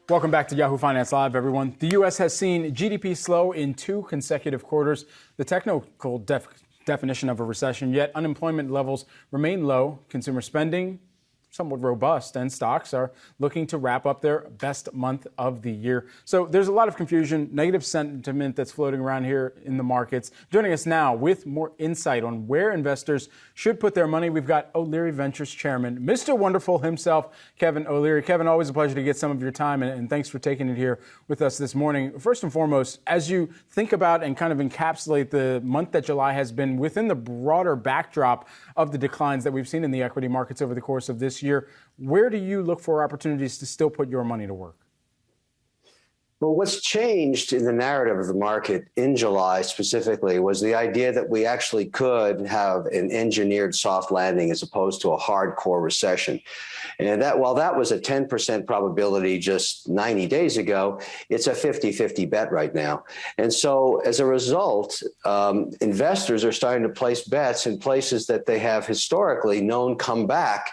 Welcome back to Yahoo Finance Live, everyone. The U.S. has seen GDP slow in 2 consecutive quarters, the technical definition of a recession, yet unemployment levels remain low, consumer spending somewhat robust, and stocks are looking to wrap up their best month of the year. So there's a lot of confusion, negative sentiment that's floating around here in the markets. Joining us now with more insight on where investors should put their money, we've got Leary Ventures Chairman, Mr. Wonderful himself, Kevin O'Leary. Kevin, always a pleasure to get some of your time, and thanks for taking it here with us this morning. First and foremost, as you think about and kind of encapsulate the month that July has been within the broader backdrop of the declines that we've seen in the equity markets over the course of this year, where do you look for opportunities to still put your money to work? Well, what's changed in the narrative of the market in July specifically was the idea that we actually could have an engineered soft landing as opposed to a hardcore recession. And that while that was a 10% probability just 90 days ago, it's a 50-50 bet right now. And so as a result, investors are starting to place bets in places that they have historically known come back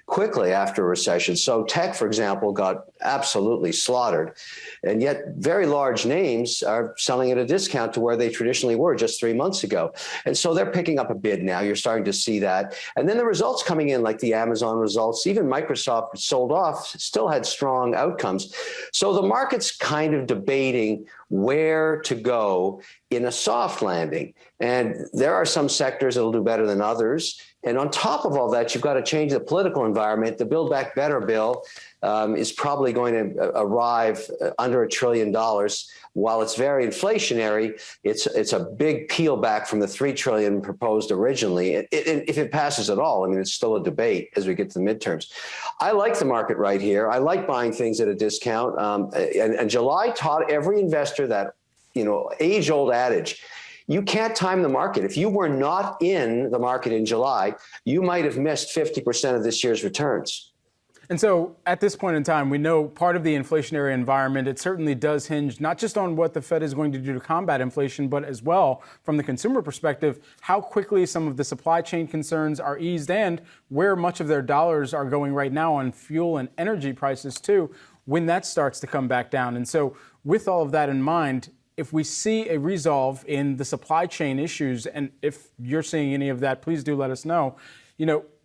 quickly after a recession. So tech, for example, got absolutely slaughtered. And yet very large names are selling at a discount to where they traditionally were just 3 months ago. And so they're picking up a bid now. You're starting to see that. And then the results coming in, like the Amazon results, even Microsoft sold off, still had strong outcomes. So the market's kind of debating where to go in a soft landing. And there are some sectors that'll do better than others. And on top of all that, you've got to change the political environment. The Build Back Better bill is probably going to arrive under $1 trillion. While it's very inflationary, it's a big peel back from the $3 trillion proposed originally. If it passes at all, I mean, it's still a debate as we get to the midterms. I like the market right here. I like buying things at a discount. And July taught every investor that, age-old adage. You can't time the market. If you were not in the market in July, you might have missed 50% of this year's returns. And so at this point in time, we know part of the inflationary environment, it certainly does hinge not just on what the Fed is going to do to combat inflation, but as well, from the consumer perspective, how quickly some of the supply chain concerns are eased and where much of their dollars are going right now on fuel and energy prices, too, when that starts to come back down. And so with all of that in mind, if we see a resolve in the supply chain issues, and if you're seeing any of that, please do let us know,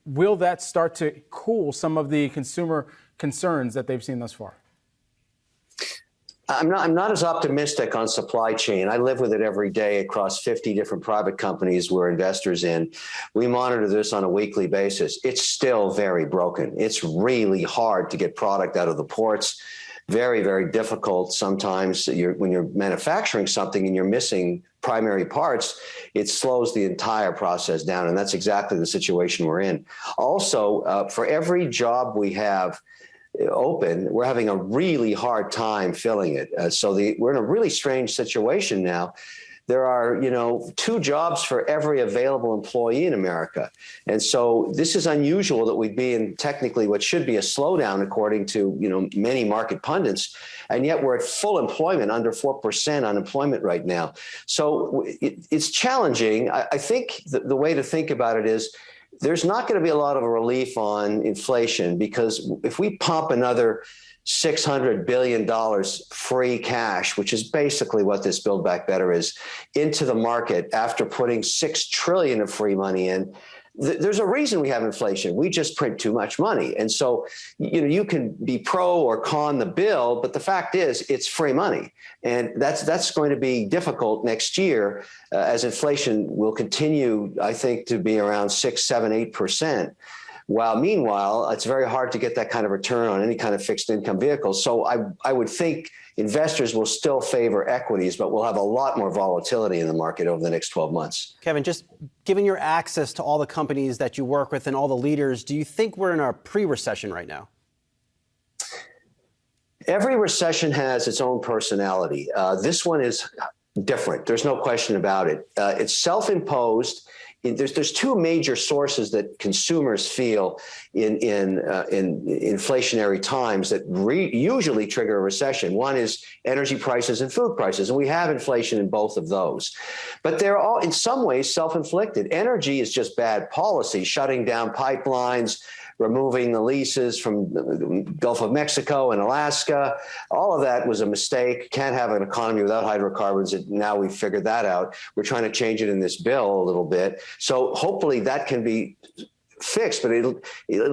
will that start to cool some of the consumer concerns that they've seen thus far? I'm not as optimistic on supply chain. I live with it every day across 50 different private companies we're investors in. We monitor this on a weekly basis. It's still very broken. It's really hard to get product out of the ports. Very, very difficult sometimes when you're manufacturing something and you're missing primary parts, it slows the entire process down. And that's exactly the situation we're in. Also, for every job we have open, we're having a really hard time filling it. We're in a really strange situation now. There are, 2 jobs for every available employee in America. And so this is unusual that we'd be in technically what should be a slowdown, according to, many market pundits. And yet we're at full employment, under 4% unemployment right now. So it's challenging. I think the way to think about it is there's not going to be a lot of a relief on inflation, because if we pump another $600 billion free cash, which is basically what this Build Back Better is, into the market after putting $6 trillion of free money in. There's a reason we have inflation. We just print too much money. And so, you can be pro or con the bill, but the fact is it's free money. And that's going to be difficult next year as inflation will continue, I think, to be around 6, 7, 8%. While meanwhile, it's very hard to get that kind of return on any kind of fixed income vehicle. So I would think investors will still favor equities, but we'll have a lot more volatility in the market over the next 12 months. Kevin, just given your access to all the companies that you work with and all the leaders, do you think we're in a pre-recession right now? Every recession has its own personality. This one is different. There's no question about it. It's self-imposed. there's two major sources that consumers feel in inflationary times that usually trigger a recession. One is energy prices and food prices, and we have inflation in both of those. But they're all in some ways self-inflicted. Energy is just bad policy, shutting down pipelines, removing the leases from the Gulf of Mexico and Alaska. All of that was a mistake. Can't have an economy without hydrocarbons. And now we've figured that out. We're trying to change it in this bill a little bit. So hopefully that can be fixed, but it'll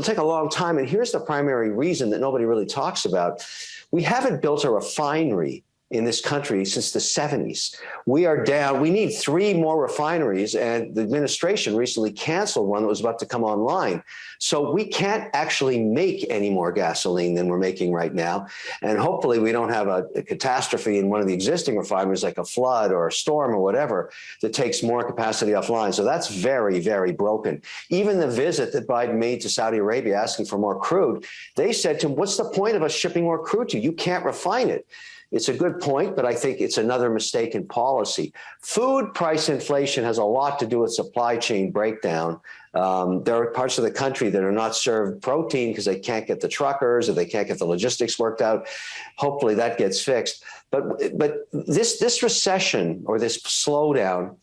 take a long time. And here's the primary reason that nobody really talks about. We haven't built a refinery in this country since the 70s. We are down. We need 3 more refineries, and the administration recently canceled one that was about to come online. So we can't actually make any more gasoline than we're making right now. And hopefully we don't have a catastrophe in one of the existing refineries, like a flood or a storm or whatever, that takes more capacity offline. So that's very, very broken. Even the visit that Biden made to Saudi Arabia asking for more crude, they said to him, what's the point of us shipping more crude to you? You can't refine it. It's a good point, but I think it's another mistake in policy. Food price inflation has a lot to do with supply chain breakdown. There are parts of the country that are not served protein because they can't get the truckers or they can't get the logistics worked out. Hopefully that gets fixed. But this recession or this slowdown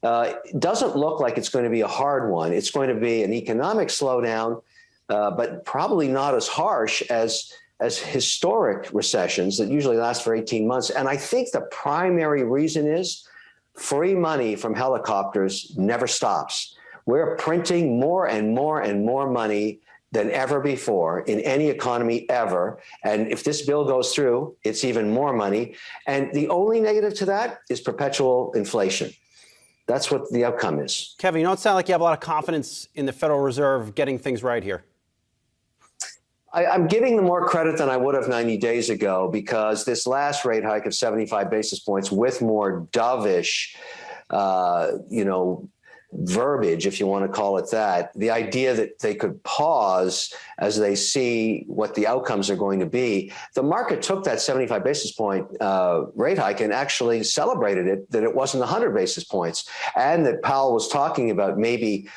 doesn't look like it's going to be a hard one. It's going to be an economic slowdown, but probably not as harsh as historic recessions that usually last for 18 months. And I think the primary reason is free money from helicopters never stops. We're printing more and more and more money than ever before in any economy ever. And if this bill goes through, it's even more money. And the only negative to that is perpetual inflation. That's what the outcome is. Kevin, you don't sound like you have a lot of confidence in the Federal Reserve getting things right here. I'm giving them more credit than I would have 90 days ago, because this last rate hike of 75 basis points with more dovish, verbiage, if you want to call it that, the idea that they could pause as they see what the outcomes are going to be. The market took that 75 basis point rate hike and actually celebrated it, that it wasn't 100 basis points, and that Powell was talking about maybe,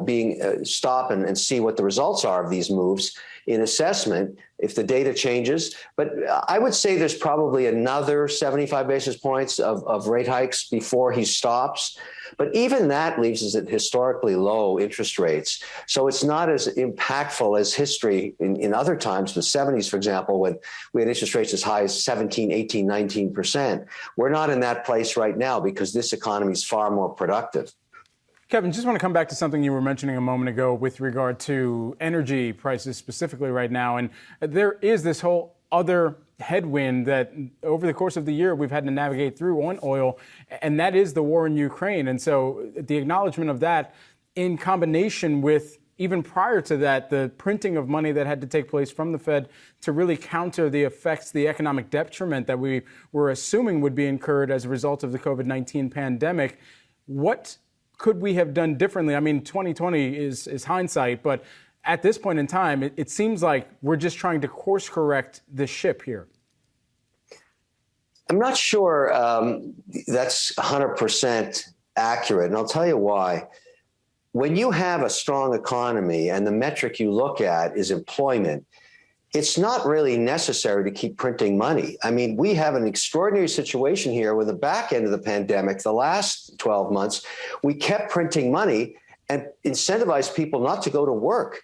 being stop and see what the results are of these moves in assessment if the data changes. But I would say there's probably another 75 basis points of rate hikes before he stops. But even that leaves us at historically low interest rates. So it's not as impactful as history in other times, the 70s, for example, when we had interest rates as high as 17, 18, 19%. We're not in that place right now because this economy is far more productive. Kevin, just want to come back to something you were mentioning a moment ago with regard to energy prices specifically right now. And there is this whole other headwind that over the course of the year we've had to navigate through on oil, and that is the war in Ukraine. And so the acknowledgement of that in combination with, even prior to that, the printing of money that had to take place from the Fed to really counter the effects, the economic detriment that we were assuming would be incurred as a result of the COVID-19 pandemic. What could we have done differently? I mean, 2020 is hindsight, but at this point in time, it seems like we're just trying to course correct the ship here. I'm not sure that's 100% accurate, and I'll tell you why. When you have a strong economy and the metric you look at is employment, it's not really necessary to keep printing money. I mean, we have an extraordinary situation here with the back end of the pandemic. The last 12 months, we kept printing money and incentivized people not to go to work,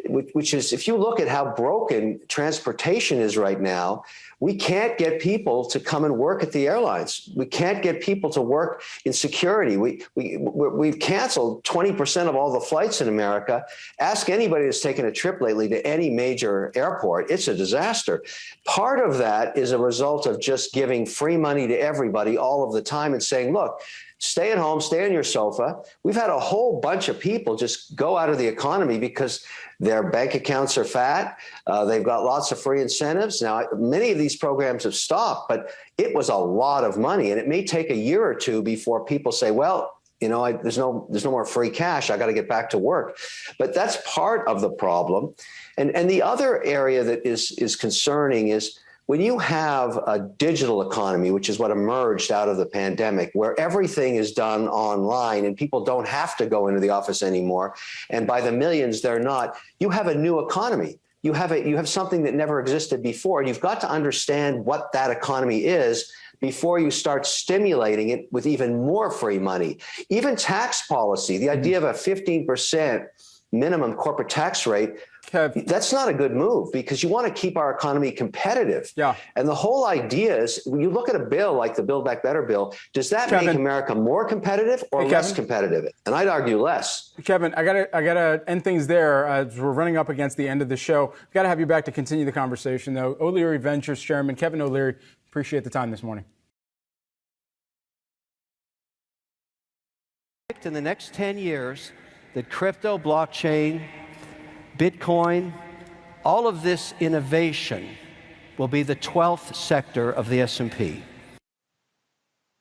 which is, if you look at how broken transportation is right now, we can't get people to come and work at the airlines. We can't get people to work in security. We've canceled 20% of all the flights in America. Ask anybody that's taken a trip lately to any major airport. It's a disaster. Part of that is a result of just giving free money to everybody all of the time and saying, look, stay at home, stay on your sofa. We've had a whole bunch of people just go out of the economy because their bank accounts are fat. They've got lots of free incentives. Now, many of these programs have stopped, but it was a lot of money. And it may take a year or two before people say, well, there's no more free cash. I got to get back to work. But that's part of the problem. And the other area that is concerning is when you have a digital economy, which is what emerged out of the pandemic, where everything is done online and people don't have to go into the office anymore, and by the millions they're not, you have a new economy. You have something that never existed before, and you've got to understand what that economy is before you start stimulating it with even more free money. Even tax policy, the idea of a 15% minimum corporate tax rate, that's not a good move, because you want to keep our economy competitive. Yeah. And the whole idea is, when you look at a bill like the Build Back Better bill, does that make America more competitive or less competitive? And I'd argue less. Kevin, I gotta end things there. We're running up against the end of the show. We've got to have you back to continue the conversation, though. O'Leary Ventures Chairman Kevin O'Leary, appreciate the time this morning. In the next 10 years, that crypto, blockchain, Bitcoin, all of this innovation will be the 12th sector of the S&P.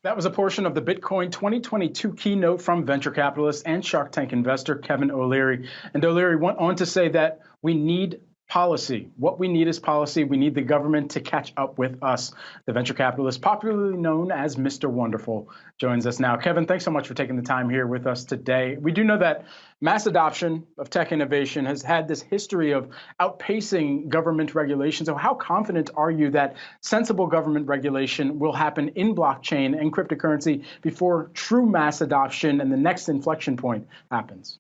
That was a portion of the Bitcoin 2022 keynote from venture capitalist and Shark Tank investor Kevin O'Leary. And O'Leary went on to say that we need policy. What we need is policy. We need the government to catch up with us. The venture capitalist, popularly known as Mr. Wonderful, joins us now. Kevin, thanks so much for taking the time here with us today. We do know that mass adoption of tech innovation has had this history of outpacing government regulation. So how confident are you that sensible government regulation will happen in blockchain and cryptocurrency before true mass adoption and the next inflection point happens?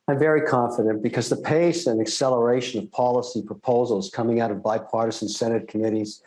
I'm very confident, because the pace and acceleration of policy proposals coming out of bipartisan Senate committees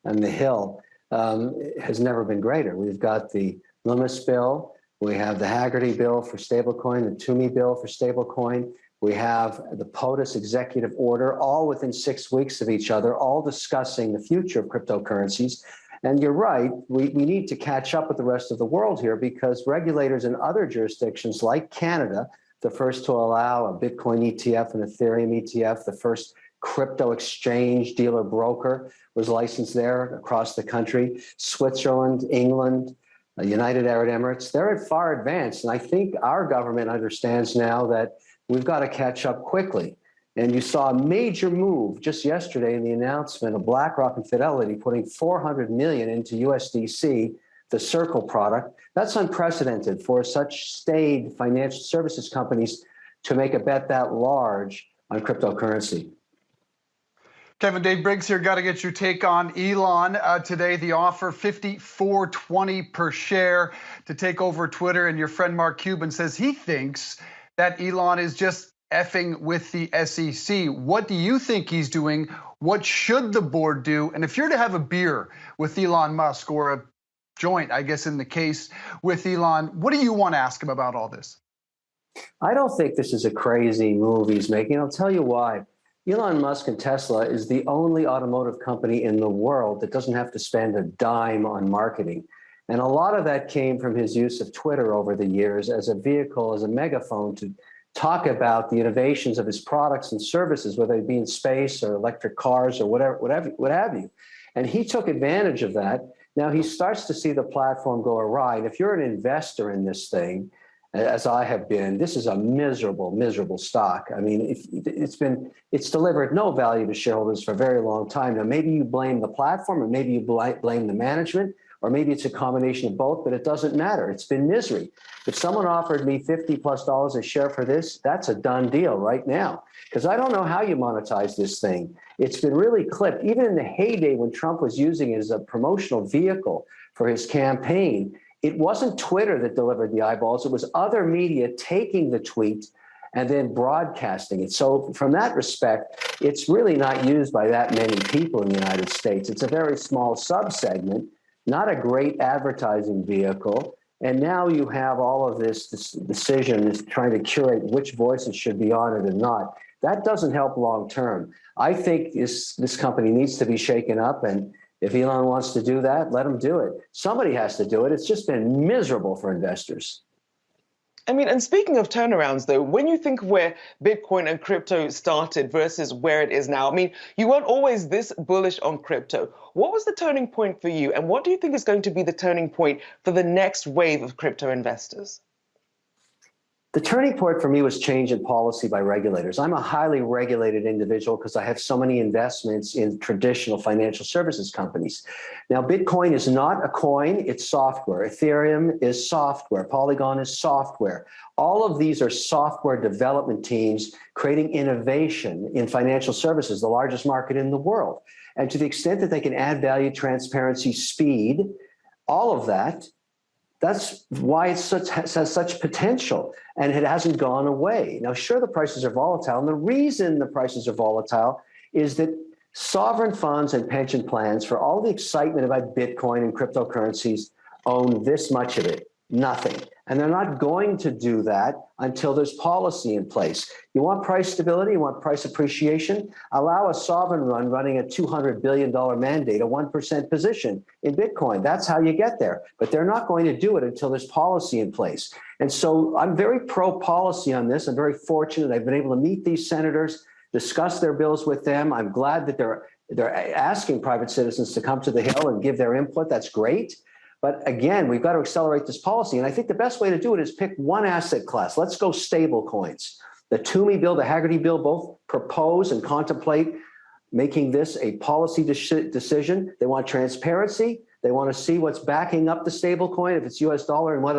on the Hill has never been greater. We've got the Loomis bill, we have the Haggerty bill for stablecoin, the Toomey bill for stablecoin, we have the POTUS executive order, all within 6 weeks of each other, all discussing the future of cryptocurrencies. And you're right, we need to catch up with the rest of the world here, because regulators in other jurisdictions like Canada, the first to allow a Bitcoin ETF and Ethereum ETF, the first crypto exchange dealer broker was licensed there across the country. Switzerland, England, United Arab Emirates, they're far advanced. And I think our government understands now that we've got to catch up quickly. And you saw a major move just yesterday in the announcement of BlackRock and Fidelity putting $400 million into USDC, the Circle product. That's unprecedented for such staid financial services companies to make a bet that large on cryptocurrency. Kevin, Dave Briggs here. Got to get your take on Elon today. The offer, $54.20 per share to take over Twitter. And your friend Mark Cuban says he thinks that Elon is just effing with the SEC. What do you think he's doing? What should the board do? And if you're to have a beer with Elon Musk, or a joint, I guess, in the case with Elon, what do you want to ask him about all this? I don't think this is a crazy move he's making. I'll tell you why. Elon Musk and Tesla is the only automotive company in the world that doesn't have to spend a dime on marketing. And a lot of that came from his use of Twitter over the years as a vehicle, as a megaphone to talk about the innovations of his products and services, whether it be in space or electric cars or what have you. And he took advantage of that. Now he starts to see the platform go awry. And if you're an investor in this thing, as I have been, this is a miserable, miserable stock. I mean, it's delivered no value to shareholders for a very long time. Now, maybe you blame the platform, or maybe you blame the management, or maybe it's a combination of both, but it doesn't matter. It's been misery. If someone offered me $50+ a share for this, that's a done deal right now, because I don't know how you monetize this thing. It's been really clipped. Even in the heyday when Trump was using it as a promotional vehicle for his campaign, it wasn't Twitter that delivered the eyeballs. It was other media taking the tweet and then broadcasting it. So from that respect, it's really not used by that many people in the United States. It's a very small subsegment, not a great advertising vehicle. And now you have all of this decision is trying to curate which voices should be on it and not. That doesn't help long term. I think this company needs to be shaken up, and if Elon wants to do that, let him do it. Somebody has to do it. It's just been miserable for investors. I mean, and speaking of turnarounds, though, when you think of where Bitcoin and crypto started versus where it is now, I mean, you weren't always this bullish on crypto. What was the turning point for you? And what do you think is going to be the turning point for the next wave of crypto investors? The turning point for me was change in policy by regulators. I'm a highly regulated individual because I have so many investments in traditional financial services companies. Now, Bitcoin is not a coin, it's software. Ethereum is software. Polygon is software. All of these are software development teams creating innovation in financial services, the largest market in the world. And to the extent that they can add value, transparency, speed, all of that, that's why it has such potential, and it hasn't gone away. Now, sure, the prices are volatile, and the reason the prices are volatile is that sovereign funds and pension plans, for all the excitement about Bitcoin and cryptocurrencies, own this much of it, nothing. And they're not going to do that until there's policy in place. You want price stability, you want price appreciation, allow a sovereign running a $200 billion mandate, a 1% position in Bitcoin. That's how you get there. But they're not going to do it until there's policy in place. And so I'm very pro-policy on this. I'm very fortunate I've been able to meet these senators, discuss their bills with them. I'm glad that they're asking private citizens to come to the Hill and give their input. That's great. But again, we've got to accelerate this policy. And I think the best way to do it is pick one asset class. Let's go stable coins. The Toomey bill, the Haggerty bill, both propose and contemplate making this a policy decision. They want transparency. They want to see what's backing up the stable coin, if it's US dollar and what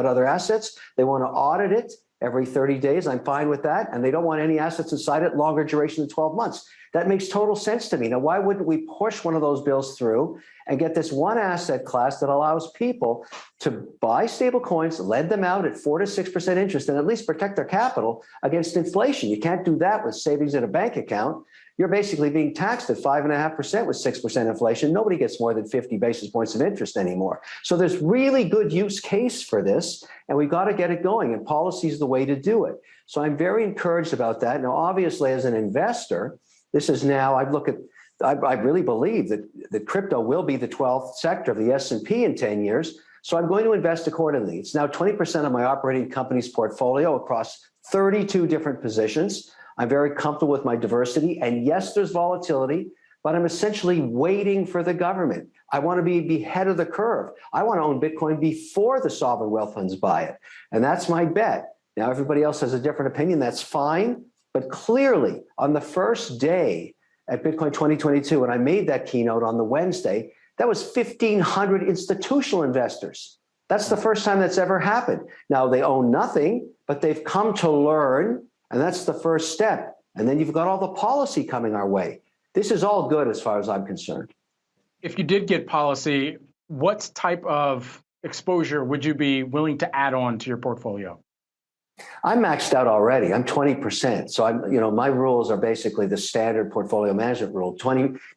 other assets. They want to audit it every 30 days. I'm fine with that. And they don't want any assets inside it longer duration than 12 months. That makes total sense to me. Now, why wouldn't we push one of those bills through and get this one asset class that allows people to buy stable coins, lend them out at 4 to 6% interest, and at least protect their capital against inflation? You can't do that with savings in a bank account. You're basically being taxed at 5.5% with 6% inflation. Nobody gets more than 50 basis points of interest anymore. So there's really good use case for this, and we've got to get it going, and policy is the way to do it. So I'm very encouraged about that. Now, obviously, as an investor, this is now, I really believe that crypto will be the 12th sector of the S&P in 10 years. So I'm going to invest accordingly. It's now 20% of my operating company's portfolio across 32 different positions. I'm very comfortable with my diversity. And yes, there's volatility, but I'm essentially waiting for the government. I want to be ahead of the curve. I want to own Bitcoin before the sovereign wealth funds buy it. And that's my bet. Now, everybody else has a different opinion. That's fine. But clearly, on the first day at Bitcoin 2022, when I made that keynote on the Wednesday, that was 1,500 institutional investors. That's the first time that's ever happened. Now, they own nothing, but they've come to learn, and that's the first step. And then you've got all the policy coming our way. This is all good as far as I'm concerned. If you did get policy, what type of exposure would you be willing to add on to your portfolio? I'm maxed out already. I'm 20%. So my rules are basically the standard portfolio management rule.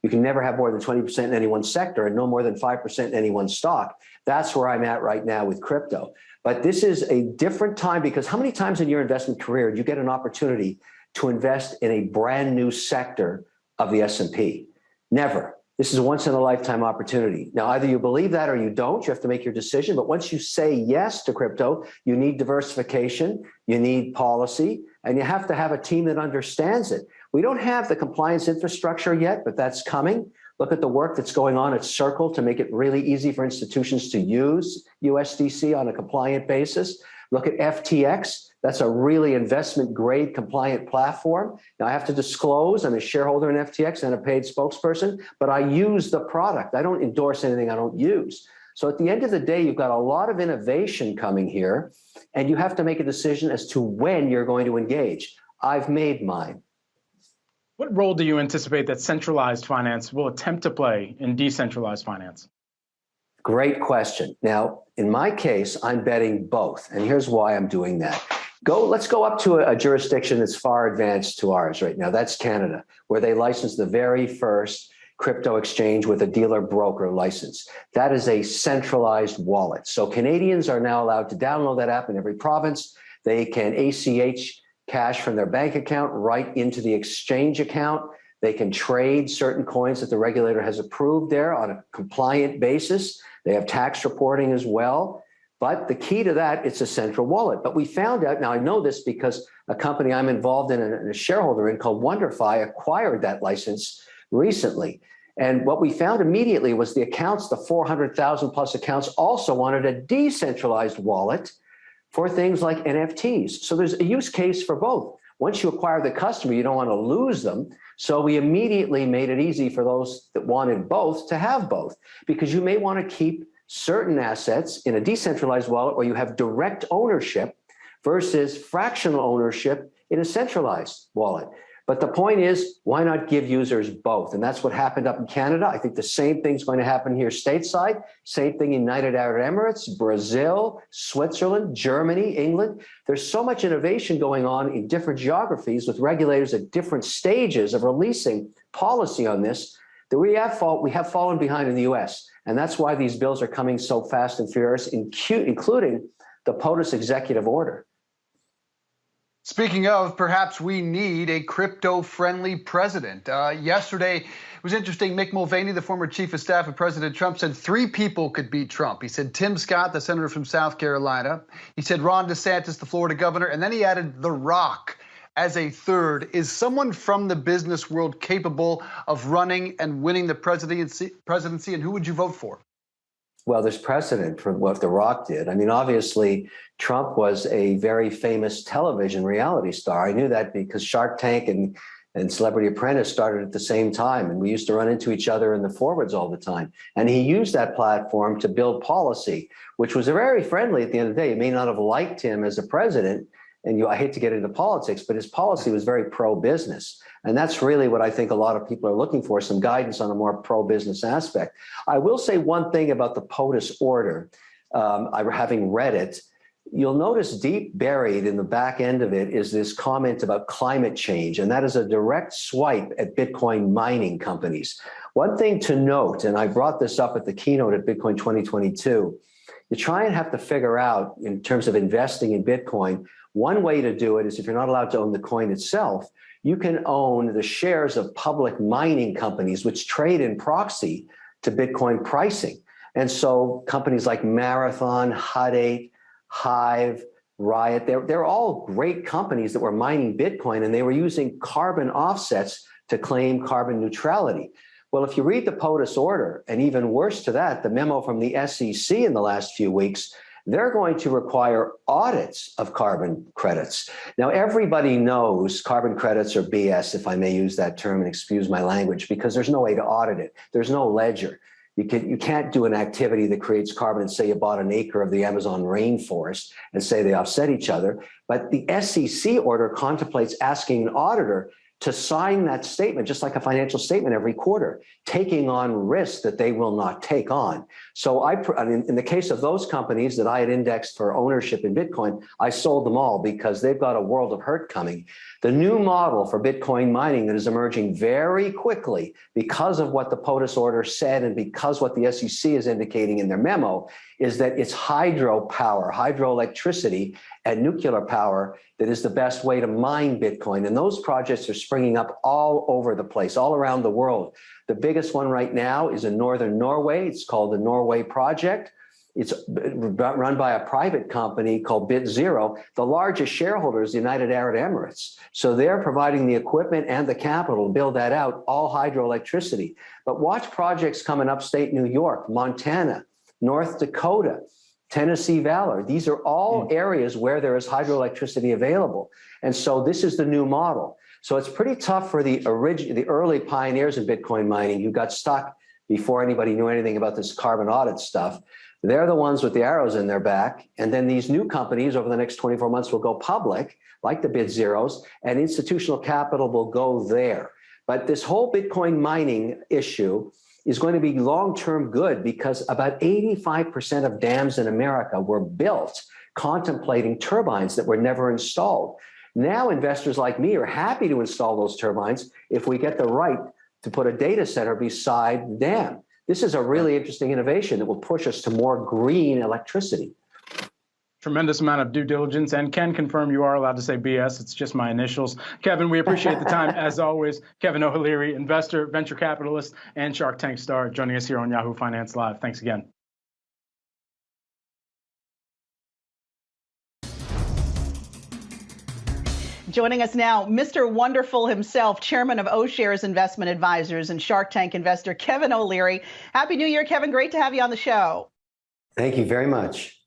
You can never have more than 20% in any one sector and no more than 5% in any one stock. That's where I'm at right now with crypto. But this is a different time, because how many times in your investment career do you get an opportunity to invest in a brand new sector of the S&P? Never. This is a once in a lifetime opportunity. Now, either you believe that or you don't. You have to make your decision. But once you say yes to crypto, you need diversification, you need policy, and you have to have a team that understands it. We don't have the compliance infrastructure yet, but that's coming. Look at the work that's going on at Circle to make it really easy for institutions to use USDC on a compliant basis. Look at FTX. That's a really investment-grade compliant platform. Now, I have to disclose I'm a shareholder in FTX and a paid spokesperson, but I use the product. I don't endorse anything I don't use. So at the end of the day, you've got a lot of innovation coming here, and you have to make a decision as to when you're going to engage. I've made mine. What role do you anticipate that centralized finance will attempt to play in decentralized finance? Great question. Now, in my case, I'm betting both, and here's why I'm doing that. Let's go up to a jurisdiction that's far advanced to ours right now. That's Canada, where they licensed the very first crypto exchange with a dealer broker license. That is a centralized wallet. So Canadians are now allowed to download that app in every province. They can ACH cash from their bank account right into the exchange account. They can trade certain coins that the regulator has approved there on a compliant basis. They have tax reporting as well. But the key to that, it's a central wallet. But we found out, now I know this because a company I'm involved in and a shareholder in called WonderFi acquired that license recently. And what we found immediately was the accounts, the 400,000 plus accounts, also wanted a decentralized wallet for things like NFTs. So there's a use case for both. Once you acquire the customer, you don't want to lose them. So we immediately made it easy for those that wanted both to have both, because you may want to keep certain assets in a decentralized wallet where you have direct ownership versus fractional ownership in a centralized wallet. But the point is, why not give users both? And that's what happened up in Canada. I think the same thing's going to happen here stateside. Same thing in United Arab Emirates, Brazil, Switzerland, Germany, England. There's so much innovation going on in different geographies with regulators at different stages of releasing policy on this that we have fallen behind in the US. And that's why these bills are coming so fast and furious, including the POTUS executive order. Speaking of, perhaps we need a crypto-friendly president. Yesterday, it was interesting. Mick Mulvaney, the former chief of staff of President Trump, said 3 people could beat Trump. He said Tim Scott, the senator from South Carolina. He said Ron DeSantis, the Florida governor. And then he added The Rock as a third. Is someone from the business world capable of running and winning the presidency, and who would you vote for? Well, there's precedent for what The Rock did. I mean, obviously, Trump was a very famous television reality star. I knew that because Shark Tank and Celebrity Apprentice started at the same time, and we used to run into each other in the forwards all the time. And he used that platform to build policy, which was very friendly at the end of the day. You may not have liked him as a president, and I hate to get into politics, but his policy was very pro-business. And that's really what I think a lot of people are looking for, some guidance on a more pro-business aspect. I will say one thing about the POTUS order. Having read it, you'll notice deep buried in the back end of it is this comment about climate change, and that is a direct swipe at Bitcoin mining companies. One thing to note, and I brought this up at the keynote at Bitcoin 2022, you try and have to figure out, in terms of investing in Bitcoin, one way to do it is, if you're not allowed to own the coin itself, you can own the shares of public mining companies which trade in proxy to Bitcoin pricing. And so companies like Marathon, Hut 8, Hive, Riot, they're all great companies that were mining Bitcoin, and they were using carbon offsets to claim carbon neutrality. Well, if you read the POTUS order, and even worse to that, the memo from the SEC in the last few weeks, they're going to require audits of carbon credits. Now, everybody knows carbon credits are BS, if I may use that term and excuse my language, because there's no way to audit it. There's no ledger. You can't do an activity that creates carbon and say you bought an acre of the Amazon rainforest and say they offset each other. But the SEC order contemplates asking an auditor to sign that statement, just like a financial statement every quarter, taking on risks that they will not take on. So I mean, in the case of those companies that I had indexed for ownership in Bitcoin, I sold them all because they've got a world of hurt coming. The new model for Bitcoin mining that is emerging very quickly because of what the POTUS order said and because what the SEC is indicating in their memo is that it's hydropower, hydroelectricity, and nuclear power that is the best way to mine Bitcoin. And those projects are springing up all over the place, all around the world. The biggest one right now is in northern Norway. It's called the Norway Project. It's run by a private company called BitZero. The largest shareholder is the United Arab Emirates. So they're providing the equipment and the capital to build that out, all hydroelectricity. But watch projects coming upstate New York, Montana, North Dakota, Tennessee Valley. These are all areas where there is hydroelectricity available. And so this is the new model. So it's pretty tough for the early pioneers in Bitcoin mining who got stuck before anybody knew anything about this carbon audit stuff. They're the ones with the arrows in their back. And then these new companies over the next 24 months will go public, like the BitZeros, and institutional capital will go there. But this whole Bitcoin mining issue is going to be long-term good because about 85% of dams in America were built contemplating turbines that were never installed. Now investors like me are happy to install those turbines if we get the right to put a data center beside the dam. This is a really interesting innovation that will push us to more green electricity. Tremendous amount of due diligence, and can confirm you are allowed to say BS. It's just my initials. Kevin, we appreciate the time as always. Kevin O'Leary, investor, venture capitalist, and Shark Tank star, joining us here on Yahoo Finance Live. Thanks again. Joining us now, Mr. Wonderful himself, chairman of O-Shares Investment Advisors and Shark Tank investor, Kevin O'Leary. Happy New Year, Kevin. Great to have you on the show. Thank you very much.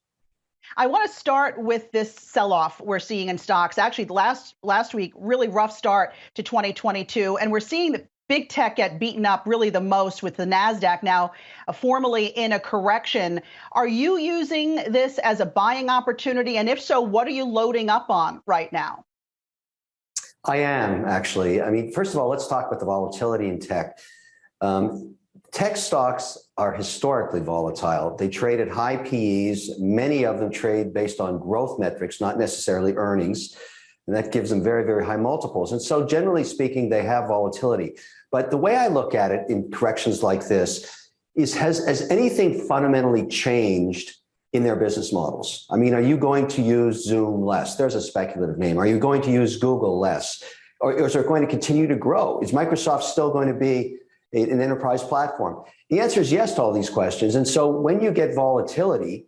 I want to start with this sell-off we're seeing in stocks. Actually, last week, really rough start to 2022, and we're seeing the big tech get beaten up really the most, with the NASDAQ now formally in a correction. Are you using this as a buying opportunity? And if so, what are you loading up on right now? I am, actually. I mean, first of all, let's talk about the volatility in tech. Tech stocks are historically volatile. They trade at high PEs. Many of them trade based on growth metrics, not necessarily earnings. And that gives them very, very high multiples. And so generally speaking, they have volatility. But the way I look at it in corrections like this is, has anything fundamentally changed in their business models? I mean, are you going to use Zoom less? There's a speculative name. Are you going to use Google less? Or is it going to continue to grow? Is Microsoft still going to be an enterprise platform? The answer is yes to all these questions. And so when you get volatility,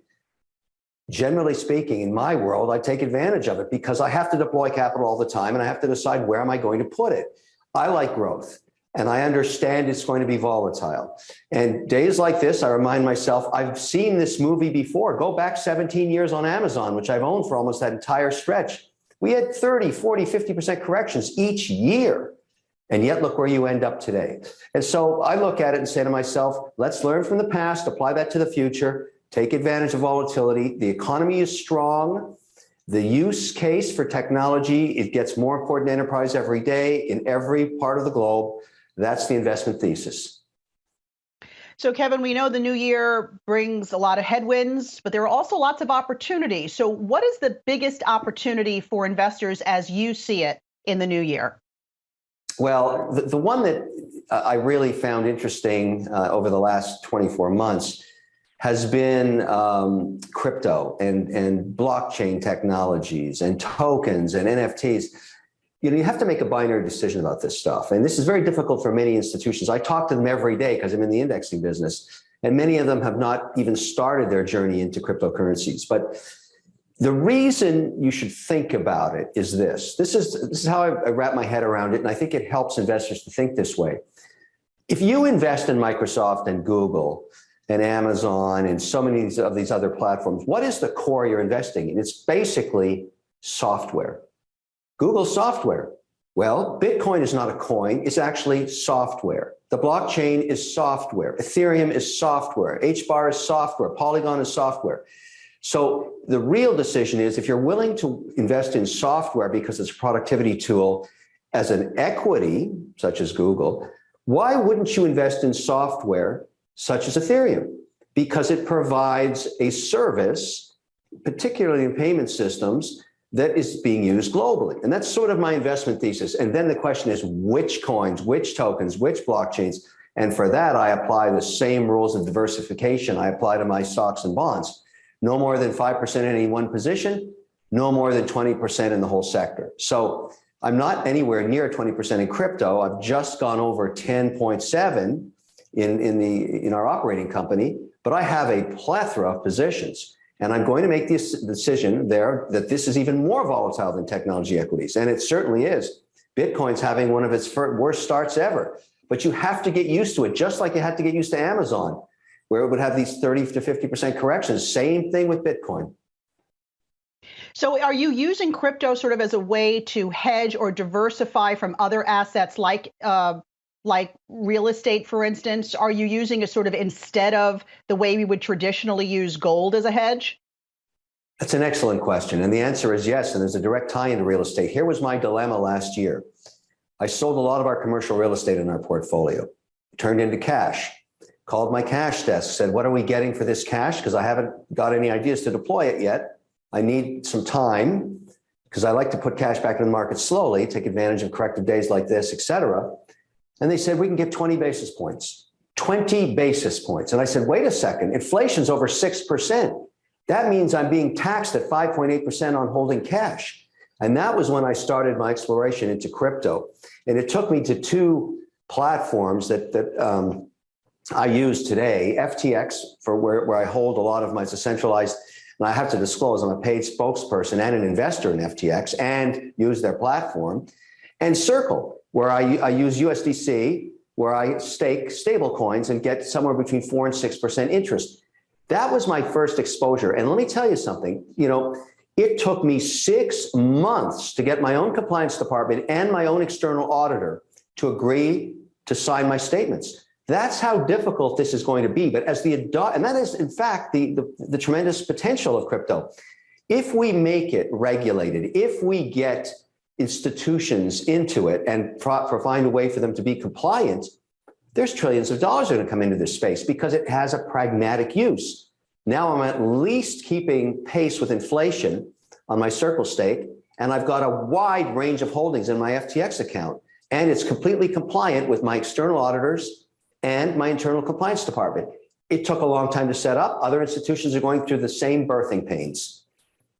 generally speaking, in my world, I take advantage of it because I have to deploy capital all the time and I have to decide where am I going to put it. I like growth and I understand it's going to be volatile. And days like this, I remind myself, I've seen this movie before. Go back 17 years on Amazon, which I've owned for almost that entire stretch. We had 30, 40, 50% corrections each year. And yet look where you end up today. And so I look at it and say to myself, let's learn from the past, apply that to the future, take advantage of volatility. The economy is strong. The use case for technology, it gets more important to enterprise every day in every part of the globe. That's the investment thesis. So, Kevin, we know the new year brings a lot of headwinds, but there are also lots of opportunities. So what is the biggest opportunity for investors as you see it in the new year? Well, the one that I really found interesting over the last 24 months has been crypto and blockchain technologies and tokens and NFTs. You know, you have to make a binary decision about this stuff. And this is very difficult for many institutions. I talk to them every day because I'm in the indexing business, and many of them have not even started their journey into cryptocurrencies. But the reason you should think about it is this. This is how I wrap my head around it, and I think it helps investors to think this way. If you invest in Microsoft and Google and Amazon and so many of these other platforms, what is the core you're investing in? It's basically software. Google software. Well, Bitcoin is not a coin, it's actually software. The blockchain is software. Ethereum is software. HBAR is software. Polygon is software. So the real decision is, if you're willing to invest in software because it's a productivity tool as an equity, such as Google, why wouldn't you invest in software such as Ethereum? Because it provides a service, particularly in payment systems, that is being used globally. And that's sort of my investment thesis. And then the question is, which coins, which tokens, which blockchains? And for that, I apply the same rules of diversification I apply to my stocks and bonds. No more than 5% in any one position, no more than 20% in the whole sector. So I'm not anywhere near 20% in crypto. I've just gone over 10.7 in our operating company, but I have a plethora of positions. And I'm going to make this decision there that this is even more volatile than technology equities. And it certainly is. Bitcoin's having one of its worst starts ever. But you have to get used to it, just like you had to get used to Amazon, where it would have these 30 to 50% corrections. Same thing with Bitcoin. So are you using crypto sort of as a way to hedge or diversify from other assets like real estate, for instance? Are you using it sort of instead of the way we would traditionally use gold as a hedge? That's an excellent question. And the answer is yes. And there's a direct tie into real estate. Here was my dilemma last year. I sold a lot of our commercial real estate in our portfolio, turned into cash. Called my cash desk, said, what are we getting for this cash? Because I haven't got any ideas to deploy it yet. I need some time because I like to put cash back in the market slowly, take advantage of corrective days like this, et cetera. And they said, we can get 20 basis points, 20 basis points. And I said, wait a second, inflation's over 6%. That means I'm being taxed at 5.8% on holding cash. And that was when I started my exploration into crypto. And it took me to two platforms that I use today, FTX, for where I hold a lot of my, it's a centralized, and I have to disclose, I'm a paid spokesperson and an investor in FTX and use their platform, and Circle, where I use USDC, where I stake stable coins and get somewhere between 4% and 6% interest. That was my first exposure. And let me tell you something, it took me 6 months to get my own compliance department and my own external auditor to agree to sign my statements. That's how difficult this is going to be. But and that is, in fact, the tremendous potential of crypto. If we make it regulated, if we get institutions into it and find a way for them to be compliant, there's trillions of dollars that are going to come into this space because it has a pragmatic use. Now I'm at least keeping pace with inflation on my Circle stake, and I've got a wide range of holdings in my FTX account, and it's completely compliant with my external auditors and my internal compliance department. It took a long time to set up. Other institutions are going through the same birthing pains.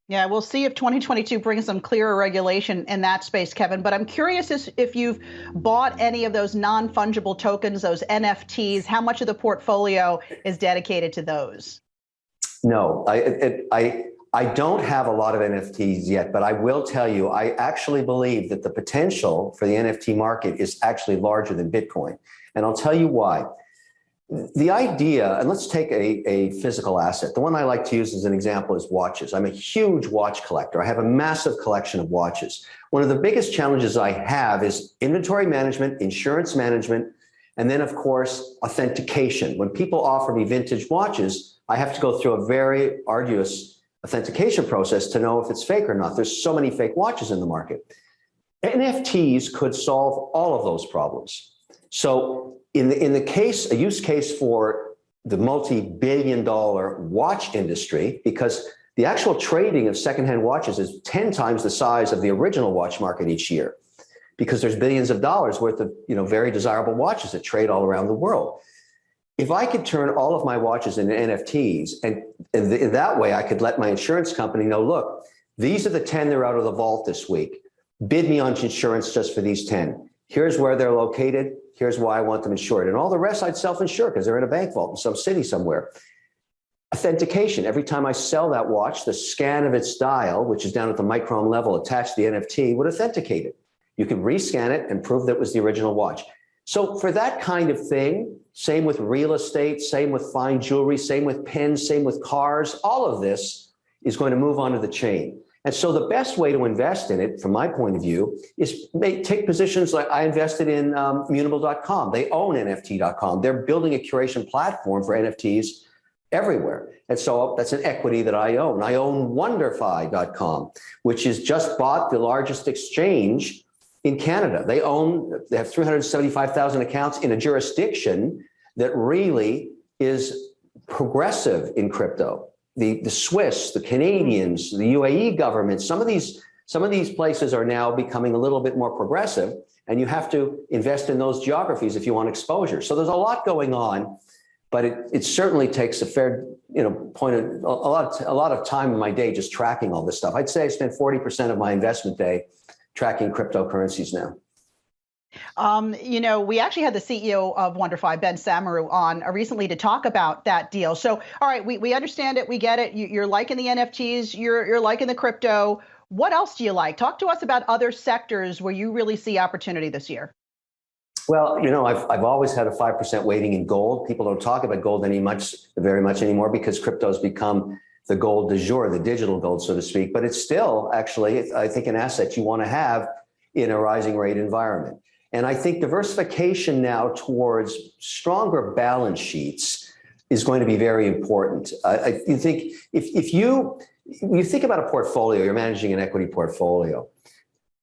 Yeah, we'll see if 2022 brings some clearer regulation in that space, Kevin. But I'm curious if you've bought any of those non-fungible tokens, those NFTs, how much of the portfolio is dedicated to those? No, I don't have a lot of NFTs yet, but I will tell you, I actually believe that the potential for the NFT market is actually larger than Bitcoin. And I'll tell you why. The idea, and let's take a physical asset. The one I like to use as an example is watches. I'm a huge watch collector. I have a massive collection of watches. One of the biggest challenges I have is inventory management, insurance management, and then, of course, authentication. When people offer me vintage watches, I have to go through a very arduous authentication process to know if it's fake or not. There's so many fake watches in the market. NFTs could solve all of those problems. So in the case, a use case for the multi-billion-dollar watch industry, because the actual trading of secondhand watches is 10 times the size of the original watch market each year, because there's billions of dollars worth of very desirable watches that trade all around the world. If I could turn all of my watches into NFTs, and in that way I could let my insurance company know, look, these are the 10 that are out of the vault this week. Bid me on insurance just for these 10. Here's where they're located. Here's why I want them insured. And all the rest I'd self-insure because they're in a bank vault in some city somewhere. Authentication. Every time I sell that watch, the scan of its dial, which is down at the micron level attached to the NFT, would authenticate it. You could rescan it and prove that it was the original watch. So for that kind of thing, same with real estate, same with fine jewelry, same with pens, same with cars, all of this is going to move onto the chain. And so the best way to invest in it, from my point of view, is take positions like I invested in Mutable.com. They own NFT.com. They're building a curation platform for NFTs everywhere. And so that's an equity that I own. I own Wonderfy.com, which has just bought the largest exchange in Canada. They have 375,000 accounts in a jurisdiction that really is progressive in crypto. The Swiss, the Canadians, the UAE government, some of these places are now becoming a little bit more progressive, and you have to invest in those geographies if you want exposure. So there's a lot going on, but it certainly takes a fair a lot of time in my day just tracking all this stuff. I'd say I spend 40% of my investment day tracking cryptocurrencies now. We actually had the CEO of Wonderfy, Ben Samaru, on recently to talk about that deal. So, all right, we understand it. We get it. You're liking the NFTs. You're liking the crypto. What else do you like? Talk to us about other sectors where you really see opportunity this year. Well, I've always had a 5% weighting in gold. People don't talk about gold very much anymore because crypto's become the gold du jour, the digital gold, so to speak. But it's still actually, I think, an asset you want to have in a rising rate environment. And I think diversification now towards stronger balance sheets is going to be very important. You think if you think about a portfolio, you're managing an equity portfolio.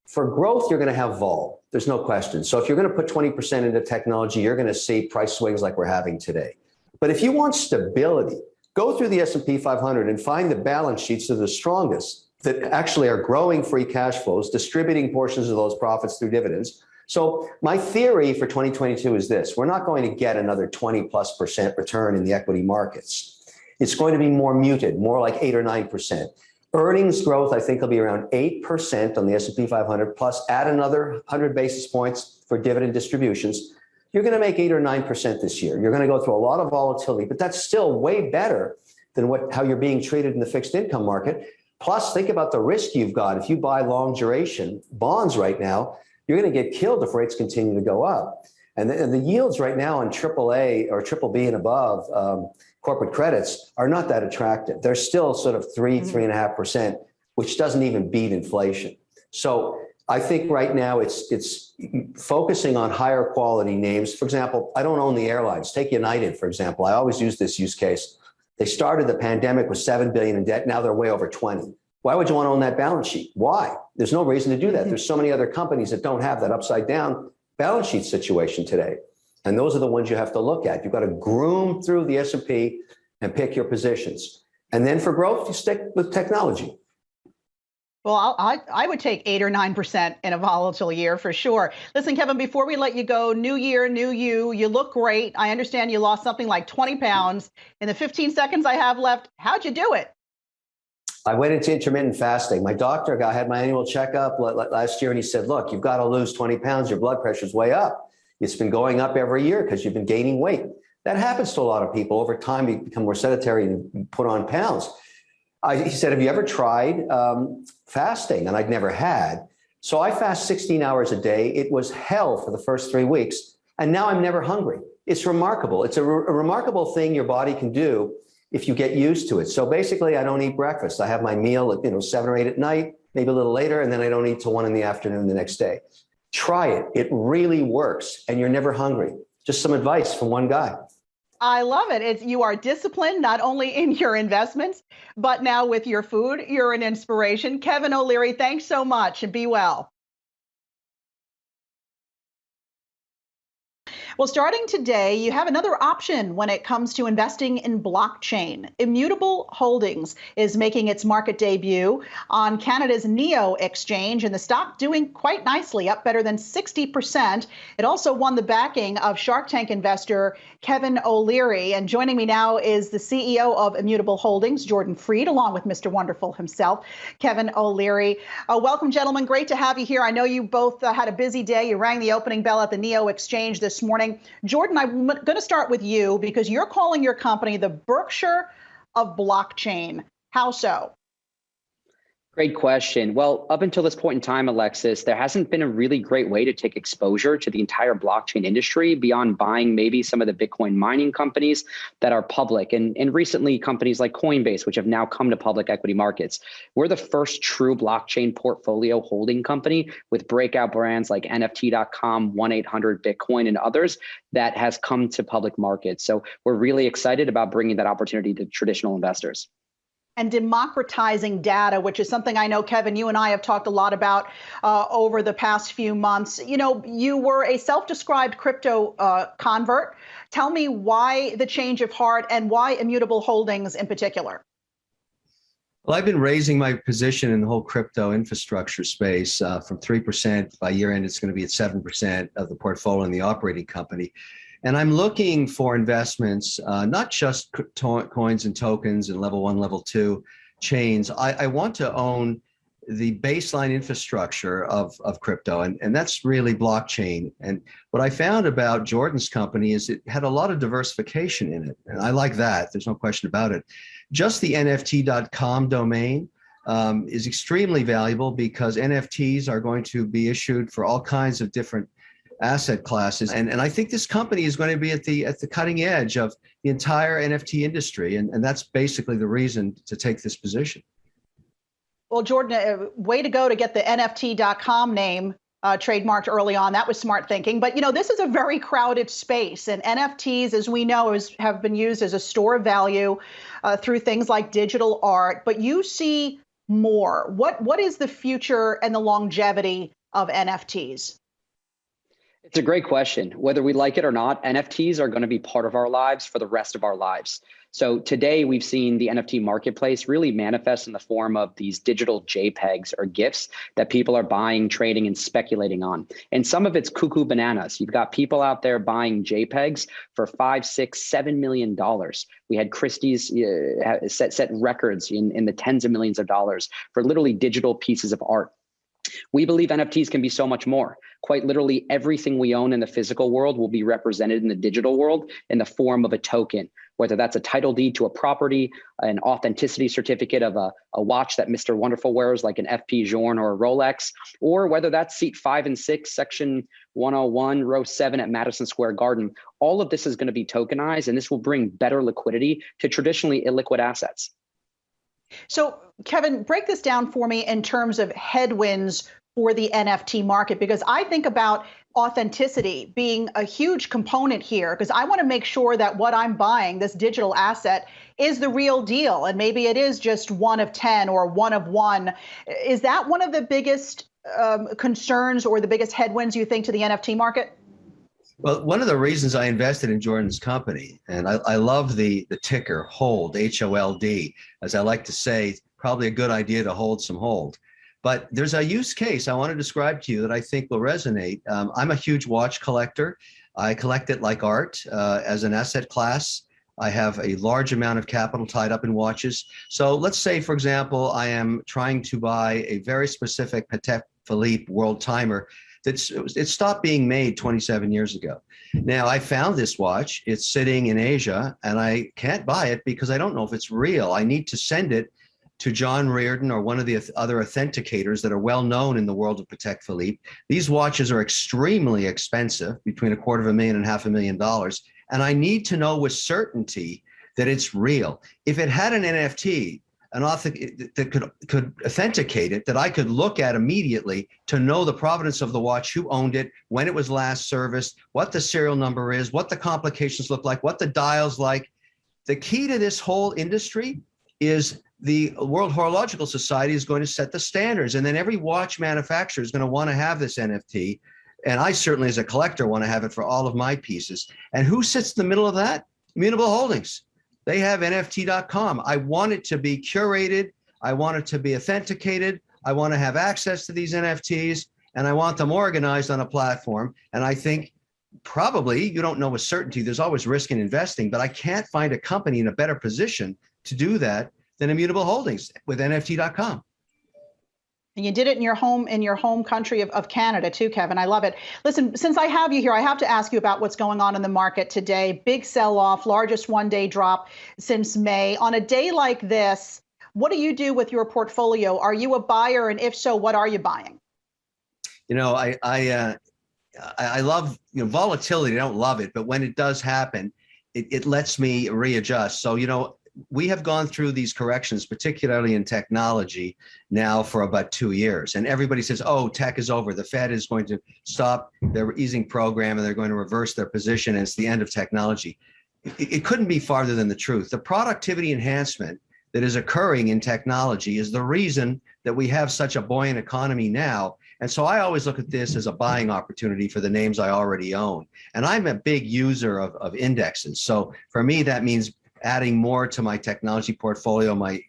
For growth, you're going to have vol. There's no question. So if you're going to put 20% into technology, you're going to see price swings like we're having today. But if you want stability, go through the S&P 500 and find the balance sheets that are the strongest, that actually are growing free cash flows, distributing portions of those profits through dividends. So my theory for 2022 is this: we're not going to get another 20+% return in the equity markets. It's going to be more muted, more like 8 or 9%. Earnings growth, I think, will be around 8% on the S&P 500, plus add another 100 basis points for dividend distributions. You're going to make 8 or 9% this year. You're going to go through a lot of volatility, but that's still way better than how you're being treated in the fixed income market. Plus, think about the risk you've got. If you buy long duration bonds right now, you're going to get killed if rates continue to go up. And the yields right now on AAA or BBB and above corporate credits are not that attractive. They're still sort of 3.5%, which doesn't even beat inflation. So I think right now it's focusing on higher quality names. For example, I don't own the airlines. Take United, for example. I always use this use case. They started the pandemic with $7 billion in debt. Now they're way over 20. Why would you want to own that balance sheet? Why? There's no reason to do that. There's so many other companies that don't have that upside down balance sheet situation today. And those are the ones you have to look at. You've got to groom through the S&P and pick your positions. And then for growth, you stick with technology. Well, I would take 8 or 9% in a volatile year for sure. Listen, Kevin, before we let you go, new year, new you. You look great. I understand you lost something like 20 pounds. In the 15 seconds I have left, how'd you do it? I went into intermittent fasting. My doctor, I had my annual checkup last year, and he said, look, you've got to lose 20 pounds. Your blood pressure's way up. It's been going up every year because you've been gaining weight. That happens to a lot of people. Over time, you become more sedentary and put on pounds. He said, have you ever tried fasting? And I'd never had. So I fast 16 hours a day. It was hell for the first 3 weeks. And now I'm never hungry. It's remarkable. It's a remarkable thing your body can do if you get used to it. So basically, I don't eat breakfast. I have my meal at 7 or 8 at night, maybe a little later, and then I don't eat till 1 in the afternoon the next day. Try it. It really works, and you're never hungry. Just some advice from one guy. I love it. You are disciplined, not only in your investments, but now with your food. You're an inspiration. Kevin O'Leary, thanks so much, and be well. Well, starting today, you have another option when it comes to investing in blockchain. Immutable Holdings is making its market debut on Canada's NEO exchange, and the stock doing quite nicely, up better than 60%. It also won the backing of Shark Tank investor Kevin O'Leary. And joining me now is the CEO of Immutable Holdings, Jordan Freed, along with Mr. Wonderful himself, Kevin O'Leary. Welcome, gentlemen. Great to have you here. I know you both had a busy day. You rang the opening bell at the NEO exchange this morning. Jordan, I'm going to start with you because you're calling your company the Berkshire of blockchain. How so? Great question. Well, up until this point in time, Alexis, there hasn't been a really great way to take exposure to the entire blockchain industry beyond buying maybe some of the Bitcoin mining companies that are public. And recently, companies like Coinbase, which have now come to public equity markets. We're the first true blockchain portfolio holding company with breakout brands like NFT.com, 1-800-Bitcoin, and others that has come to public markets. So we're really excited about bringing that opportunity to traditional investors. And democratizing data, which is something I know, Kevin, you and I have talked a lot about over the past few months. You know, you were a self-described crypto convert. Tell me why the change of heart and why Immutable Holdings in particular. Well, I've been raising my position in the whole crypto infrastructure space from 3%. By year end, it's going to be at 7% of the portfolio in the operating company. And I'm looking for investments, not just coins and tokens and level 1, level 2 chains. I want to own the baseline infrastructure of crypto, and that's really blockchain. And what I found about Jordan's company is it had a lot of diversification in it. And I like that. There's no question about it. Just the NFT.com domain is extremely valuable because NFTs are going to be issued for all kinds of different asset classes. And I think this company is going to be at the cutting edge of the entire NFT industry. And that's basically the reason to take this position. Well, Jordan, way to go to get the NFT.com name trademarked early on. That was smart thinking. But, you know, this is a very crowded space. And NFTs, as we know, have been used as a store of value through things like digital art. But you see more. What is the future and the longevity of NFTs? It's a great question. Whether we like it or not, NFTs are going to be part of our lives for the rest of our lives. So today we've seen the NFT marketplace really manifest in the form of these digital JPEGs or GIFs that people are buying, trading, and speculating on. And some of it's cuckoo bananas. You've got people out there buying JPEGs for $5, $6, $7 million. We had Christie's set records in the tens of millions of dollars for literally digital pieces of art. We believe NFTs can be so much more. quite literally everything we own in the physical world will be represented in the digital world in the form of a token, whether that's a title deed to a property, an authenticity certificate of a watch that Mr. Wonderful wears, like an FP Journe or a Rolex, or whether that's seat 5 and 6, section 101, row 7 at Madison Square Garden. All of this is going to be tokenized, and this will bring better liquidity to traditionally illiquid assets. So, Kevin, break this down for me in terms of headwinds for the NFT market, because I think about authenticity being a huge component here, because I want to make sure that what I'm buying, this digital asset, is the real deal. And maybe it is just one of 10 or one of one. Is that one of the biggest concerns or the biggest headwinds you think to the NFT market? Well, one of the reasons I invested in Jordan's company, and I love the ticker HOLD, HOLD, as I like to say, probably a good idea to hold some hold. But there's a use case I want to describe to you that I think will resonate. I'm a huge watch collector. I collect it like art as an asset class. I have a large amount of capital tied up in watches. So let's say, for example, I am trying to buy a very specific Patek Philippe world timer. It stopped being made 27 years ago. Now, I found this watch. It's sitting in Asia, and I can't buy it because I don't know if it's real. I need to send it to John Reardon or one of the other authenticators that are well known in the world of Patek Philippe. These watches are extremely expensive, between $250,000 and $500,000, and I need to know with certainty that it's real. If it had an NFT, an author that could authenticate it, that I could look at immediately to know the provenance of the watch, who owned it, when it was last serviced, what the serial number is, what the complications look like, what the dial's like. The key to this whole industry is the World Horological Society is going to set the standards, and then every watch manufacturer is going to want to have this NFT. And I certainly, as a collector, want to have it for all of my pieces. And who sits in the middle of that? Immutable Holdings. They have NFT.com. I want it to be curated. I want it to be authenticated. I want to have access to these NFTs, and I want them organized on a platform. And I think probably, you don't know with certainty, there's always risk in investing, but I can't find a company in a better position to do that than Immutable Holdings with NFT.com. And you did it in your home country of Canada too, Kevin. I love it. Listen, since I have you here, I have to ask you about what's going on in the market today. Big sell-off, largest one-day drop since May. On a day like this, what do you do with your portfolio? Are you a buyer? And if so, what are you buying? You know, I love, volatility. I don't love it, but when it does happen, it lets me readjust. So, we have gone through these corrections, particularly in technology, now for about 2 years. And everybody says, oh, tech is over. The Fed is going to stop their easing program and they're going to reverse their position, and it's the end of technology. It couldn't be farther than the truth. The productivity enhancement that is occurring in technology is the reason that we have such a buoyant economy now. And so I always look at this as a buying opportunity for the names I already own. And I'm a big user of indexes. So for me, that means adding more to my technology portfolio, my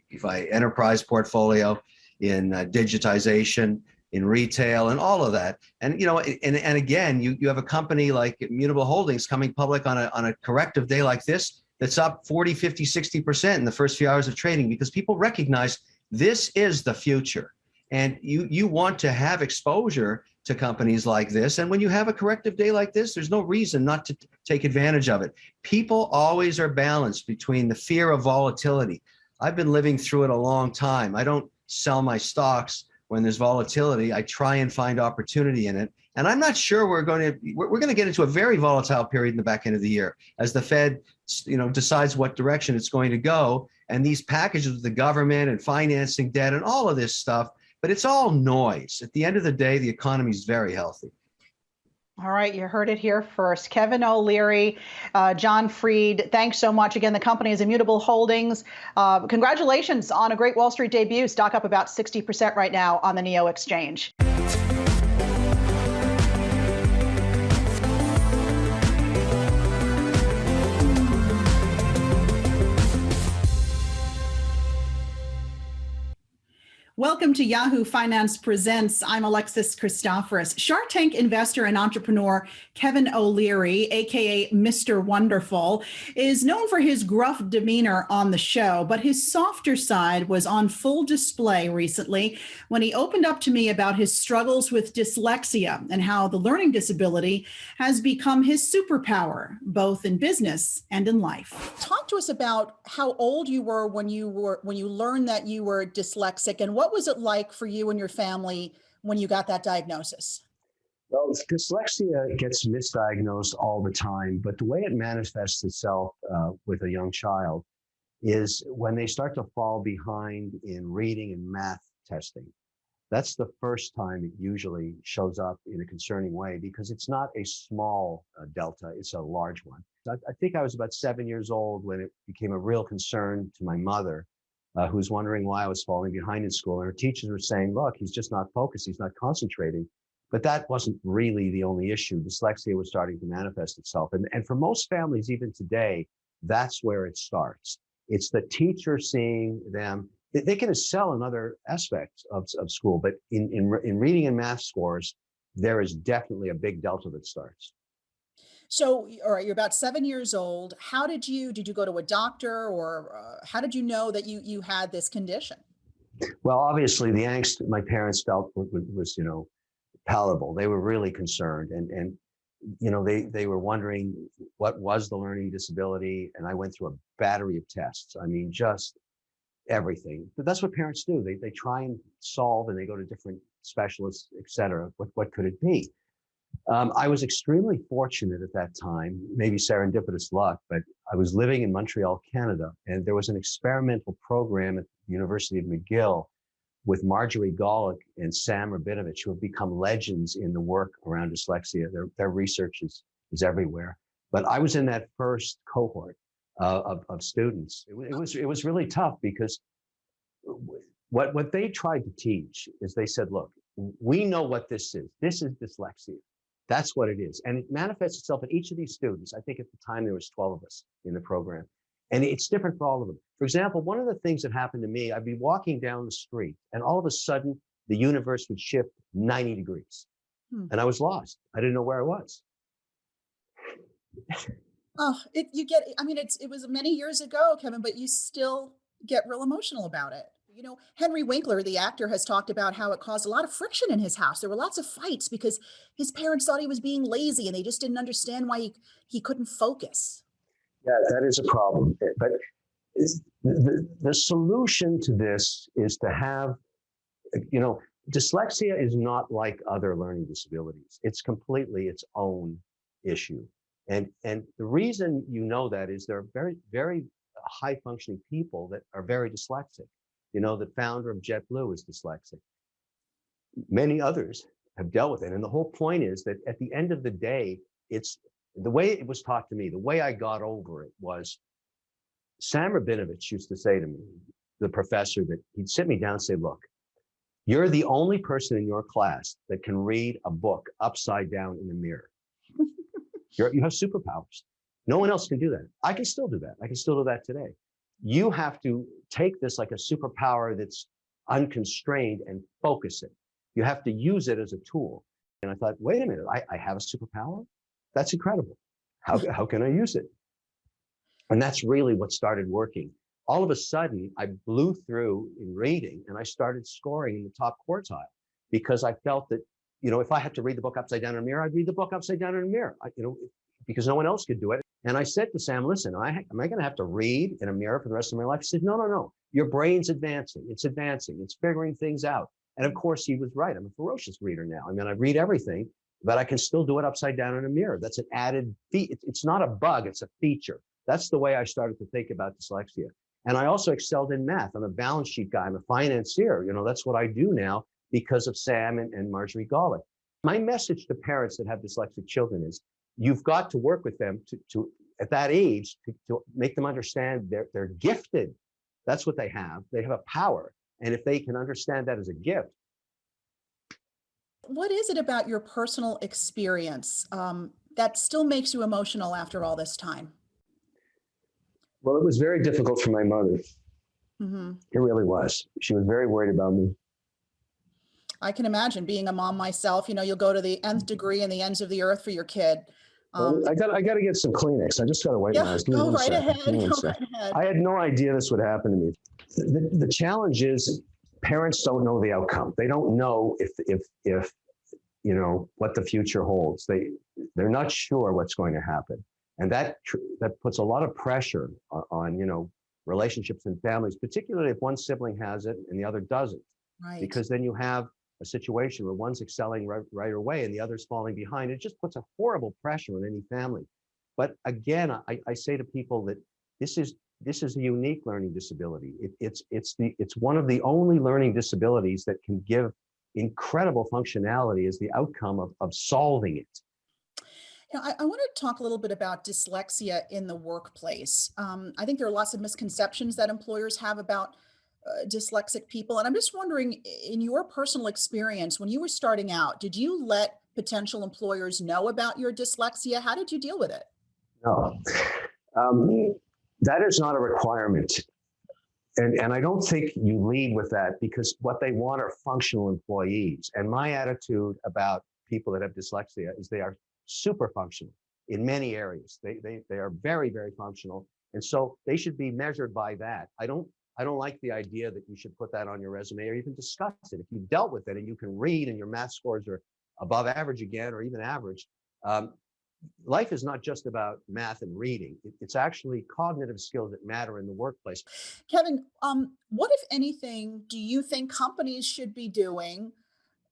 enterprise portfolio, in digitization, in retail, and all of that. And and again, you have a company like Immutable Holdings coming public on a corrective day like this that's up 40, 50, 60% in the first few hours of trading, because people recognize this is the future. And you want to have exposure to companies like this. And when you have a corrective day like this, there's no reason not to take advantage of it. People always are balanced between the fear of volatility. I've been living through it a long time. I don't sell my stocks when there's volatility. I try and find opportunity in it. And I'm not sure we're going to get into a very volatile period in the back end of the year as the Fed, decides what direction it's going to go. And these packages with the government and financing debt and all of this stuff, but it's all noise. At the end of the day, the economy is very healthy. All right, you heard it here first. Kevin O'Leary, John Freed, thanks so much. Again, the company is Immutable Holdings. Congratulations on a great Wall Street debut. Stock up about 60% right now on the NEO Exchange. Welcome Welcome to Yahoo Finance Presents. I'm Alexis Christoforous. Shark Tank investor and entrepreneur Kevin O'Leary, aka Mr. Wonderful, is known for his gruff demeanor on the show, but his softer side was on full display recently when he opened up to me about his struggles with dyslexia and how the learning disability has become his superpower, both in business and in life. Talk to us about how old you were when you learned that you were dyslexic, and what was it like for you and your family when you got that diagnosis? Well, dyslexia gets misdiagnosed all the time, but the way it manifests itself with a young child is when they start to fall behind in reading and math testing. That's the first time it usually shows up in a concerning way, because it's not a small delta, it's a large one. I think I was about 7 years old when it became a real concern to my mother, who was wondering why I was falling behind in school. And her teachers were saying, look, he's just not focused, he's not concentrating. But that wasn't really the only issue. Dyslexia was starting to manifest itself. And for most families, even today, that's where it starts. It's the teacher seeing them. They can excel in other aspects of school, but in reading and math scores, there is definitely a big delta that starts. So, all right, you're about 7 years old. How did you go to a doctor, or how did you know that you had this condition? Well, obviously, the angst my parents felt was palatable. They were really concerned, and they were wondering what was the learning disability, and I went through a battery of tests. I mean, just everything. But that's what parents do. They try and solve, and they go to different specialists, et cetera. What could it be? I was extremely fortunate at that time, maybe serendipitous luck, but I was living in Montreal, Canada, and there was an experimental program at the University of McGill with Marjorie Golick and Sam Rabinovich, who have become legends in the work around dyslexia. Their research is everywhere. But I was in that first cohort of students. It was really tough, because what they tried to teach is, they said, look, we know what this is. This is dyslexia. That's what it is. And it manifests itself in each of these students. I think at the time there was 12 of us in the program. And it's different for all of them. For example, one of the things that happened to me, I'd be walking down the street, and all of a sudden the universe would shift 90 degrees. And I was lost. I didn't know where I was. It was many years ago, Kevin, but you still get real emotional about it. You know, Henry Winkler, the actor, has talked about how it caused a lot of friction in his house. There were lots of fights because his parents thought he was being lazy, and they just didn't understand why he couldn't focus. Yeah, that is a problem. But the solution to this is to have, dyslexia is not like other learning disabilities. It's completely its own issue. And the reason you know that is there are very, very high functioning people that are very dyslexic. The founder of JetBlue is dyslexic. Many others have dealt with it. And the whole point is that at the end of the day, it's the way it was taught to me, the way I got over it was, Sam Rabinovich used to say to me, the professor, that he'd sit me down and say, look, you're the only person in your class that can read a book upside down in a mirror. You have superpowers. No one else can do that. I can still do that. I can still do that today. You have to take this like a superpower that's unconstrained and focus it. You have to use it as a tool. And I thought, wait a minute, I have a superpower? That's incredible. How can I use it? And that's really what started working. All of a sudden, I blew through in reading, and I started scoring in the top quartile, because I felt that, if I had to read the book upside down in a mirror, I'd read the book upside down in a mirror, because no one else could do it. And I said to Sam, listen, am I going to have to read in a mirror for the rest of my life? He said, no. Your brain's advancing. It's advancing. It's figuring things out. And of course, he was right. I'm a ferocious reader now. I mean, I read everything, but I can still do it upside down in a mirror. That's an added feature. It's not a bug. It's a feature. That's the way I started to think about dyslexia. And I also excelled in math. I'm a balance sheet guy. I'm a financier. That's what I do now because of Sam and Marjorie Golick. My message to parents that have dyslexic children is, you've got to work with them to at that age to make them understand they're gifted. That's what they have. They have a power. And if they can understand that as a gift. What is it about your personal experience that still makes you emotional after all this time? Well, it was very difficult for my mother. Mm-hmm. It really was. She was very worried about me. I can imagine being a mom myself. You'll go to the nth degree and the ends of the earth for your kid. Well, I got to get some Kleenex. I just got to wipe my eyes. Give me Go one right second. ahead. Give me one Go second. right ahead. I had no idea this would happen to me. The challenge is parents don't know the outcome. They don't know if what the future holds. They're not sure what's going to happen, and that puts a lot of pressure on relationships and families, particularly if one sibling has it and the other doesn't. Right. Because then you have a situation where one's excelling right away and the other's falling behind. It just puts a horrible pressure on any family. But again, I say to people that this is a unique learning disability. It's one of the only learning disabilities that can give incredible functionality as the outcome of solving it. I want to talk a little bit about dyslexia in the workplace. I think there are lots of misconceptions that employers have about dyslexic people. And I'm just wondering, in your personal experience, when you were starting out, did you let potential employers know about your dyslexia? How did you deal with it? No, that is not a requirement. And I don't think you lead with that, because what they want are functional employees. And my attitude about people that have dyslexia is they are super functional in many areas. They are very, very functional. And so they should be measured by that. I don't like the idea that you should put that on your resume or even discuss it. If you dealt with it and you can read and your math scores are above average again, or even average, life is not just about math and reading. It's actually cognitive skills that matter in the workplace. Kevin, what, if anything, do you think companies should be doing,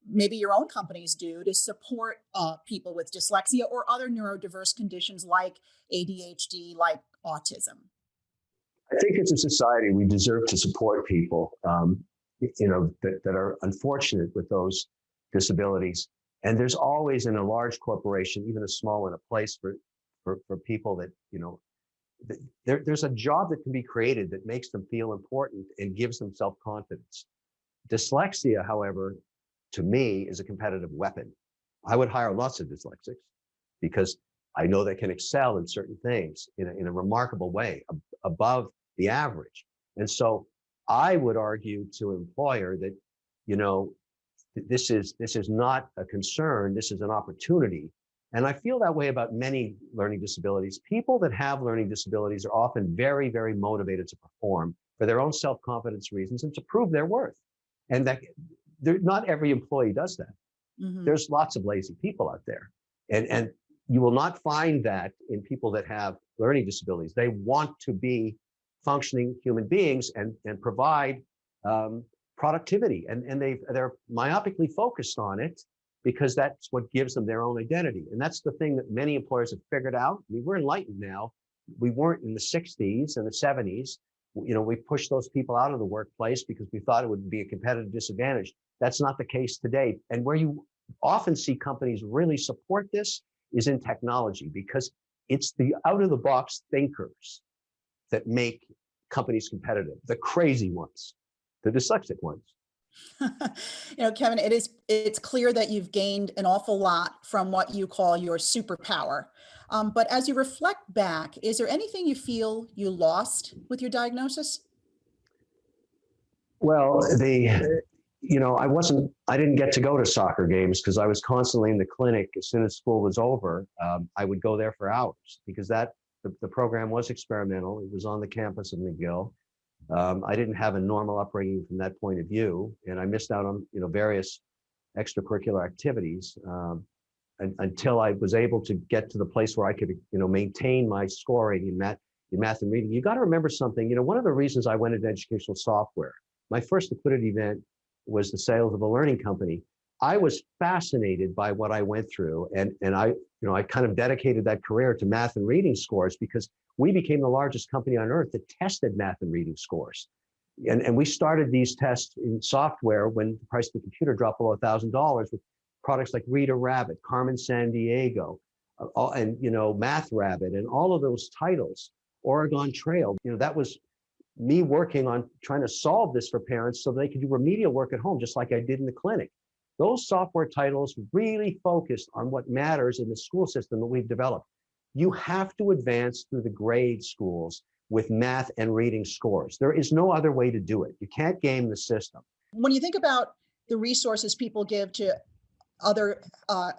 maybe your own companies do, to support people with dyslexia or other neurodiverse conditions like ADHD, like autism? I think as a society, we deserve to support people, that are unfortunate with those disabilities. And there's always, in a large corporation, even a small one, a place for people that, there's a job that can be created that makes them feel important and gives them self-confidence. Dyslexia, however, to me, is a competitive weapon. I would hire lots of dyslexics because I know they can excel in certain things in a remarkable way, above the average. And so I would argue to an employer that, this is not a concern, this is an opportunity. And I feel that way about many learning disabilities. People that have learning disabilities are often very, very motivated to perform for their own self-confidence reasons and to prove their worth. And that not every employee does that. Mm-hmm. There's lots of lazy people out there. And you will not find that in people that have learning disabilities. They want to be functioning human beings and provide productivity. And they're myopically focused on it because that's what gives them their own identity. And that's the thing that many employers have figured out. I mean, we're enlightened now. We weren't in the 60s and the 70s. We pushed those people out of the workplace because we thought it would be a competitive disadvantage. That's not the case today. And where you often see companies really support this is in technology, because it's the out-of-the-box thinkers that make companies competitive, the crazy ones, the dyslexic ones. Kevin, it's clear that you've gained an awful lot from what you call your superpower. But as you reflect back, is there anything you feel you lost with your diagnosis? Well, I didn't get to go to soccer games because I was constantly in the clinic. As soon as school was over, I would go there for hours because the program was experimental. It was on the campus of McGill. I didn't have a normal upbringing from that point of view, and I missed out on various extracurricular activities until I was able to get to the place where I could maintain my scoring in math and reading. You got to remember something. One of the reasons I went into educational software, my first liquidity event was the sales of a learning company. I was fascinated by what I went through, and I kind of dedicated that career to math and reading scores because we became the largest company on earth that tested math and reading scores. And we started these tests in software when the price of the computer dropped below $1,000 with products like Rita Rabbit, Carmen Sandiego, and Math Rabbit, and all of those titles, Oregon Trail. That was me working on trying to solve this for parents so they could do remedial work at home, just like I did in the clinic. Those software titles really focused on what matters in the school system that we've developed. You have to advance through the grade schools with math and reading scores. There is no other way to do it. You can't game the system. When you think about the resources people give to other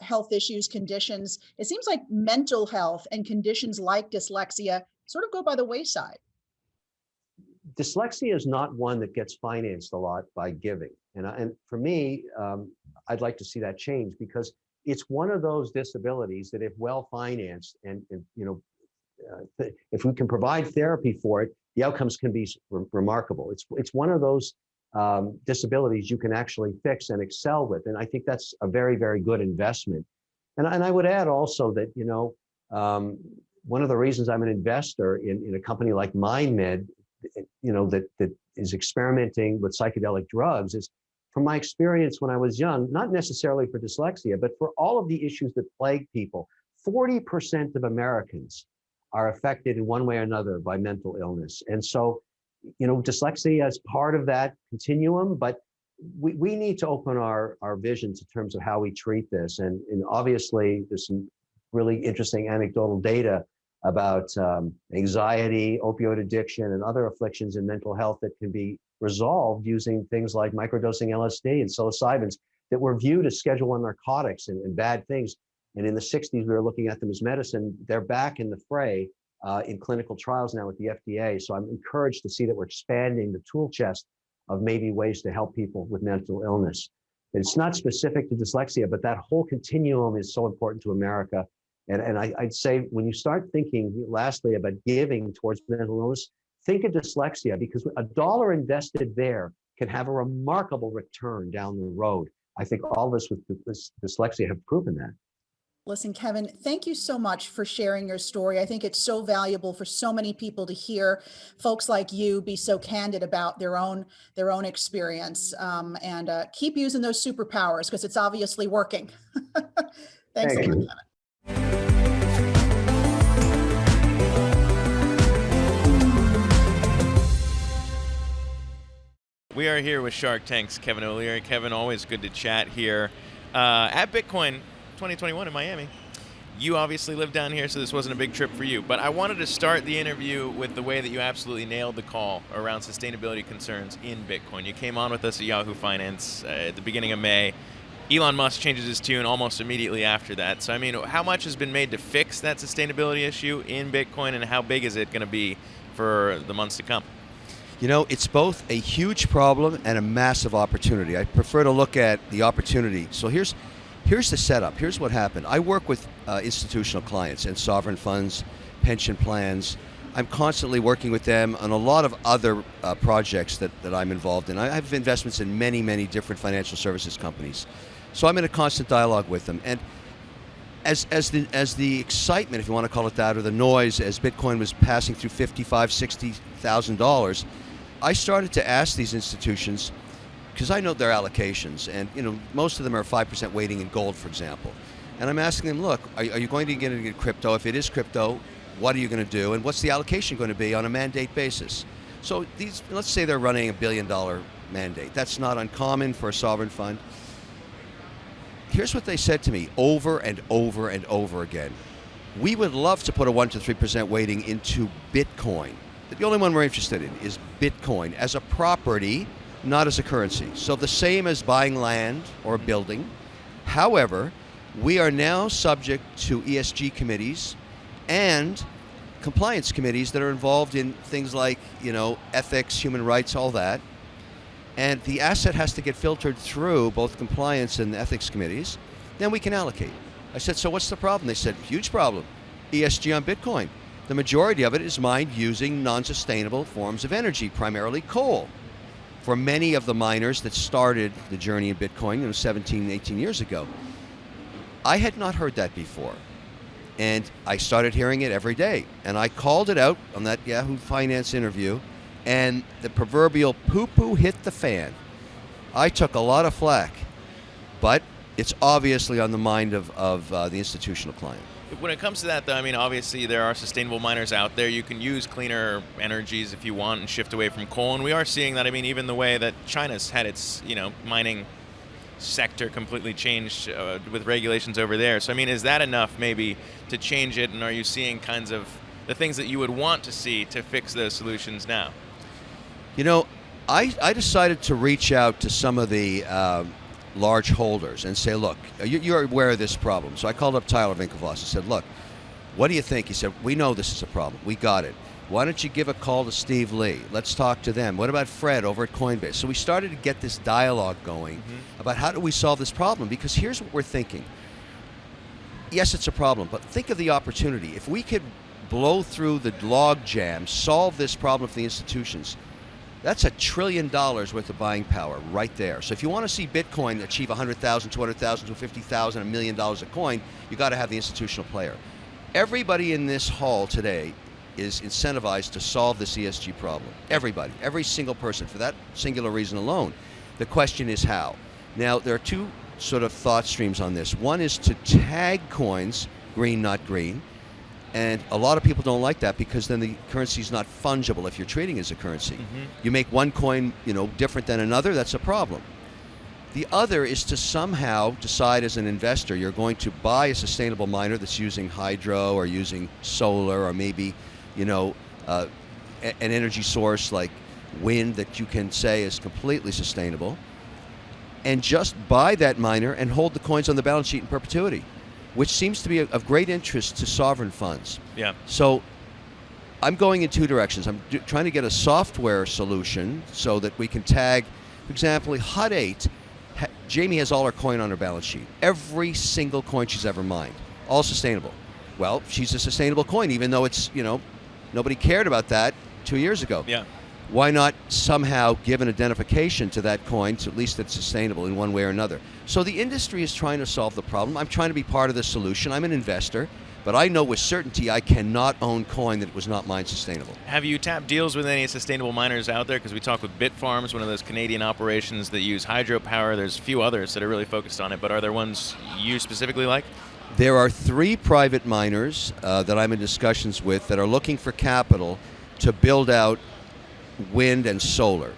health issues, conditions, it seems like mental health and conditions like dyslexia sort of go by the wayside. Dyslexia is not one that gets financed a lot by giving. And for me, I'd like to see that change, because it's one of those disabilities that if well financed and if we can provide therapy for it, the outcomes can be remarkable. It's one of those disabilities you can actually fix and excel with. And I think that's a very, very good investment. And I would add also that, one of the reasons I'm an investor in a company like MindMed, that is experimenting with psychedelic drugs, is from my experience when I was young, not necessarily for dyslexia, but for all of the issues that plague people. 40% of Americans are affected in one way or another by mental illness. And so, dyslexia is part of that continuum, but we need to open our visions in terms of how we treat this. And obviously, there's some really interesting anecdotal data about anxiety, opioid addiction, and other afflictions in mental health that can be resolved using things like microdosing LSD and psilocybins that were viewed as Schedule I narcotics and bad things. And in the 60s, we were looking at them as medicine. They're back in the fray in clinical trials now with the FDA. So I'm encouraged to see that we're expanding the tool chest of maybe ways to help people with mental illness. It's not specific to dyslexia, but that whole continuum is so important to America. And I'd say when you start thinking, lastly, about giving towards mental illness, think of dyslexia, because a dollar invested there can have a remarkable return down the road. I think all of us with dyslexia have proven that. Listen, Kevin, thank you so much for sharing your story. I think it's so valuable for so many people to hear folks like you be so candid about their own experience, and keep using those superpowers, because it's obviously working. Thanks a lot, Kevin. We are here with Shark Tank's Kevin O'Leary. Kevin, always good to chat here at Bitcoin 2021 in Miami. You obviously live down here, so this wasn't a big trip for you. But I wanted to start the interview with the way that you absolutely nailed the call around sustainability concerns in Bitcoin. You came on with us at Yahoo Finance at the beginning of May. Elon Musk changes his tune almost immediately after that. So, I mean, how much has been made to fix that sustainability issue in Bitcoin, and how big is it going to be for the months to come? It's both a huge problem and a massive opportunity. I prefer to look at the opportunity. So here's the setup. Here's what happened. I work with institutional clients and sovereign funds, pension plans. I'm constantly working with them on a lot of other projects that I'm involved in. I have investments in many, many different financial services companies. So I'm in a constant dialogue with them. And as the excitement, if you want to call it that, or the noise, as Bitcoin was passing through $55,000, $60,000, I started to ask these institutions, because I know their allocations, and most of them are 5% weighting in gold, for example. And I'm asking them, look, are you going to get into crypto? If it is crypto, what are you going to do? And what's the allocation going to be on a mandate basis? So let's say they're running $1 billion mandate. That's not uncommon for a sovereign fund. Here's what they said to me over and over and over again. We would love to put a 1 to 3% weighting into Bitcoin. The only one we're interested in is Bitcoin as a property, not as a currency. So the same as buying land or a building. However, we are now subject to ESG committees and compliance committees that are involved in things like, ethics, human rights, all that. And the asset has to get filtered through both compliance and ethics committees. Then we can allocate. I said, so what's the problem? They said, huge problem. ESG on Bitcoin. The majority of it is mined using non-sustainable forms of energy, primarily coal. For many of the miners that started the journey in Bitcoin 17, 18 years ago. I had not heard that before. And I started hearing it every day. And I called it out on that Yahoo Finance interview, and the proverbial poo-poo hit the fan. I took a lot of flack, but it's obviously on the mind of the institutional client. When it comes to that, though, I mean, obviously there are sustainable miners out there. You can use cleaner energies if you want and shift away from coal. And we are seeing that, I mean, even the way that China's had its, mining sector completely changed with regulations over there. So, I mean, is that enough maybe to change it? And are you seeing kinds of the things that you would want to see to fix those solutions now? I decided to reach out to some of the large holders and say, look, you're aware of this problem. So I called up Tyler Winklevoss and said, look, what do you think? He said, we know this is a problem. We got it. Why don't you give a call to Steve Lee? Let's talk to them. What about Fred over at Coinbase? So we started to get this dialogue going about how do we solve this problem? Because here's what we're thinking. Yes, it's a problem, but think of the opportunity. If we could blow through the log jam, solve this problem for the institutions, that's $1 trillion worth of buying power right there. So if you want to see Bitcoin achieve 100,000, 200,000, 250,000, $1 million a coin, you got to have the institutional player. Everybody in this hall today is incentivized to solve this ESG problem. Everybody, every single person, for that singular reason alone. The question is how. Now, there are two sort of thought streams on this. One is to tag coins green, not green. And a lot of people don't like that because then the currency is not fungible if you're trading as a currency. You make one coin, different than another, that's a problem. The other is to somehow decide as an investor you're going to buy a sustainable miner that's using hydro or using solar or maybe an energy source like wind that you can say is completely sustainable, and just buy that miner and hold the coins on the balance sheet in perpetuity, which seems to be of great interest to sovereign funds. Yeah. So I'm going in two directions. I'm trying to get a software solution so that we can tag, for example, Hut 8. Jamie has all her coin on her balance sheet. Every single coin she's ever mined. All sustainable. Well, she's a sustainable coin, even though it's, nobody cared about that 2 years ago. Yeah. Why not somehow give an identification to that coin so at least it's sustainable in one way or another? So the industry is trying to solve the problem. I'm trying to be part of the solution. I'm an investor, but I know with certainty I cannot own coin that was not mined sustainable. Have you tapped deals with any sustainable miners out there? Because we talked with Bitfarms, one of those Canadian operations that use hydropower. There's a few others that are really focused on it, but are there ones you specifically like? There are 3 private miners that I'm in discussions with that are looking for capital to build out wind and solar.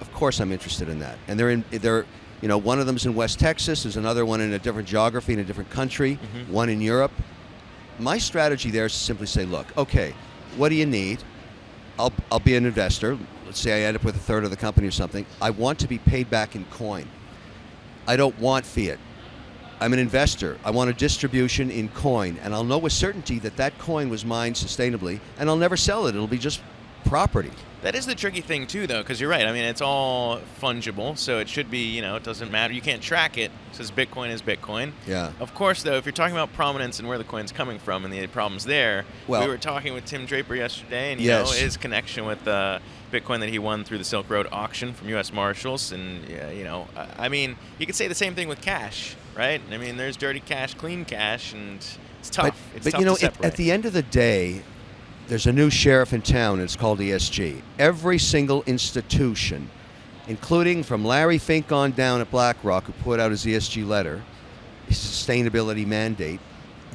Of course I'm interested in that. And they're one of them's in West Texas, there's another one in a different geography in a different country, one in Europe. My strategy there is to simply say, look, okay, what do you need? I'll be an investor. Let's say I end up with a third of the company or something. I want to be paid back in coin. I don't want fiat. I'm an investor. I want a distribution in coin, and I'll know with certainty that that coin was mined sustainably, and I'll never sell it. It'll be just property. That is the tricky thing, too, though, because you're right. I mean, it's all fungible, so it should be, it doesn't matter. You can't track it. It says Bitcoin is Bitcoin. Yeah. Of course, though, if you're talking about prominence and where the coin's coming from and the problems there, we were talking with Tim Draper yesterday, and, his connection with Bitcoin that he won through the Silk Road auction from U.S. Marshals, and, I mean, you could say the same thing with cash, right? I mean, there's dirty cash, clean cash, and it's tough. It's tough to separate. At the end of the day, there's a new sheriff in town, and it's called ESG. Every single institution, including from Larry Fink on down at BlackRock, who put out his ESG letter, his sustainability mandate,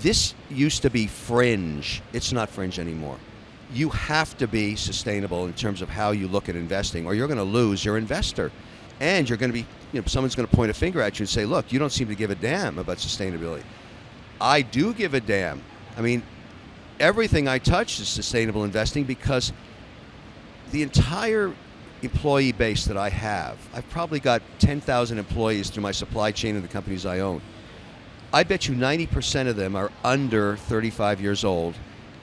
this used to be fringe. It's not fringe anymore. You have to be sustainable in terms of how you look at investing, or you're going to lose your investor. And you're going to be, someone's going to point a finger at you and say, look, you don't seem to give a damn about sustainability. I do give a damn. I mean, everything I touch is sustainable investing because the entire employee base that I have, I've probably got 10,000 employees through my supply chain of the companies I own. I bet you 90% of them are under 35 years old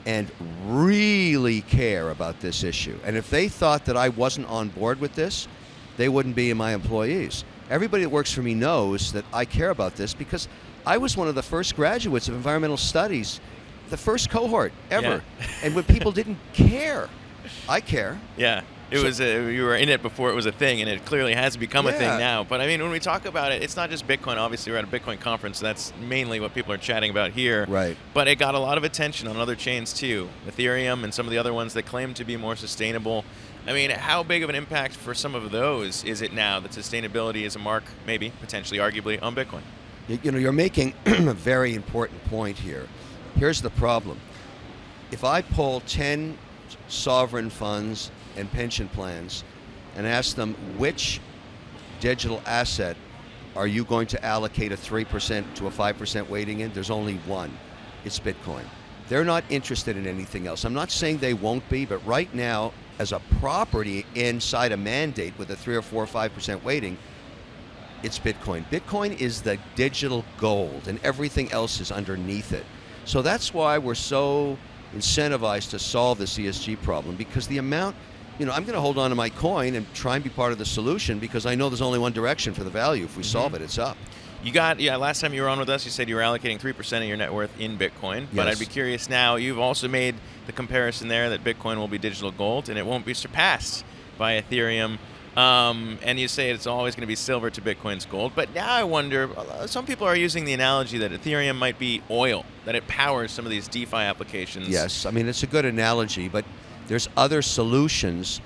and really care about this issue. And if they thought that I wasn't on board with this, they wouldn't be my employees. Everybody that works for me knows that I care about this because I was one of the first graduates of environmental studies, the first cohort ever. Yeah. And when people didn't care, I care. Yeah. It was you were in it before it was a thing, and it clearly has become a thing now. But I mean, when we talk about it, it's not just Bitcoin. Obviously, we're at a Bitcoin conference. That's mainly what people are chatting about here. Right. But it got a lot of attention on other chains too, Ethereum and some of the other ones that claim to be more sustainable. I mean, how big of an impact for some of those is it now that sustainability is a mark, maybe, potentially, arguably, on Bitcoin? You're making a very important point here. Here's the problem. If I pull 10 sovereign funds and pension plans and ask them which digital asset are you going to allocate a 3% to a 5% weighting in, there's only one. It's Bitcoin. They're not interested in anything else. I'm not saying they won't be, but right now, as a property inside a mandate with a 3 or 4 or 5% weighting, it's Bitcoin. Bitcoin is the digital gold, and everything else is underneath it. So that's why we're so incentivized to solve this ESG problem, because the amount, I'm going to hold on to my coin and try and be part of the solution, because I know there's only one direction for the value. If we solve it, it's up. You got, last time you were on with us, you said you were allocating 3% of your net worth in Bitcoin. But I'd be curious now, you've also made the comparison there that Bitcoin will be digital gold and it won't be surpassed by Ethereum. And you say it's always going to be silver to Bitcoin's gold. But now I wonder, some people are using the analogy that Ethereum might be oil, that it powers some of these DeFi applications. Yes, I mean, it's a good analogy, but there's other solutions.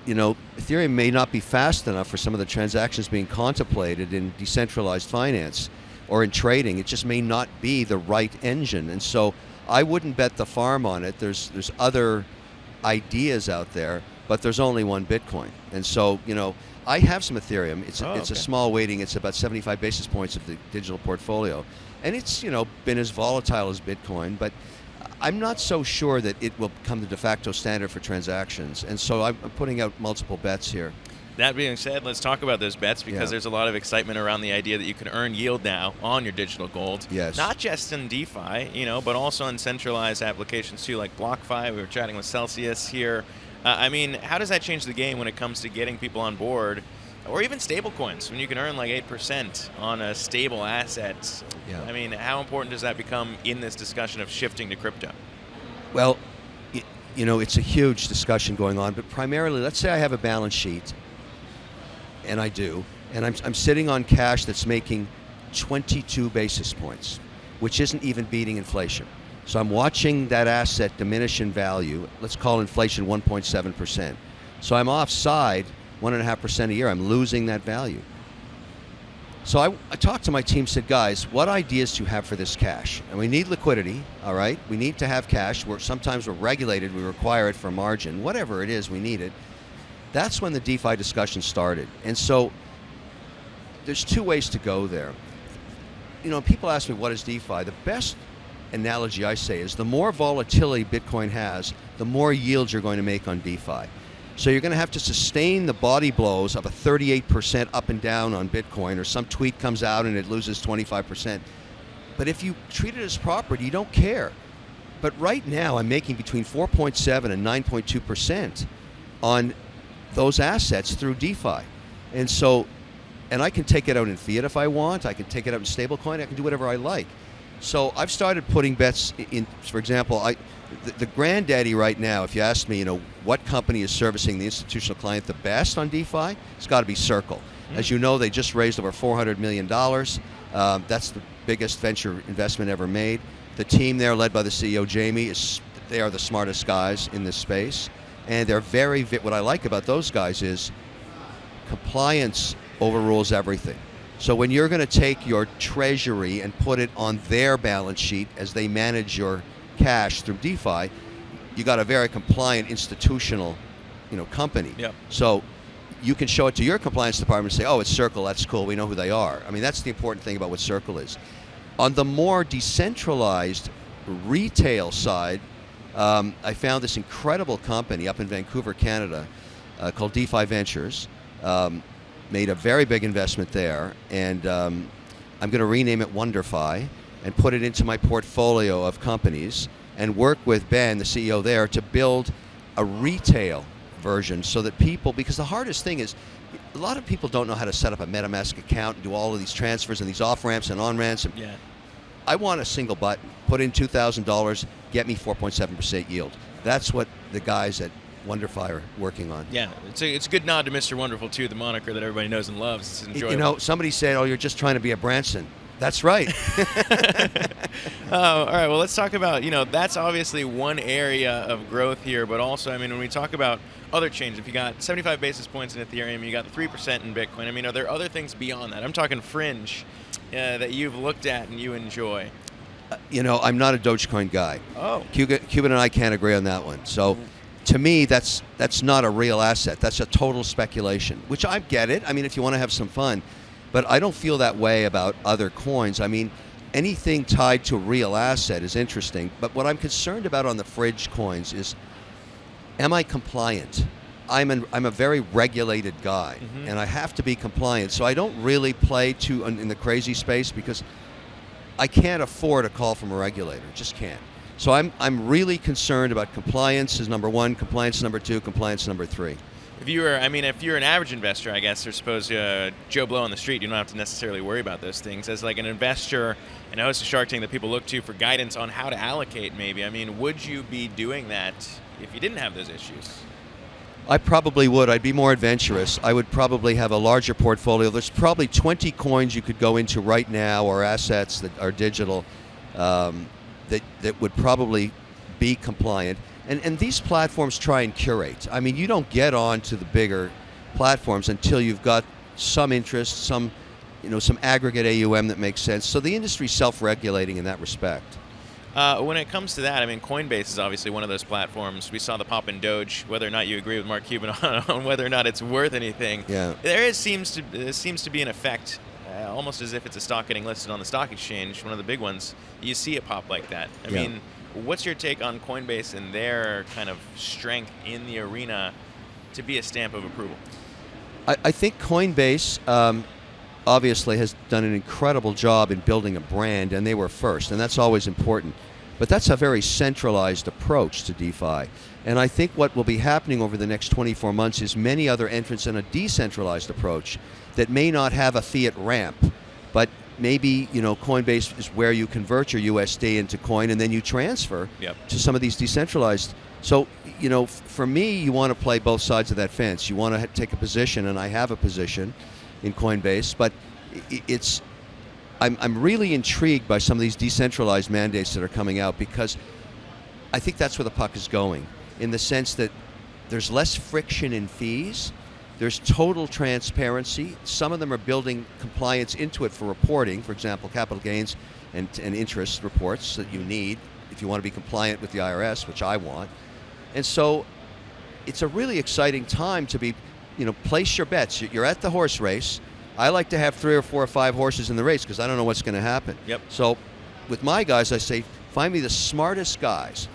Ethereum may not be fast enough for some of the transactions being contemplated in decentralized finance or in trading. It just may not be the right engine. And so I wouldn't bet the farm on it. There's other ideas out there, but there's only one Bitcoin. And so, I have some Ethereum. It's a small weighting. It's about 75 basis points of the digital portfolio. And it's, been as volatile as Bitcoin, but I'm not so sure that it will become the de facto standard for transactions. And so I'm putting out multiple bets here. That being said, let's talk about those bets, because there's a lot of excitement around the idea that you can earn yield now on your digital gold. Yes. Not just in DeFi, but also in centralized applications too, like BlockFi. We were chatting with Celsius here. How does that change the game when it comes to getting people on board, or even stable coins, when you can earn like 8% on a stable asset? Yeah. How important does that become in this discussion of shifting to crypto? Well, it's a huge discussion going on, but primarily, let's say I have a balance sheet, and I do, and I'm sitting on cash that's making 22 basis points, which isn't even beating inflation. So I'm watching that asset diminish in value. Let's call inflation 1.7%. So I'm offside 1.5% a year. I'm losing that value. So I talked to my team, said, guys, what ideas do you have for this cash? And we need liquidity, all right? We need to have cash. Sometimes we're regulated. We require it for margin. Whatever it is, we need it. That's when the DeFi discussion started. And so there's two ways to go there. People ask me, what is DeFi? The best analogy I say is the more volatility Bitcoin has, the more yield you're going to make on DeFi. So you're going to have to sustain the body blows of a 38% up and down on Bitcoin, or some tweet comes out and it loses 25%. But if you treat it as property, you don't care. But right now I'm making between 4.7 and 9.2% on those assets through DeFi. And I can take it out in fiat if I want. I can take it out in stablecoin. I can do whatever I like. So I've started putting bets in, for example, the granddaddy right now, if you ask me, what company is servicing the institutional client the best on DeFi, it's got to be Circle. As you know, they just raised over $400 million. That's the biggest venture investment ever made. The team there, led by the CEO, Jamie, they are the smartest guys in this space. And they're what I like about those guys is compliance overrules everything. So when you're going to take your treasury and put it on their balance sheet as they manage your cash through DeFi, you got a very compliant institutional, company. Yep. So you can show it to your compliance department and say, oh, it's Circle, that's cool, we know who they are. That's the important thing about what Circle is. On the more decentralized retail side, I found this incredible company up in Vancouver, Canada, called DeFi Ventures. Made a very big investment there, and I'm going to rename it WonderFi and put it into my portfolio of companies and work with Ben, the CEO there, to build a retail version so that people, because the hardest thing is a lot of people don't know how to set up a MetaMask account and do all of these transfers and these off-ramps and on-ramps. Yeah. I want a single button, put in $2,000, get me 4.7% yield. That's what the guys at WonderFi are working on. Yeah, it's a good nod to Mr. Wonderful too, the moniker that everybody knows and loves. It's enjoyable. Somebody said, "Oh, you're just trying to be a Branson." That's right. All right. Well, let's talk about that's obviously one area of growth here, but also when we talk about other chains, if you got 75 basis points in Ethereum, you got 3% in Bitcoin. Are there other things beyond that? I'm talking fringe that you've looked at and you enjoy. I'm not a Dogecoin guy. Oh. Cuban and I can't agree on that one. So. To me, that's not a real asset. That's a total speculation, which I get it. If you want to have some fun. But I don't feel that way about other coins. Anything tied to a real asset is interesting. But what I'm concerned about on the fringe coins is am I compliant? I'm a very regulated guy, and I have to be compliant. So I don't really play in the crazy space because I can't afford a call from a regulator. Just can't. So I'm really concerned about compliance is number one, compliance number two, compliance number three. If you're an average investor, I guess, or suppose Joe Blow on the street, you don't have to necessarily worry about those things. As like an investor and a host of Shark Tank that people look to for guidance on how to allocate, maybe. I mean, would you be doing that if you didn't have those issues? I probably would. I'd be more adventurous. I would probably have a larger portfolio. There's probably 20 coins you could go into right now, or assets that are digital, that would probably be compliant. And these platforms try and curate. I mean, you don't get on to the bigger platforms until you've got some interest, some aggregate AUM that makes sense. So the industry's self-regulating in that respect. When it comes to that, I mean, Coinbase is obviously one of those platforms. We saw the pop in Doge. Whether or not you agree with Mark Cuban on whether or not it's worth anything, there seems to be an effect, almost as if it's a stock getting listed on the stock exchange, one of the big ones. You see a pop like that. I mean, what's your take on Coinbase and their kind of strength in the arena to be a stamp of approval? I think Coinbase obviously has done an incredible job in building a brand, and they were first, and that's always important. But that's a very centralized approach to DeFi. And I think what will be happening over the next 24 months is many other entrants in a decentralized approach that may not have a fiat ramp, but maybe Coinbase is where you convert your USD into coin and then you transfer to some of these decentralized. So, for me, you want to play both sides of that fence. You want to take a position, and I have a position in Coinbase, but I'm really intrigued by some of these decentralized mandates that are coming out, because I think that's where the puck is going, in the sense that there's less friction in fees, there's total transparency. Some of them are building compliance into it for reporting, for example, capital gains and interest reports that you need if you want to be compliant with the IRS, which I want. And so it's a really exciting time to be, place your bets. You're at the horse race. I like to have 3 or 4 or 5 horses in the race because I don't know what's going to happen. So with my guys, I say, find me the smartest guys.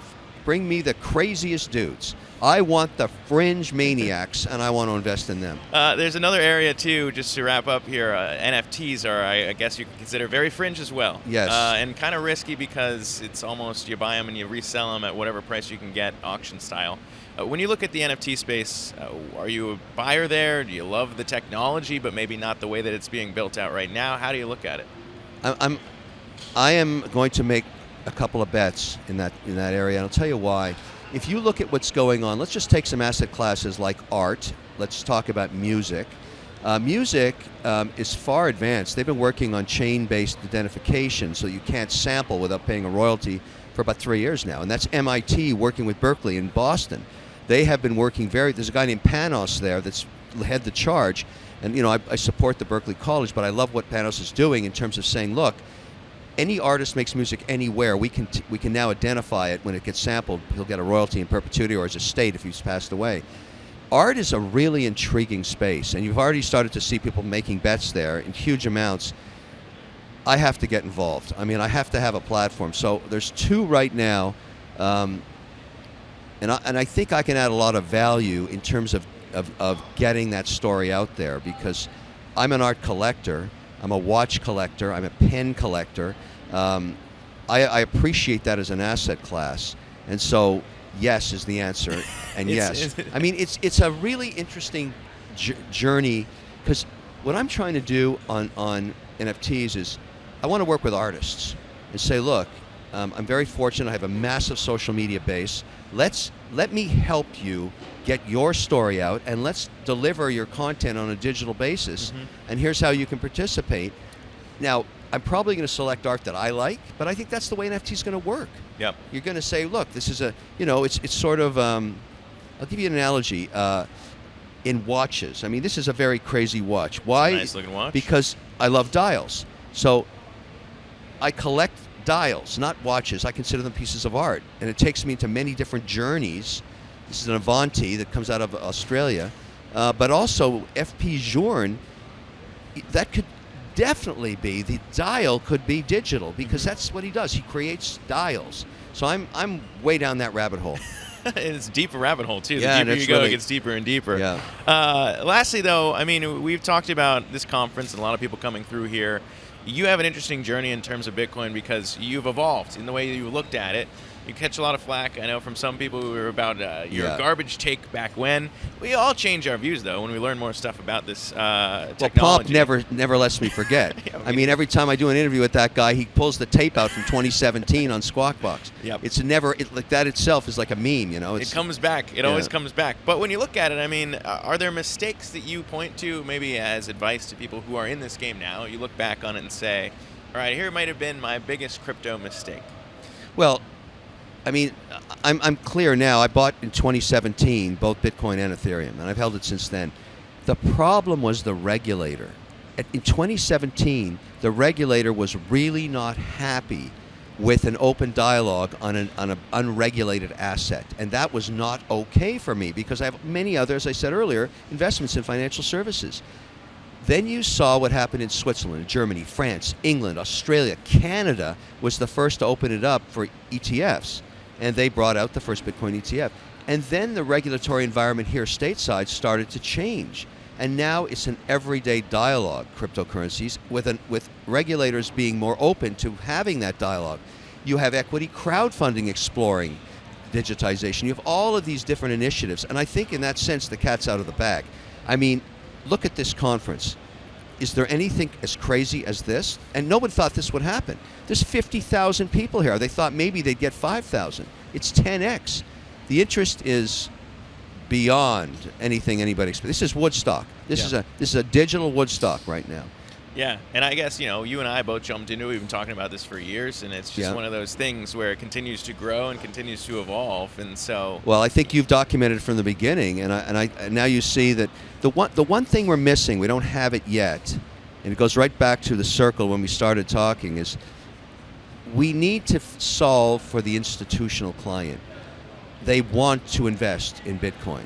Bring me the craziest dudes. I want the fringe maniacs, and I want to invest in them. There's another area, too, just to wrap up here. NFTs are, I guess you could consider, very fringe as well. Yes. And kind of risky because it's almost you buy them and you resell them at whatever price you can get, auction style. When you look at the NFT space, are you a buyer there? Do you love the technology, but maybe not the way that it's being built out right now? How do you look at it? I am going to make a couple of bets in that area, and I'll tell you why. If you look at what's going on, let's just take some asset classes like art. Let's talk about music. Music is far advanced. They've been working on chain-based identification, so you can't sample without paying a royalty for about 3 years now. And that's MIT working with Berkeley in Boston. They have been working there's a guy named Panos there that's led the charge. And I support the Berkeley College, but I love what Panos is doing in terms of saying, look, any artist makes music anywhere. We can now identify it when it gets sampled. He'll get a royalty in perpetuity or as a state if he's passed away. Art is a really intriguing space, and you've already started to see people making bets there in huge amounts. I have to get involved. I mean, I have to have a platform. So there's 2 right now, and I think I can add a lot of value in terms of getting that story out there, because I'm an art collector. I'm a watch collector. I'm a pen collector. I appreciate that as an asset class. And so, yes is the answer. And yes. I mean, it's a really interesting journey, because what I'm trying to do on NFTs is I want to work with artists and say, look, I'm very fortunate. I have a massive social media base. Let me help you get your story out, and let's deliver your content on a digital basis. And here's how you can participate. Now, I'm probably going to select art that I like, but I think that's the way NFT is going to work. Yep. You're going to say, look, this is it's sort of, I'll give you an analogy. In watches, I mean, this is a very crazy watch. Why? Nice looking watch. Because I love dials. So I collect dials, not watches. I consider them pieces of art, and it takes me into many different journeys. This is an Avanti that comes out of Australia, but also FP Journe. That could definitely be, the dial could be digital, because that's what he does. He creates dials. So I'm way down that rabbit hole. It's a deeper rabbit hole, too. Yeah, The deeper that's you go, really, it gets deeper and deeper. Yeah. Lastly, though, I mean, we've talked about this conference and a lot of people coming through here. You have an interesting journey in terms of Bitcoin because you've evolved in the way you looked at it. You catch a lot of flack, I know, from some people who were about your garbage take back when. We all change our views, though, when we learn more stuff about this technology. Well, Pomp never lets me forget. I mean, every time I do an interview with that guy, he pulls the tape out from 2017 on Squawk Box. Yep. It's never, like that itself is like a meme, you know? It comes back. It always comes back. But when you look at it, I mean, are there mistakes that you point to maybe as advice to people who are in this game now? You look back on it and say, all right, here might have been my biggest crypto mistake. Well, I mean, I'm clear now. I bought in 2017 both Bitcoin and Ethereum, and I've held it since then. The problem was the regulator. In 2017, the regulator was really not happy with an open dialogue on an unregulated asset, and that was not okay for me because I have many other, as I said earlier, investments in financial services. Then you saw what happened in Switzerland, Germany, France, England, Australia. Canada was the first to open it up for ETFs, and they brought out the first Bitcoin ETF. And then the regulatory environment here stateside started to change. And now it's an everyday dialogue, cryptocurrencies, with regulators being more open to having that dialogue. You have equity crowdfunding exploring digitization. You have all of these different initiatives. And I think in that sense, the cat's out of the bag. I mean, look at this conference. Is there anything as crazy as this? And no one thought this would happen. There's 50,000 people here. They thought maybe they'd get 5,000. It's 10x. The interest is beyond anything anybody expects. This is Woodstock. This is a digital Woodstock right now. Yeah, and I guess, you and I both jumped into it. We've been talking about this for years, and it's just one of those things where it continues to grow and continues to evolve, and so... Well, I think you've documented from the beginning, and now you see that the one thing we're missing, we don't have it yet, and it goes right back to the circle when we started talking, is we need to solve for the institutional client. They want to invest in Bitcoin.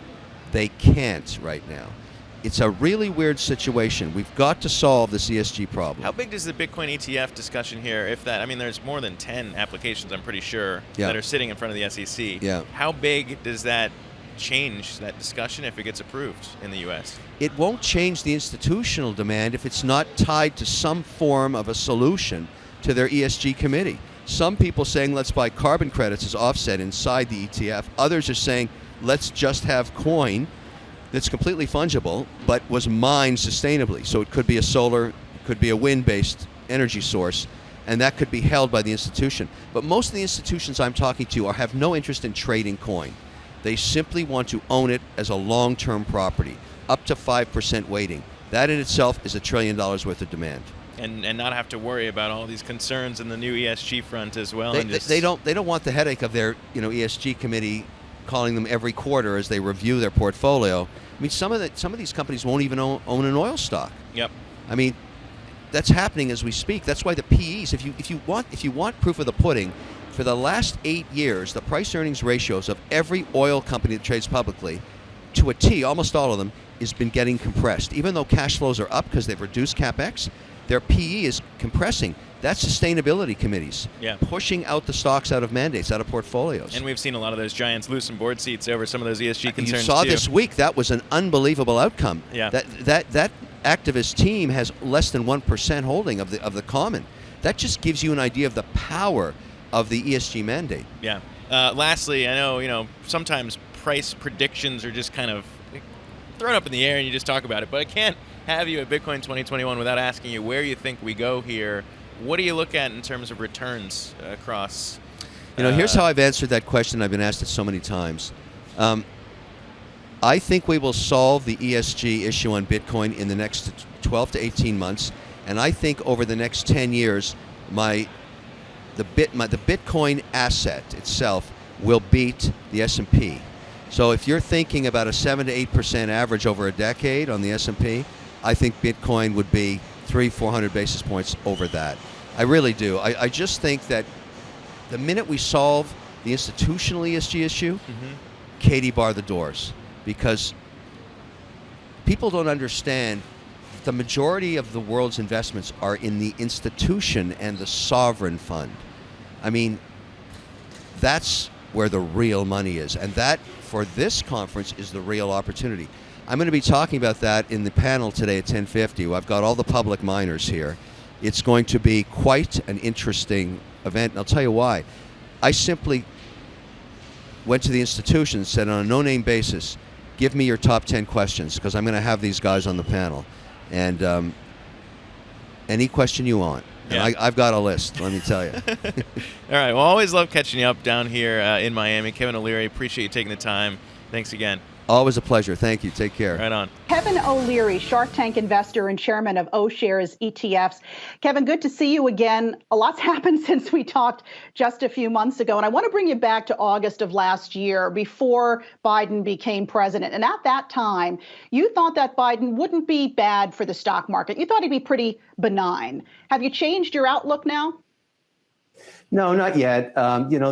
They can't right now. It's a really weird situation. We've got to solve this ESG problem. How big does the Bitcoin ETF discussion here, if that, I mean, there's more than 10 applications, I'm pretty sure, that are sitting in front of the SEC. Yeah. How big does that change that discussion if it gets approved in the U.S.? It won't change the institutional demand if it's not tied to some form of a solution to their ESG committee. Some people saying let's buy carbon credits as offset inside the ETF. Others are saying let's just have coin that's completely fungible, but was mined sustainably. So it could be a solar, could be a wind-based energy source, and that could be held by the institution. But most of the institutions I'm talking to have no interest in trading coin. They simply want to own it as a long-term property, up to 5% weighting. That in itself is $1 trillion worth of demand. And not have to worry about all these concerns in the new ESG front as well. They don't want the headache of their ESG committee calling them every quarter as they review their portfolio. I mean, some of these companies won't even own an oil stock. Yep. I mean, that's happening as we speak. That's why the PEs, if you want proof of the pudding, for the last 8 years, the price earnings ratios of every oil company that trades publicly, to a T, almost all of them, has been getting compressed. Even though cash flows are up because they've reduced capex, their PE is compressing. That's sustainability committees pushing out the stocks out of mandates, out of portfolios. And we've seen a lot of those giants lose some board seats over some of those ESG concerns. You saw too. this week, that was an unbelievable outcome. Yeah. That activist team has less than 1% holding of the common. That just gives you an idea of the power of the ESG mandate. Yeah. Lastly, I know, sometimes price predictions are just kind of thrown up in the air and you just talk about it, but I can't have you at Bitcoin 2021 without asking you where you think we go here. What do you look at in terms of returns across? Here's how I've answered that question. I've been asked it so many times. I think we will solve the ESG issue on Bitcoin in the next 12 to 18 months, and I think over the next 10 years, the Bitcoin asset itself will beat the S&P. So if you're thinking about a 7 to 8% average over a decade on the S&P, I think Bitcoin would be 300-400 basis points over that. I really do. I just think that the minute we solve the institutional ESG issue, Katie, bar the doors. Because people don't understand the majority of the world's investments are in the institution and the sovereign fund. I mean, that's where the real money is. And that, for this conference, is the real opportunity. I'm going to be talking about that in the panel today at 10:50. I've got all the public miners here. It's going to be quite an interesting event, and I'll tell you why. I simply went to the institution and said, on a no-name basis, give me your top 10 questions, because I'm going to have these guys on the panel. And any question you want. Yeah. And I've got a list, let me tell you. All right. Well, always love catching you up down here in Miami. Kevin O'Leary, appreciate you taking the time. Thanks again. Always a pleasure. Thank you. Take care. Right on. Kevin O'Leary, Shark Tank investor and chairman of O-Shares ETFs. Kevin, good to see you again. A lot's happened since we talked just a few months ago. And I want to bring you back to August of last year, before Biden became president. And at that time, you thought that Biden wouldn't be bad for the stock market. You thought he'd be pretty benign. Have you changed your outlook now? No, not yet.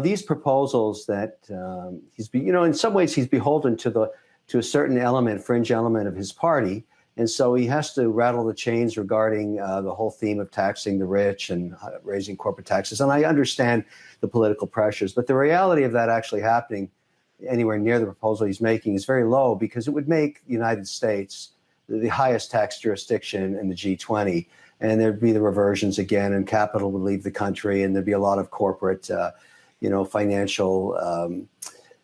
These proposals that in some ways he's beholden to a certain fringe element of his party. And so he has to rattle the chains regarding the whole theme of taxing the rich and raising corporate taxes. And I understand the political pressures, but the reality of that actually happening anywhere near the proposal he's making is very low, because it would make the United States the highest tax jurisdiction in the G20. And there'd be the reversions again, and capital would leave the country, and there'd be a lot of corporate, financial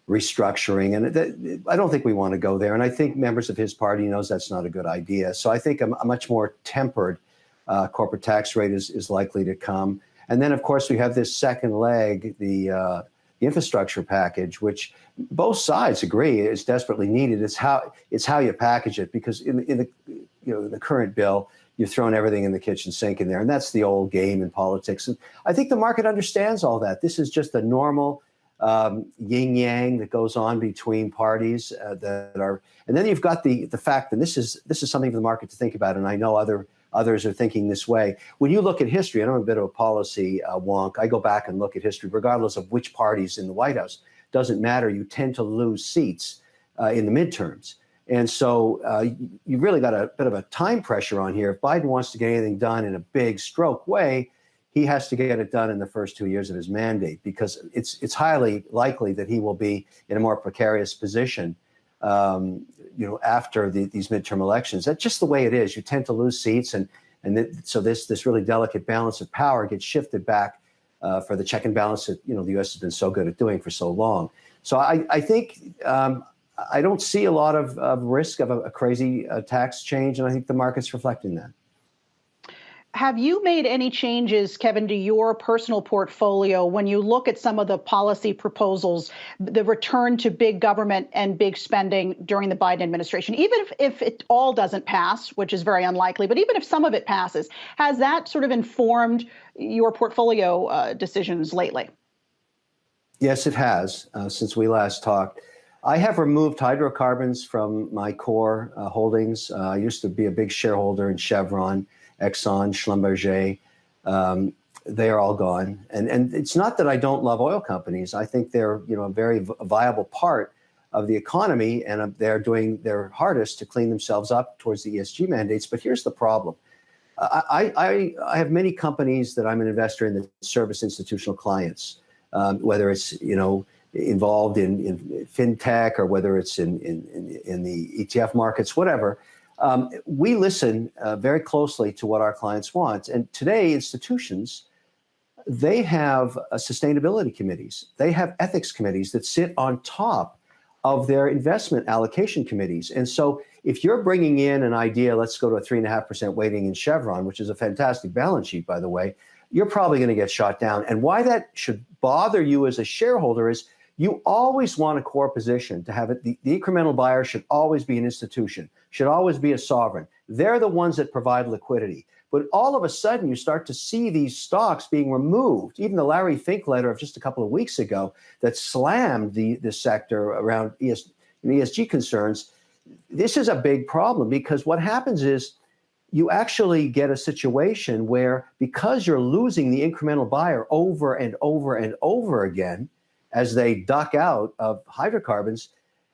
restructuring. And I don't think we want to go there. And I think members of his party knows that's not a good idea. So I think a much more tempered corporate tax rate is likely to come. And then, of course, we have this second leg, the infrastructure package, which both sides agree is desperately needed. It's how you package it, because in the current bill, you've thrown everything in the kitchen sink in there. And that's the old game in politics. And I think the market understands all that. This is just a normal yin yang that goes on between parties that are. And then you've got the fact, and this is something for the market to think about. And I know others are thinking this way. When you look at history, and I'm a bit of a policy wonk, I go back and look at history, regardless of which party's in the White House. Doesn't matter. You tend to lose seats in the midterms. And so you've really got a bit of a time pressure on here. If Biden wants to get anything done in a big stroke way, he has to get it done in the first 2 years of his mandate, because it's highly likely that he will be in a more precarious position, after these midterm elections. That's just the way it is. You tend to lose seats, so this really delicate balance of power gets shifted back for the check and balance that the U.S. has been so good at doing for so long. So I think. I don't see a lot of risk of a crazy tax change, and I think the market's reflecting that. Have you made any changes, Kevin, to your personal portfolio when you look at some of the policy proposals, the return to big government and big spending during the Biden administration? Even if it all doesn't pass, which is very unlikely, but even if some of it passes, has that sort of informed your portfolio decisions lately? Yes, it has, since we last talked. I have removed hydrocarbons from my core holdings. I used to be a big shareholder in Chevron, Exxon, Schlumberger. They are all gone. And it's not that I don't love oil companies. I think they're a very viable part of the economy, and they're doing their hardest to clean themselves up towards the ESG mandates. But here's the problem. I have many companies that I'm an investor in that service institutional clients, whether it's involved in fintech, or whether it's in the ETF markets, whatever. We listen very closely to what our clients want. And today, institutions, they have sustainability committees. They have ethics committees that sit on top of their investment allocation committees. And so if you're bringing in an idea, let's go to a 3.5% weighting in Chevron, which is a fantastic balance sheet, by the way, you're probably going to get shot down. And why that should bother you as a shareholder is you always want a core position to have it. The incremental buyer should always be an institution, should always be a sovereign. They're the ones that provide liquidity. But all of a sudden, you start to see these stocks being removed. Even the Larry Fink letter of just a couple of weeks ago that slammed the sector around ESG concerns. This is a big problem, because what happens is you actually get a situation where, because you're losing the incremental buyer over and over and over again, as they duck out of hydrocarbons,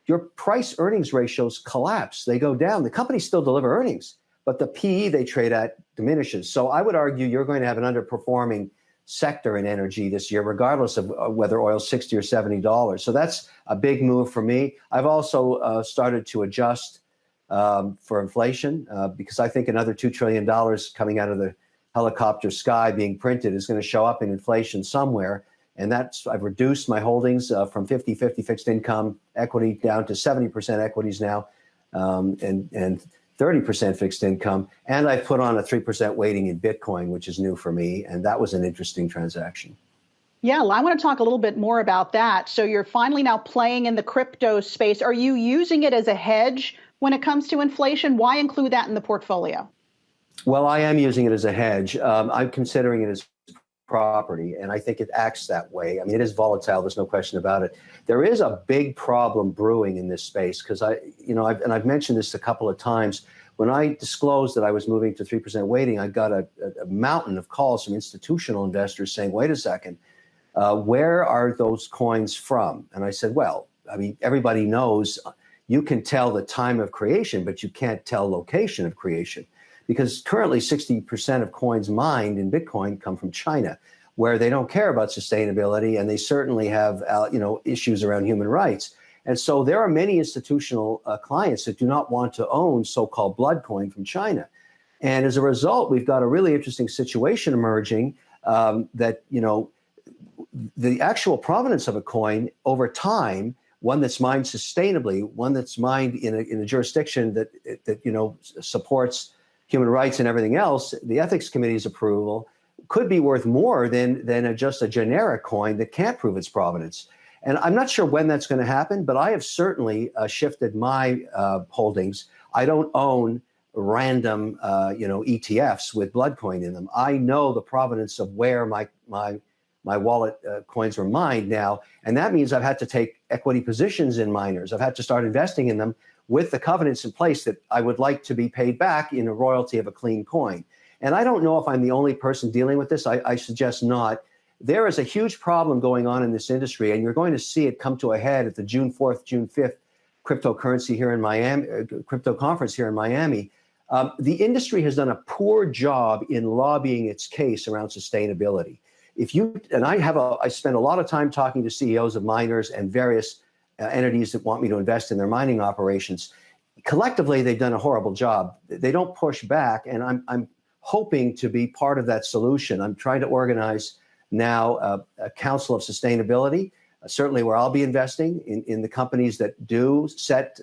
your price earnings ratios collapse. They go down. The companies still deliver earnings, but the PE they trade at diminishes. So I would argue you're going to have an underperforming sector in energy this year, regardless of whether oil's $60 or $70. So that's a big move for me. I've also started to adjust for inflation because I think another $2 trillion coming out of the helicopter sky being printed is going to show up in inflation somewhere. And I've reduced my holdings from 50-50 fixed income equity down to 70% equities now, and 30% fixed income. And I've put on a 3% weighting in Bitcoin, which is new for me. And that was an interesting transaction. Yeah, I want to talk a little bit more about that. So you're finally now playing in the crypto space. Are you using it as a hedge when it comes to inflation? Why include that in the portfolio? Well, I am using it as a hedge. I'm considering it as property, and I think it acts that way. I mean, it is volatile. There's no question about it. There is a big problem brewing in this space because I've mentioned this a couple of times. When I disclosed that I was moving to 3% weighting, I got a mountain of calls from institutional investors saying, wait a second, where are those coins from? And I said, well, I mean, everybody knows you can tell the time of creation, but you can't tell location of creation. Because currently 60% of coins mined in Bitcoin come from China, where they don't care about sustainability, and they certainly have issues around human rights. And so there are many institutional clients that do not want to own so-called blood coin from China. And as a result, we've got a really interesting situation emerging that, the actual provenance of a coin over time, one that's mined sustainably, one that's mined in a jurisdiction that supports human rights and everything else, the ethics committee's approval could be worth more than just a generic coin that can't prove its provenance. And I'm not sure when that's going to happen, but I have certainly shifted my holdings. I don't own random, ETFs with blood coin in them. I know the provenance of where my wallet coins were mined now, and that means I've had to take equity positions in miners. I've had to start investing in them with the covenants in place that I would like to be paid back in a royalty of a clean coin. And I don't know if I'm the only person dealing with this. I suggest not. There is a huge problem going on in this industry, and you're going to see it come to a head at the June 4th, June 5th cryptocurrency here in Miami, crypto conference here in Miami. The industry has done a poor job in lobbying its case around sustainability. I spend a lot of time talking to CEOs of miners and various entities that want me to invest in their mining operations. Collectively, they've done a horrible job. They don't push back, and I'm hoping to be part of that solution. I'm trying to organize now a council of sustainability, certainly where I'll be investing in the companies that do set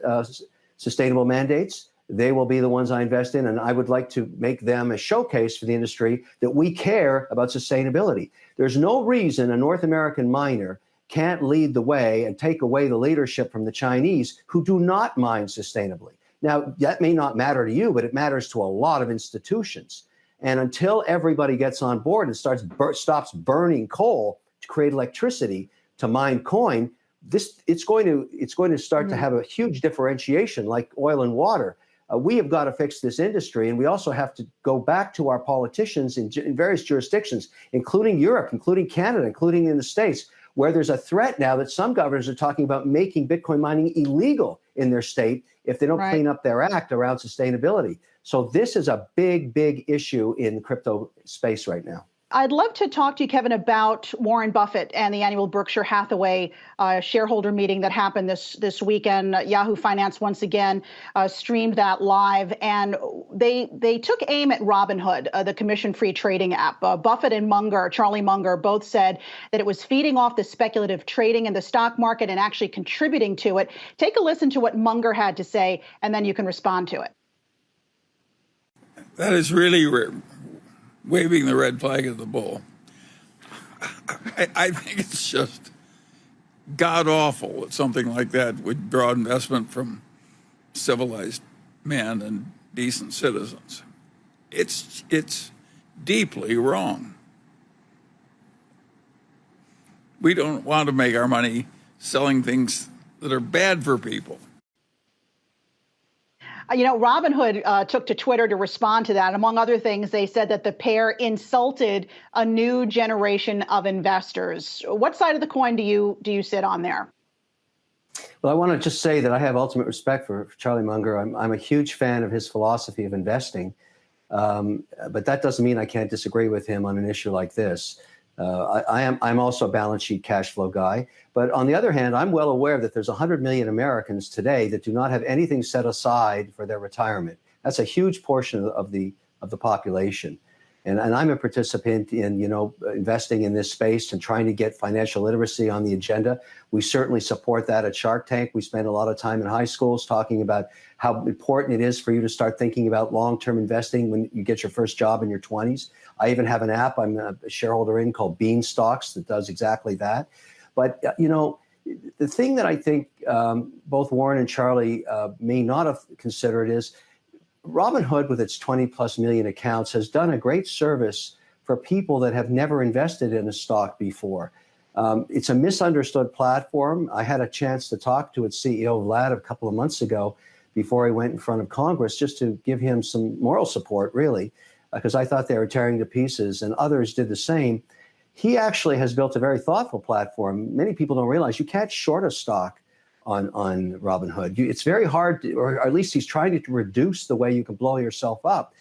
sustainable mandates. They will be the ones I invest in, and I would like to make them a showcase for the industry that we care about sustainability. There's no reason a North American miner can't lead the way and take away the leadership from the Chinese who do not mine sustainably. Now, that may not matter to you, but it matters to a lot of institutions. And until everybody gets on board and stops burning coal to create electricity to mine coin, it's going to start to have a huge differentiation like oil and water. We have got to fix this industry, and we also have to go back to our politicians in various jurisdictions, including Europe, including Canada, including in the States, where there's a threat now that some governors are talking about making Bitcoin mining illegal in their state if they don't clean up their act around sustainability. So this is a big, big issue in the crypto space right now. I'd love to talk to you, Kevin, about Warren Buffett and the annual Berkshire Hathaway shareholder meeting that happened this weekend. Yahoo Finance once again streamed that live, and they took aim at Robinhood, the commission-free trading app. Buffett and Charlie Munger, both said that it was feeding off the speculative trading in the stock market and actually contributing to it. Take a listen to what Munger had to say, and then you can respond to it. That is really waving the red flag of the bull. I think it's just god-awful that something like that would draw investment from civilized men and decent citizens. It's deeply wrong. We don't want to make our money selling things that are bad for people. Robinhood took to Twitter to respond to that. Among other things, they said that the pair insulted a new generation of investors. What side of the coin do you sit on there? Well, I want to just say that I have ultimate respect for Charlie Munger. I'm a huge fan of his philosophy of investing, but that doesn't mean I can't disagree with him on an issue like this. I'm also a balance sheet cash flow guy. But on the other hand, I'm well aware that there's 100 million Americans today that do not have anything set aside for their retirement. That's a huge portion of the population. And I'm a participant in, investing in this space and trying to get financial literacy on the agenda. We certainly support that at Shark Tank. We spend a lot of time in high schools talking about how important it is for you to start thinking about long-term investing when you get your first job in your 20s. I even have an app I'm a shareholder in called Beanstocks that does exactly that. But, the thing that I think both Warren and Charlie may not have considered is Robinhood, with its 20 plus million accounts, has done a great service for people that have never invested in a stock before. It's a misunderstood platform. I had a chance to talk to its CEO, Vlad, a couple of months ago before he went in front of Congress, just to give him some moral support, really, because I thought they were tearing to pieces, and others did the same. He actually has built a very thoughtful platform. Many people don't realize you can't short a stock on Robinhood. It's very hard, or at least he's trying to reduce the way you can blow yourself up,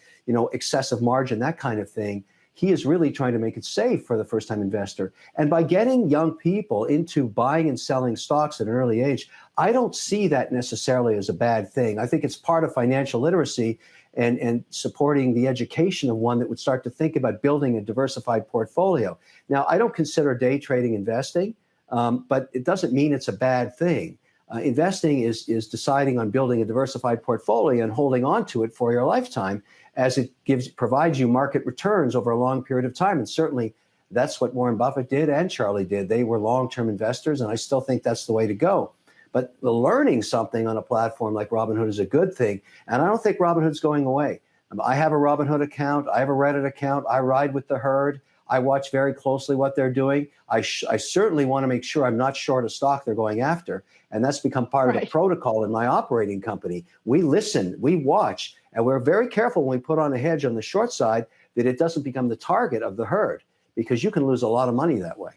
excessive margin, that kind of thing. He is really trying to make it safe for the first-time investor. And by getting young people into buying and selling stocks at an early age, I don't see that necessarily as a bad thing. I think it's part of financial literacy and supporting the education of one that would start to think about building a diversified portfolio. Now, I don't consider day trading investing, but it doesn't mean it's a bad thing. Investing is deciding on building a diversified portfolio and holding on to it for your lifetime, as it provides you market returns over a long period of time. And certainly that's what Warren Buffett did and Charlie did. They were long-term investors, and I still think that's the way to go. But learning something on a platform like Robinhood is a good thing, and I don't think Robinhood's going away. I have a Robinhood account. I have a Reddit account. I ride with the herd. I watch very closely what they're doing. I certainly want to make sure I'm not short a stock they're going after. And that's become part of the protocol in my operating company. We listen, we watch, and we're very careful when we put on a hedge on the short side that it doesn't become the target of the herd, because you can lose a lot of money that way.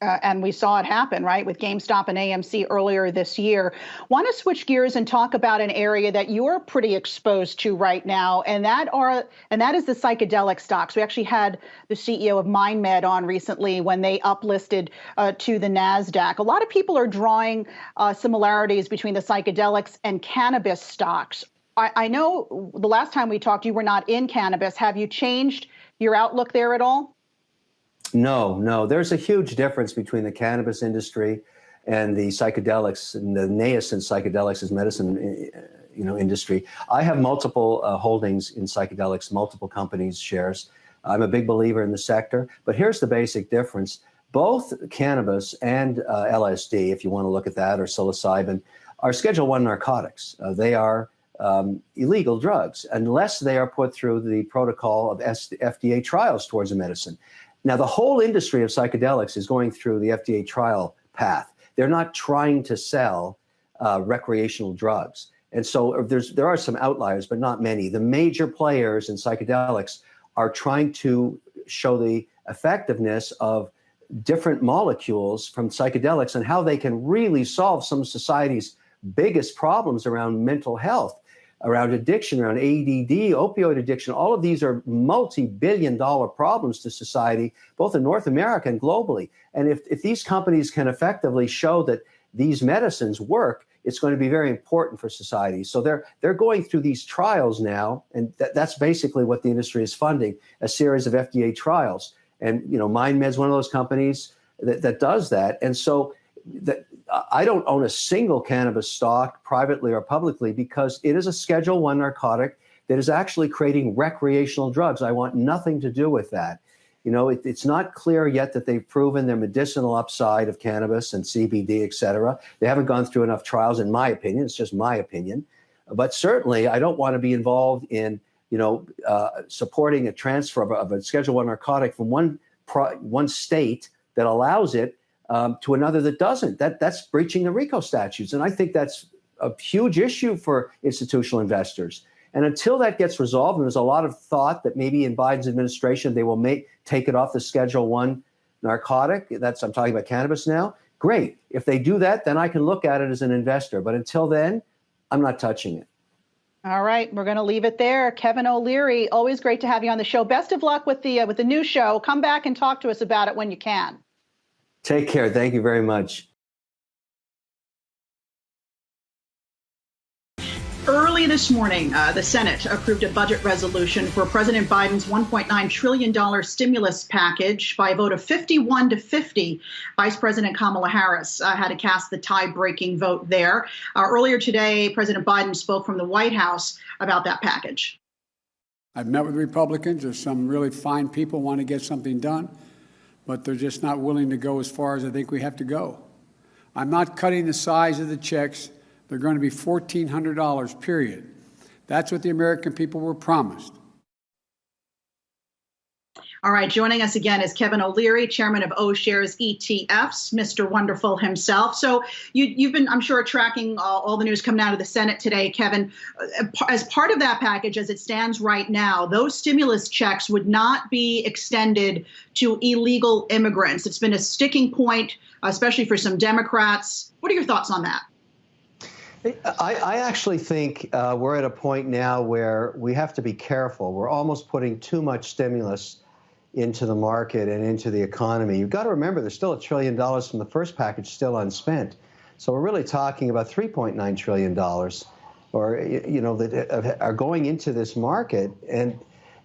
And we saw it happen, right, with GameStop and AMC earlier this year. Want to switch gears and talk about an area that you're pretty exposed to right now, and that is the psychedelic stocks. We actually had the CEO of MindMed on recently when they uplisted to the NASDAQ. A lot of people are drawing similarities between the psychedelics and cannabis stocks. I know the last time we talked, you were not in cannabis. Have you changed your outlook there at all? No. There's a huge difference between the cannabis industry and the psychedelics, and the nascent psychedelics as medicine, industry. I have multiple holdings in psychedelics, multiple companies' shares. I'm a big believer in the sector, but here's the basic difference. Both cannabis and LSD, if you want to look at that, or psilocybin, are Schedule I narcotics. They are illegal drugs unless they are put through the protocol of FDA trials towards a medicine. Now, the whole industry of psychedelics is going through the FDA trial path. They're not trying to sell recreational drugs. And so there are some outliers, but not many. The major players in psychedelics are trying to show the effectiveness of different molecules from psychedelics and how they can really solve some of society's biggest problems around mental health, around addiction, around ADD, opioid addiction. All of these are multi-billion-dollar problems to society, both in North America and globally. And if these companies can effectively show that these medicines work, it's going to be very important for society. So they're going through these trials now, and that's basically what the industry is funding, a series of FDA trials. And MindMed's one of those companies that does that. And so I don't own a single cannabis stock, privately or publicly, because it is a Schedule I narcotic that is actually creating recreational drugs. I want nothing to do with that. It's not clear yet that they've proven their medicinal upside of cannabis and CBD, et cetera. They haven't gone through enough trials, in my opinion. It's just my opinion. But certainly, I don't want to be involved in, supporting a transfer of a Schedule I narcotic from one state that allows it to another that doesn't. That's breaching the RICO statutes. And I think that's a huge issue for institutional investors. And until that gets resolved, and there's a lot of thought that maybe in Biden's administration, they will take it off the Schedule I narcotic. I'm talking about cannabis now. Great. If they do that, then I can look at it as an investor. But until then, I'm not touching it. All right, we're going to leave it there. Kevin O'Leary, always great to have you on the show. Best of luck with the new show. Come back and talk to us about it when you can. Take care. Thank you very much. Early this morning, the Senate approved a budget resolution for President Biden's $1.9 trillion stimulus package by a vote of 51 to 50. Vice President Kamala Harris had to cast the tie-breaking vote there. Earlier today, President Biden spoke from the White House about that package. I've met with Republicans. There's some really fine people who want to get something done, but they're just not willing to go as far as I think we have to go. I'm not cutting the size of the checks. They're going to be $1,400, period. That's what the American people were promised. All right, joining us again is Kevin O'Leary, chairman of O-Shares ETFs, Mr. Wonderful himself. So you've been, I'm sure, tracking all the news coming out of the Senate today, Kevin. As part of that package, as it stands right now, those stimulus checks would not be extended to illegal immigrants. It's been a sticking point, especially for some Democrats. What are your thoughts on that? I actually think we're at a point now where we have to be careful. We're almost putting too much stimulus into the market and into the economy. You've got to remember there's still $1 trillion from the first package still unspent. So we're really talking about $3.9 trillion that are going into this market, and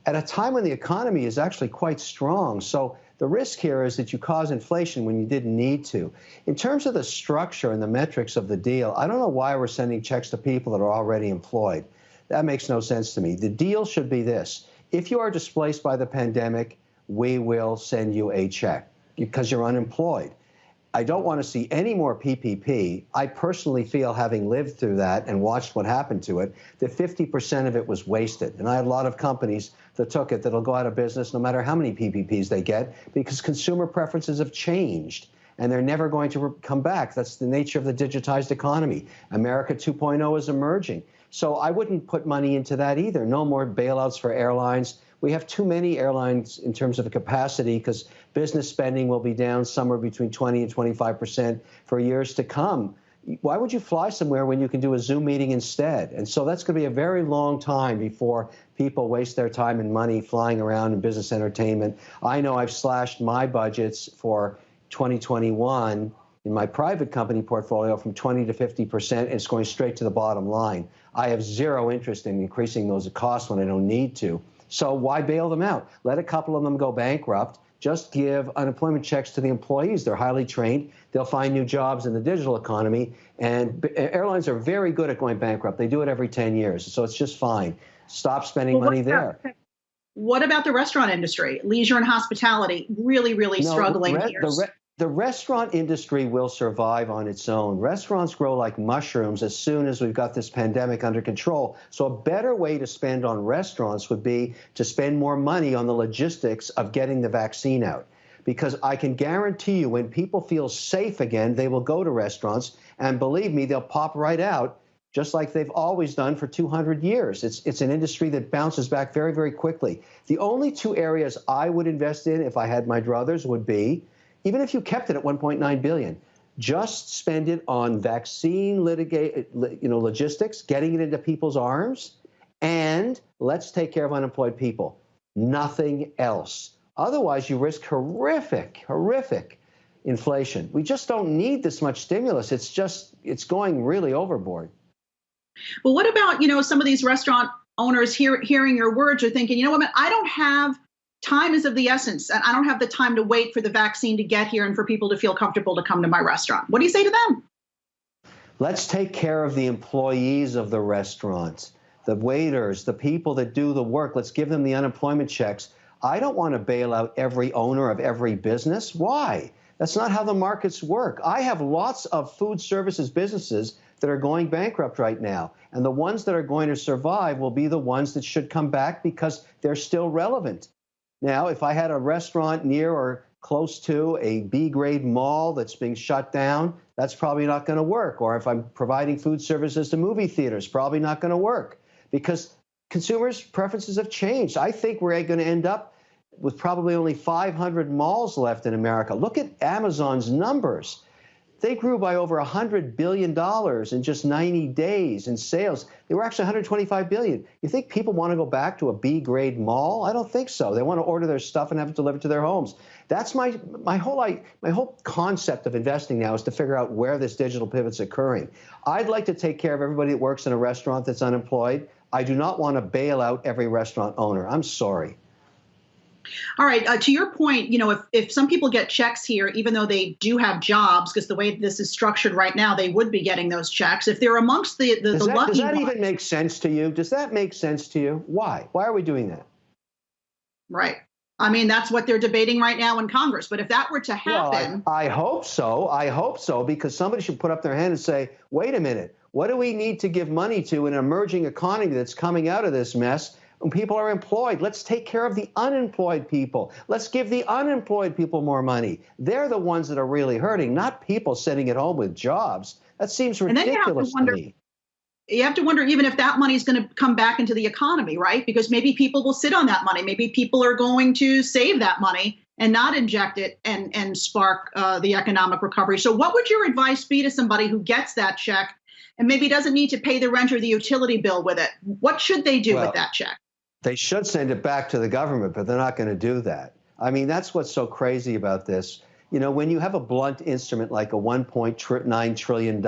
at a time when the economy is actually quite strong. So the risk here is that you cause inflation when you didn't need to. In terms of the structure and the metrics of the deal, I don't know why we're sending checks to people that are already employed. That makes no sense to me. The deal should be this. If you are displaced by the pandemic, we will send you a check because you're unemployed. I don't want to see any more PPP. I personally feel, having lived through that and watched what happened to it, that 50% of it was wasted. And I have a lot of companies that took it that'll go out of business no matter how many PPPs they get, because consumer preferences have changed and they're never going to come back. That's the nature of the digitized economy. America 2.0 is emerging. So I wouldn't put money into that either. No more bailouts for airlines. We have too many airlines in terms of capacity, because business spending will be down somewhere between 20 and 25% for years to come. Why would you fly somewhere when you can do a Zoom meeting instead? And so that's going to be a very long time before people waste their time and money flying around in business entertainment. I know I've slashed my budgets for 2021 in my private company portfolio from 20 to 50%. And it's going straight to the bottom line. I have zero interest in increasing those costs when I don't need to. So why bail them out? Let a couple of them go bankrupt. Just give unemployment checks to the employees. They're highly trained. They'll find new jobs in the digital economy. And airlines are very good at going bankrupt. They do it every 10 years. So it's just fine. Stop spending money there. What about the restaurant industry? Leisure and hospitality, really struggling here. The restaurant industry will survive on its own. Restaurants grow like mushrooms as soon as we've got this pandemic under control. So a better way to spend on restaurants would be to spend more money on the logistics of getting the vaccine out. Because I can guarantee you, when people feel safe again, they will go to restaurants. And believe me, they'll pop right out, just like they've always done for 200 years. It's an industry that bounces back very, very quickly. The only two areas I would invest in if I had my druthers would be, even if you kept it at $1.9 billion, just spend it on vaccine logistics, getting it into people's arms, and let's take care of unemployed people. Nothing else. Otherwise, you risk horrific inflation. We just don't need this much stimulus. It's going really overboard. Well, what about, some of these restaurant owners hearing your words are thinking, you know what, I don't have time is of the essence, and I don't have the time to wait for the vaccine to get here and for people to feel comfortable to come to my restaurant. What do you say to them? Let's take care of the employees of the restaurants, the waiters, the people that do the work. Let's give them the unemployment checks. I don't want to bail out every owner of every business. Why? That's not how the markets work. I have lots of food services businesses that are going bankrupt right now. And the ones that are going to survive will be the ones that should come back because they're still relevant. Now, if I had a restaurant near or close to a B-grade mall that's being shut down, that's probably not going to work. Or if I'm providing food services to movie theaters, probably not going to work, because consumers' preferences have changed. I think we're going to end up with probably only 500 malls left in America. Look at Amazon's numbers. They grew by over $100 billion in just 90 days in sales. They were actually $125 billion. You think people want to go back to a B-grade mall? I don't think so. They want to order their stuff and have it delivered to their homes. That's my whole concept of investing now is to figure out where this digital pivot's occurring. I'd like to take care of everybody that works in a restaurant that's unemployed. I do not want to bail out every restaurant owner. I'm sorry. All right. To your point, if some people get checks here, even though they do have jobs, because the way this is structured right now, they would be getting those checks. If they're amongst the lucky ones. Does that even make sense to you? Does that make sense to you? Why? Why are we doing that? Right. I mean, that's what they're debating right now in Congress. But if that were to happen. Well, I hope so. I hope so, because somebody should put up their hand and say, wait a minute, what do we need to give money to in an emerging economy that's coming out of this mess? When people are employed, let's take care of the unemployed people. Let's give the unemployed people more money. They're the ones that are really hurting, not people sitting at home with jobs. That seems ridiculous to me. You have to wonder even if that money is going to come back into the economy, right? Because maybe people will sit on that money. Maybe people are going to save that money and not inject it and spark the economic recovery. So what would your advice be to somebody who gets that check and maybe doesn't need to pay the rent or the utility bill with it? What should they do with that check? They should send it back to the government, but they're not going to do that. I mean, that's what's so crazy about this. When you have a blunt instrument like a $1.9 trillion,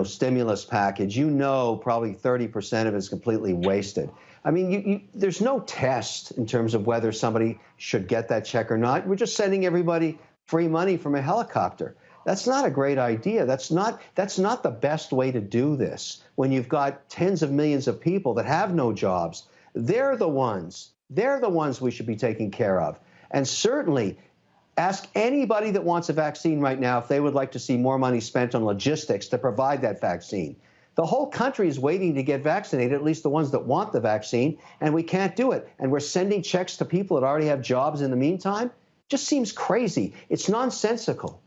stimulus package, probably 30% of it is completely wasted. I mean, there's no test in terms of whether somebody should get that check or not. We're just sending everybody free money from a helicopter. That's not a great idea. That's not the best way to do this. When you've got tens of millions of people that have no jobs, they're the ones we should be taking care of. And certainly ask anybody that wants a vaccine right now if they would like to see more money spent on logistics to provide that vaccine. The whole country is waiting to get vaccinated, at least the ones that want the vaccine, and we can't do it. And we're sending checks to people that already have jobs in the meantime. Just seems crazy. It's nonsensical.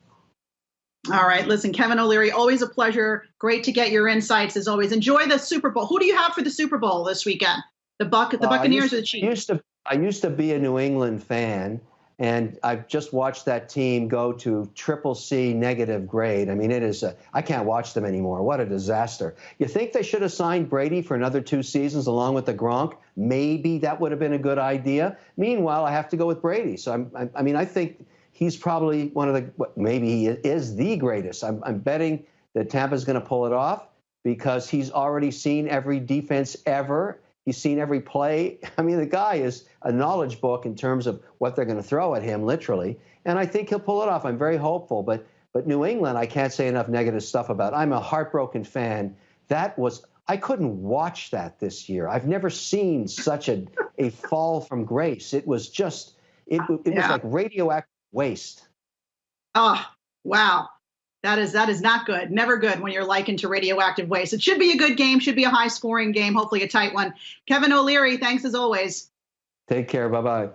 All right. Listen, Kevin O'Leary, always a pleasure. Great to get your insights as always. Enjoy the Super Bowl. Who do you have for the Super Bowl this weekend? The Buccaneers or the Chiefs? I used to be a New England fan, and I've just watched that team go to CCC negative grade. I mean, I can't watch them anymore. What a disaster. You think they should have signed Brady for another 2 seasons along with the Gronk? Maybe that would have been a good idea. Meanwhile, I have to go with Brady. So I think he's probably maybe he is the greatest. I'm betting that Tampa's going to pull it off because he's already seen every defense ever. He's seen every play. I mean, the guy is a knowledge book in terms of what they're going to throw at him, literally. And I think he'll pull it off. I'm very hopeful. But New England, I can't say enough negative stuff about. I'm a heartbroken fan. I couldn't watch that this year. I've never seen such a fall from grace. It was just, it was like radioactive waste. Oh, wow. That is not good. Never good when you're likened to radioactive waste. It should be a good game, should be a high-scoring game, hopefully a tight one. Kevin O'Leary, thanks as always. Take care. Bye-bye.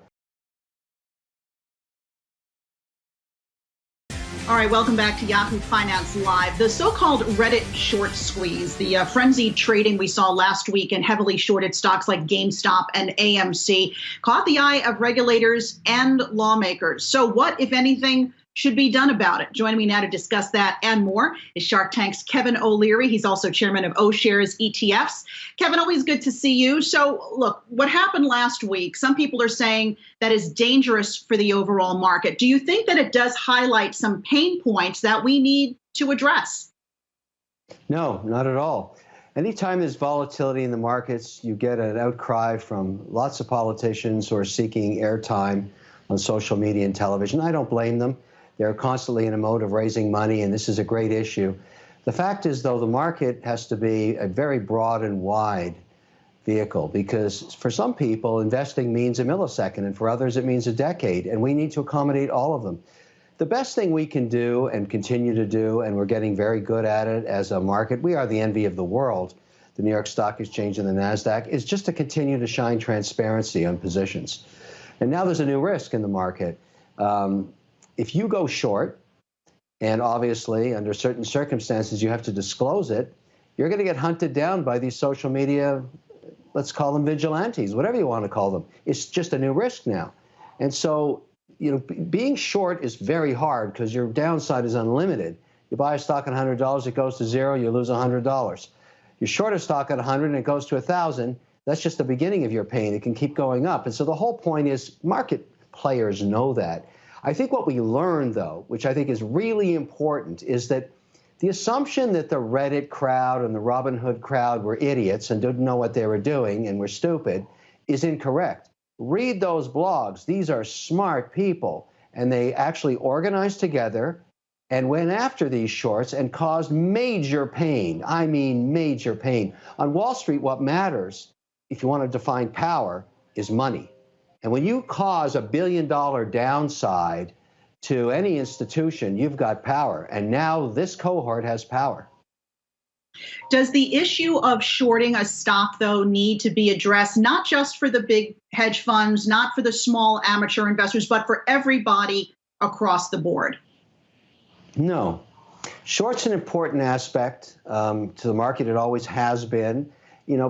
All right, welcome back to Yahoo Finance Live. The so-called Reddit short squeeze, the frenzied trading we saw last week in heavily shorted stocks like GameStop and AMC, caught the eye of regulators and lawmakers. So what, if anything, should be done about it? Joining me now to discuss that and more is Shark Tank's Kevin O'Leary. He's also chairman of O-Shares ETFs. Kevin, always good to see you. So look, what happened last week, some people are saying that is dangerous for the overall market. Do you think that it does highlight some pain points that we need to address? No, not at all. Anytime there's volatility in the markets, you get an outcry from lots of politicians who are seeking airtime on social media and television. I don't blame them. They're constantly in a mode of raising money, and this is a great issue. The fact is, though, the market has to be a very broad and wide vehicle because for some people, investing means a millisecond, and for others, it means a decade, and we need to accommodate all of them. The best thing we can do and continue to do, and we're getting very good at it as a market, we are the envy of the world, the New York Stock Exchange and the NASDAQ, is just to continue to shine transparency on positions. And now there's a new risk in the market. If you go short, and obviously under certain circumstances you have to disclose it, you're going to get hunted down by these social media, let's call them vigilantes, whatever you want to call them. It's just a new risk now. And so being short is very hard because your downside is unlimited. You buy a stock at $100, it goes to zero, you lose $100. You short a stock at 100 and it goes to 1,000. That's just the beginning of your pain. It can keep going up. And so the whole point is market players know that. I think what we learned, though, which I think is really important, is that the assumption that the Reddit crowd and the Robinhood crowd were idiots and didn't know what they were doing and were stupid is incorrect. Read those blogs. These are smart people, and they actually organized together and went after these shorts and caused major pain. I mean major pain. On Wall Street, what matters, if you want to define power, is money. And when you cause $1 billion downside to any institution, you've got power. And now this cohort has power. Does the issue of shorting a stock, though, need to be addressed, not just for the big hedge funds, not for the small amateur investors, but for everybody across the board? No. Short's an important aspect to the market. It always has been.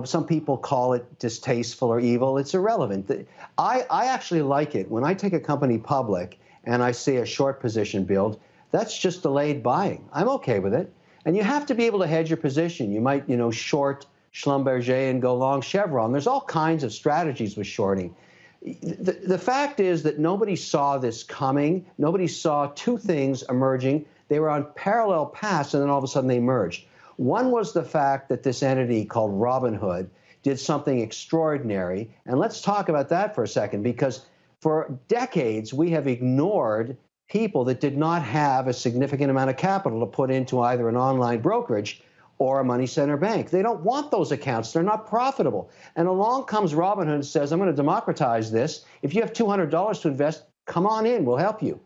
Some people call it distasteful or evil. It's irrelevant. I actually like it. When I take a company public and I see a short position build, that's just delayed buying. I'm okay with it. And you have to be able to hedge your position. You might, short Schlumberger and go long Chevron. There's all kinds of strategies with shorting. The fact is that nobody saw this coming. Nobody saw two things emerging. They were on parallel paths, and then all of a sudden they merged. One was the fact that this entity called Robinhood did something extraordinary. And let's talk about that for a second, because for decades we have ignored people that did not have a significant amount of capital to put into either an online brokerage or a money center bank. They don't want those accounts. They're not profitable. And along comes Robinhood and says, I'm going to democratize this. If you have $200 to invest, come on in. We'll help you.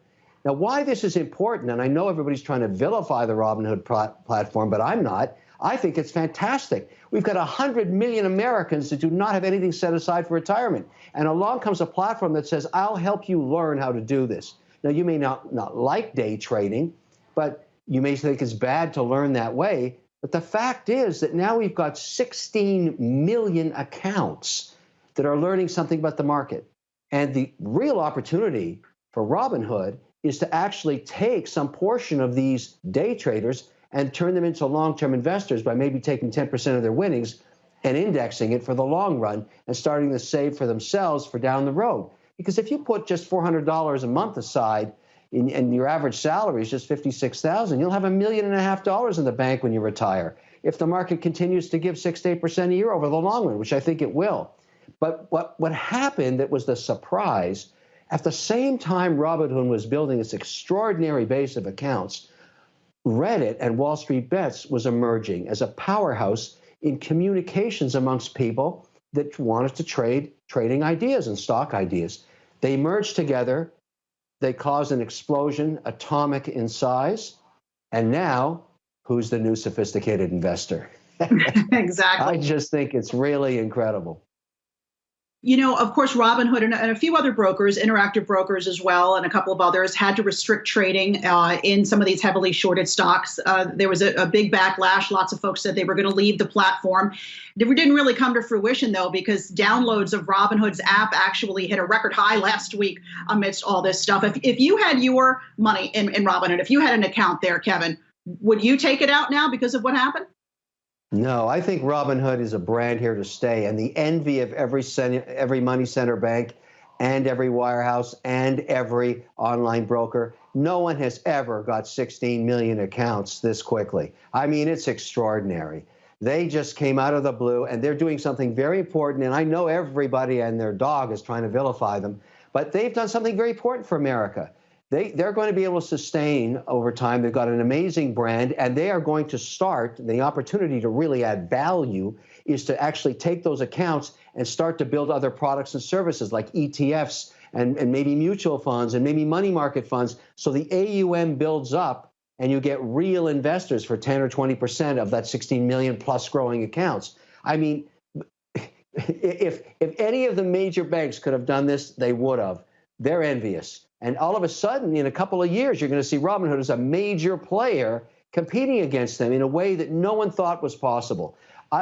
Now, why this is important, and I know everybody's trying to vilify the Robinhood platform, but I'm not. I think it's fantastic. We've got 100 million Americans that do not have anything set aside for retirement. And along comes a platform that says, I'll help you learn how to do this. Now, you may not like day trading, but you may think it's bad to learn that way. But the fact is that now we've got 16 million accounts that are learning something about the market. And the real opportunity for Robinhood is to actually take some portion of these day traders and turn them into long-term investors by maybe taking 10% of their winnings and indexing it for the long run and starting to save for themselves for down the road. Because if you put just $400 a month aside and your average salary is just $56,000, you'll have $1.5 million in the bank when you retire, if the market continues to give 6 to 8% a year over the long run, which I think it will. But what happened that was the surprise, at the same time Robinhood was building this extraordinary base of accounts, Reddit and Wall Street Bets was emerging as a powerhouse in communications amongst people that wanted to trading ideas and stock ideas. They merged together. They caused an explosion, atomic in size. And now, who's the new sophisticated investor? Exactly. I just think it's really incredible. Of course, Robinhood and a few other brokers, Interactive Brokers as well, and a couple of others had to restrict trading in some of these heavily shorted stocks. There was a big backlash. Lots of folks said they were going to leave the platform. It didn't really come to fruition, though, because downloads of Robinhood's app actually hit a record high last week amidst all this stuff. If you had your money in Robinhood, if you had an account there, Kevin, would you take it out now because of what happened? No, I think Robinhood is a brand here to stay, and the envy of every money center bank and every wirehouse and every online broker. No one has ever got 16 million accounts this quickly. I mean, it's extraordinary. They just came out of the blue, and they're doing something very important, and I know everybody and their dog is trying to vilify them, but they've done something very important for America. They're going to be able to sustain over time. They've got an amazing brand, and they are going to start. The opportunity to really add value is to actually take those accounts and start to build other products and services like ETFs and maybe mutual funds and maybe money market funds. So the AUM builds up and you get real investors for 10 or 20% of that 16 million plus growing accounts. I mean, if any of the major banks could have done this, they would have. They're envious. And all of a sudden, in a couple of years, you're going to see Robinhood as a major player competing against them in a way that no one thought was possible.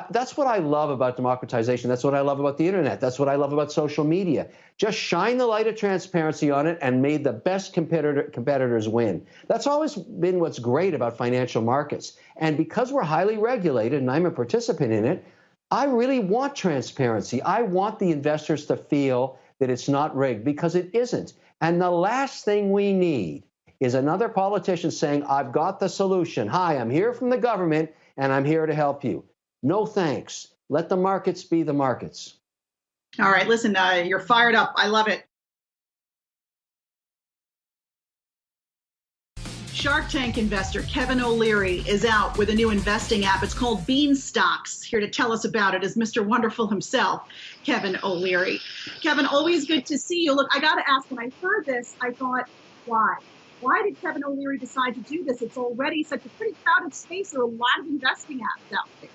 That's what I love about democratization. That's what I love about the internet. That's what I love about social media. Just shine the light of transparency on it and made the best competitors win. That's always been what's great about financial markets. And because we're highly regulated and I'm a participant in it, I really want transparency. I want the investors to feel that it's not rigged, because it isn't. And the last thing we need is another politician saying, I've got the solution. Hi, I'm here from the government and I'm here to help you. No thanks. Let the markets be the markets. All right, listen, you're fired up. I love it. Shark Tank investor Kevin O'Leary is out with a new investing app. It's called Beanstocks. Here to tell us about it is Mr. Wonderful himself, Kevin O'Leary. Kevin, always good to see you. Look, I got to ask, when I heard this, I thought, why? Why did Kevin O'Leary decide to do this? It's already such a pretty crowded space. There are a lot of investing apps out there.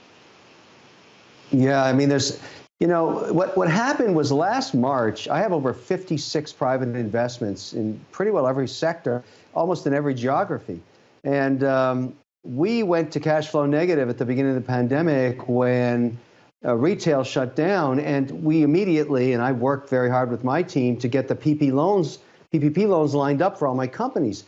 Yeah, I mean, there's, what happened was last March, I have over 56 private investments in pretty well every sector, almost in every geography. And we went to cash flow negative at the beginning of the pandemic when retail shut down. And we immediately, and I worked very hard with my team to get the PPP loans lined up for all my companies.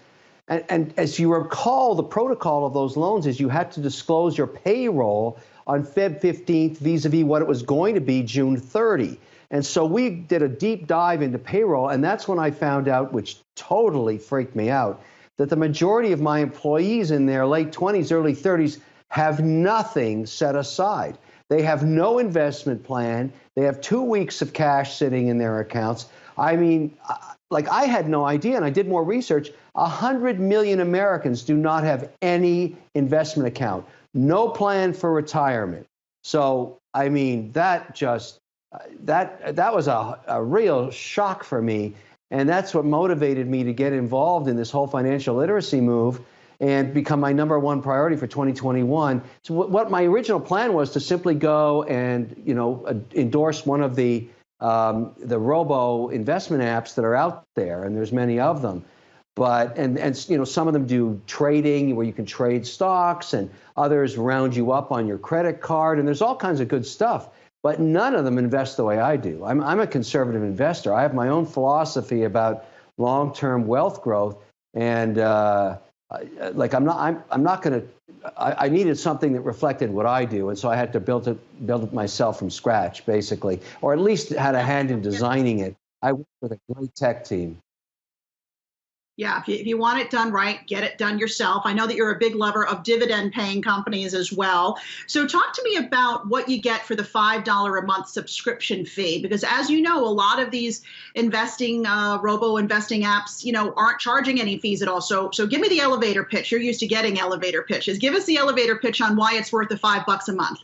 And as you recall, the protocol of those loans is you had to disclose your payroll on Feb 15th vis-a-vis what it was going to be June 30. And so we did a deep dive into payroll, and that's when I found out, which totally freaked me out, that the majority of my employees in their late 20s, early 30s have nothing set aside. They have no investment plan. They have 2 weeks of cash sitting in their accounts. I mean, like, I had no idea, and I did more research. 100 million Americans do not have any investment account, no plan for retirement. So, I mean, that was a real shock for me. And that's what motivated me to get involved in this whole financial literacy move and become my #1 priority for 2021. So what my original plan was to simply go and, endorse one of the robo investment apps that are out there, and there's many of them. But some of them do trading where you can trade stocks, and others round you up on your credit card, and there's all kinds of good stuff. But none of them invest the way I do. I'm a conservative investor. I have my own philosophy about long-term wealth growth, and I needed something that reflected what I do, and so I had to build it myself from scratch, basically, or at least had a hand in designing it. I worked with a great tech team. Yeah, if you want it done right, get it done yourself. I know that you're a big lover of dividend-paying companies as well. So talk to me about what you get for the $5 a month subscription fee, because as you know, a lot of these robo-investing apps, aren't charging any fees at all. So give me the elevator pitch. You're used to getting elevator pitches. Give us the elevator pitch on why it's worth the $5 a month.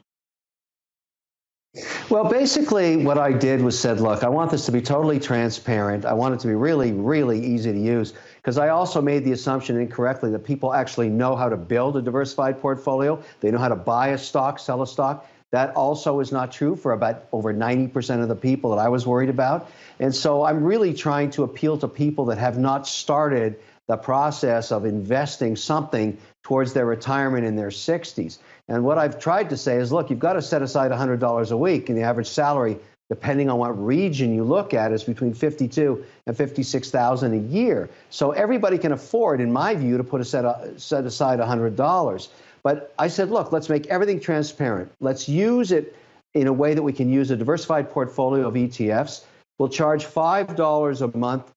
Well, basically what I did was said, look, I want this to be totally transparent. I want it to be really, really easy to use, because I also made the assumption incorrectly that people actually know how to build a diversified portfolio. They know how to buy a stock, sell a stock. That also is not true for about over 90% of the people that I was worried about. And so I'm really trying to appeal to people that have not started the process of investing something towards their retirement in their 60s. And what I've tried to say is, look, you've got to set aside $100 a week, and the average salary, depending on what region you look at, is between $52,000 and $56,000 a year. So everybody can afford, in my view, to set aside $100. But I said, look, let's make everything transparent. Let's use it in a way that we can use a diversified portfolio of ETFs. We'll charge $5 a month,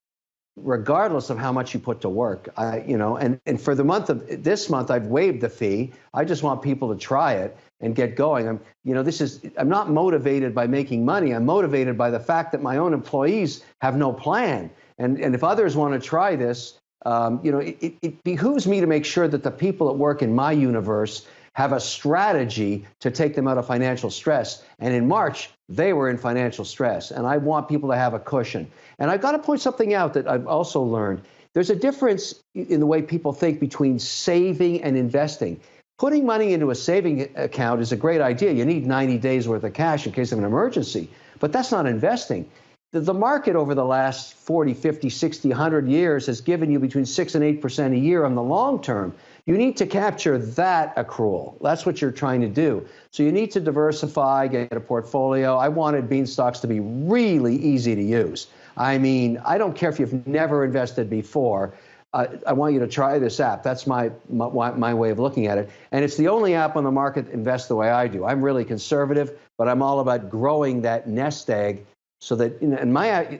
regardless of how much you put to work. And for this month, I've waived the fee. I just want people to try it and get going. I'm not motivated by making money. I'm motivated by the fact that my own employees have no plan. And if others want to try this, it behooves me to make sure that the people that work in my universe have a strategy to take them out of financial stress. And in March, they were in financial stress, and I want people to have a cushion. And I've got to point something out that I've also learned. There's a difference in the way people think between saving and investing. Putting money into a saving account is a great idea. You need 90 days worth of cash in case of an emergency, but that's not investing. The market over the last 40, 50, 60, 100 years has given you between 6 and 8% a year on the long term. You need to capture that accrual. That's what you're trying to do. So you need to diversify, get a portfolio. I wanted bean stocks to be really easy to use. I mean, I don't care if you've never invested before. I want you to try this app. That's my way of looking at it. And it's the only app on the market that invests the way I do. I'm really conservative, but I'm all about growing that nest egg so that,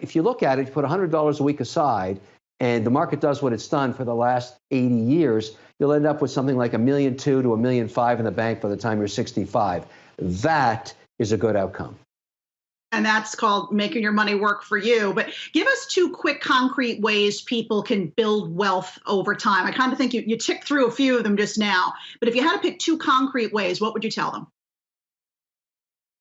if you look at it, you put $100 a week aside, and the market does what it's done for the last 80 years, you'll end up with something like $1.2 million to $1.5 million in the bank by the time you're 65. That is a good outcome. And that's called making your money work for you. But give us 2 quick, concrete ways people can build wealth over time. I kind of think you ticked through a few of them just now. But if you had to pick 2 concrete ways, what would you tell them?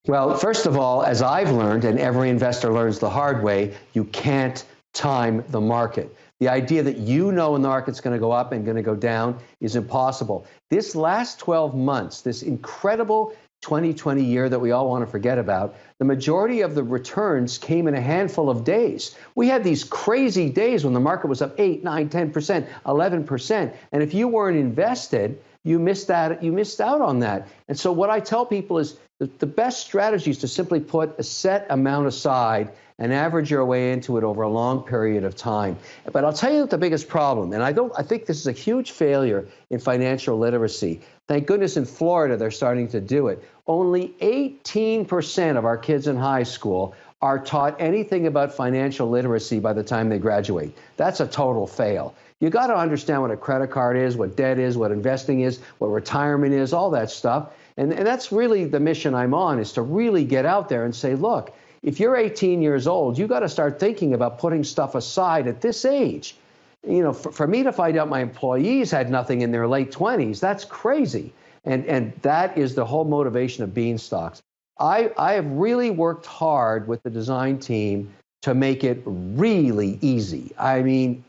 Well, first of all, as I've learned, and every investor learns the hard way, you can't time the market. The idea that when the market's going to go up and going to go down is impossible. This last 12 months, this incredible 2020 year that we all want to forget about, the majority of the returns came in a handful of days. We had these crazy days when the market was up 8, 9, 10%, 11%. And if you weren't invested, you missed out on that. And so what I tell people is the best strategy is to simply put a set amount aside and average your way into it over a long period of time. But I'll tell you the biggest problem, and I think this is a huge failure in financial literacy. Thank goodness in Florida they're starting to do it. Only 18% of our kids in high school are taught anything about financial literacy by the time they graduate. That's a total fail. You got to understand what a credit card is, what debt is, what investing is, what retirement is, all that stuff. And that's really the mission I'm on, is to really get out there and say, look, if you're 18 years old, you got to start thinking about putting stuff aside at this age. For me to find out my employees had nothing in their late 20s, that's crazy. And that is the whole motivation of bean stocks. I have really worked hard with the design team to make it really easy. I mean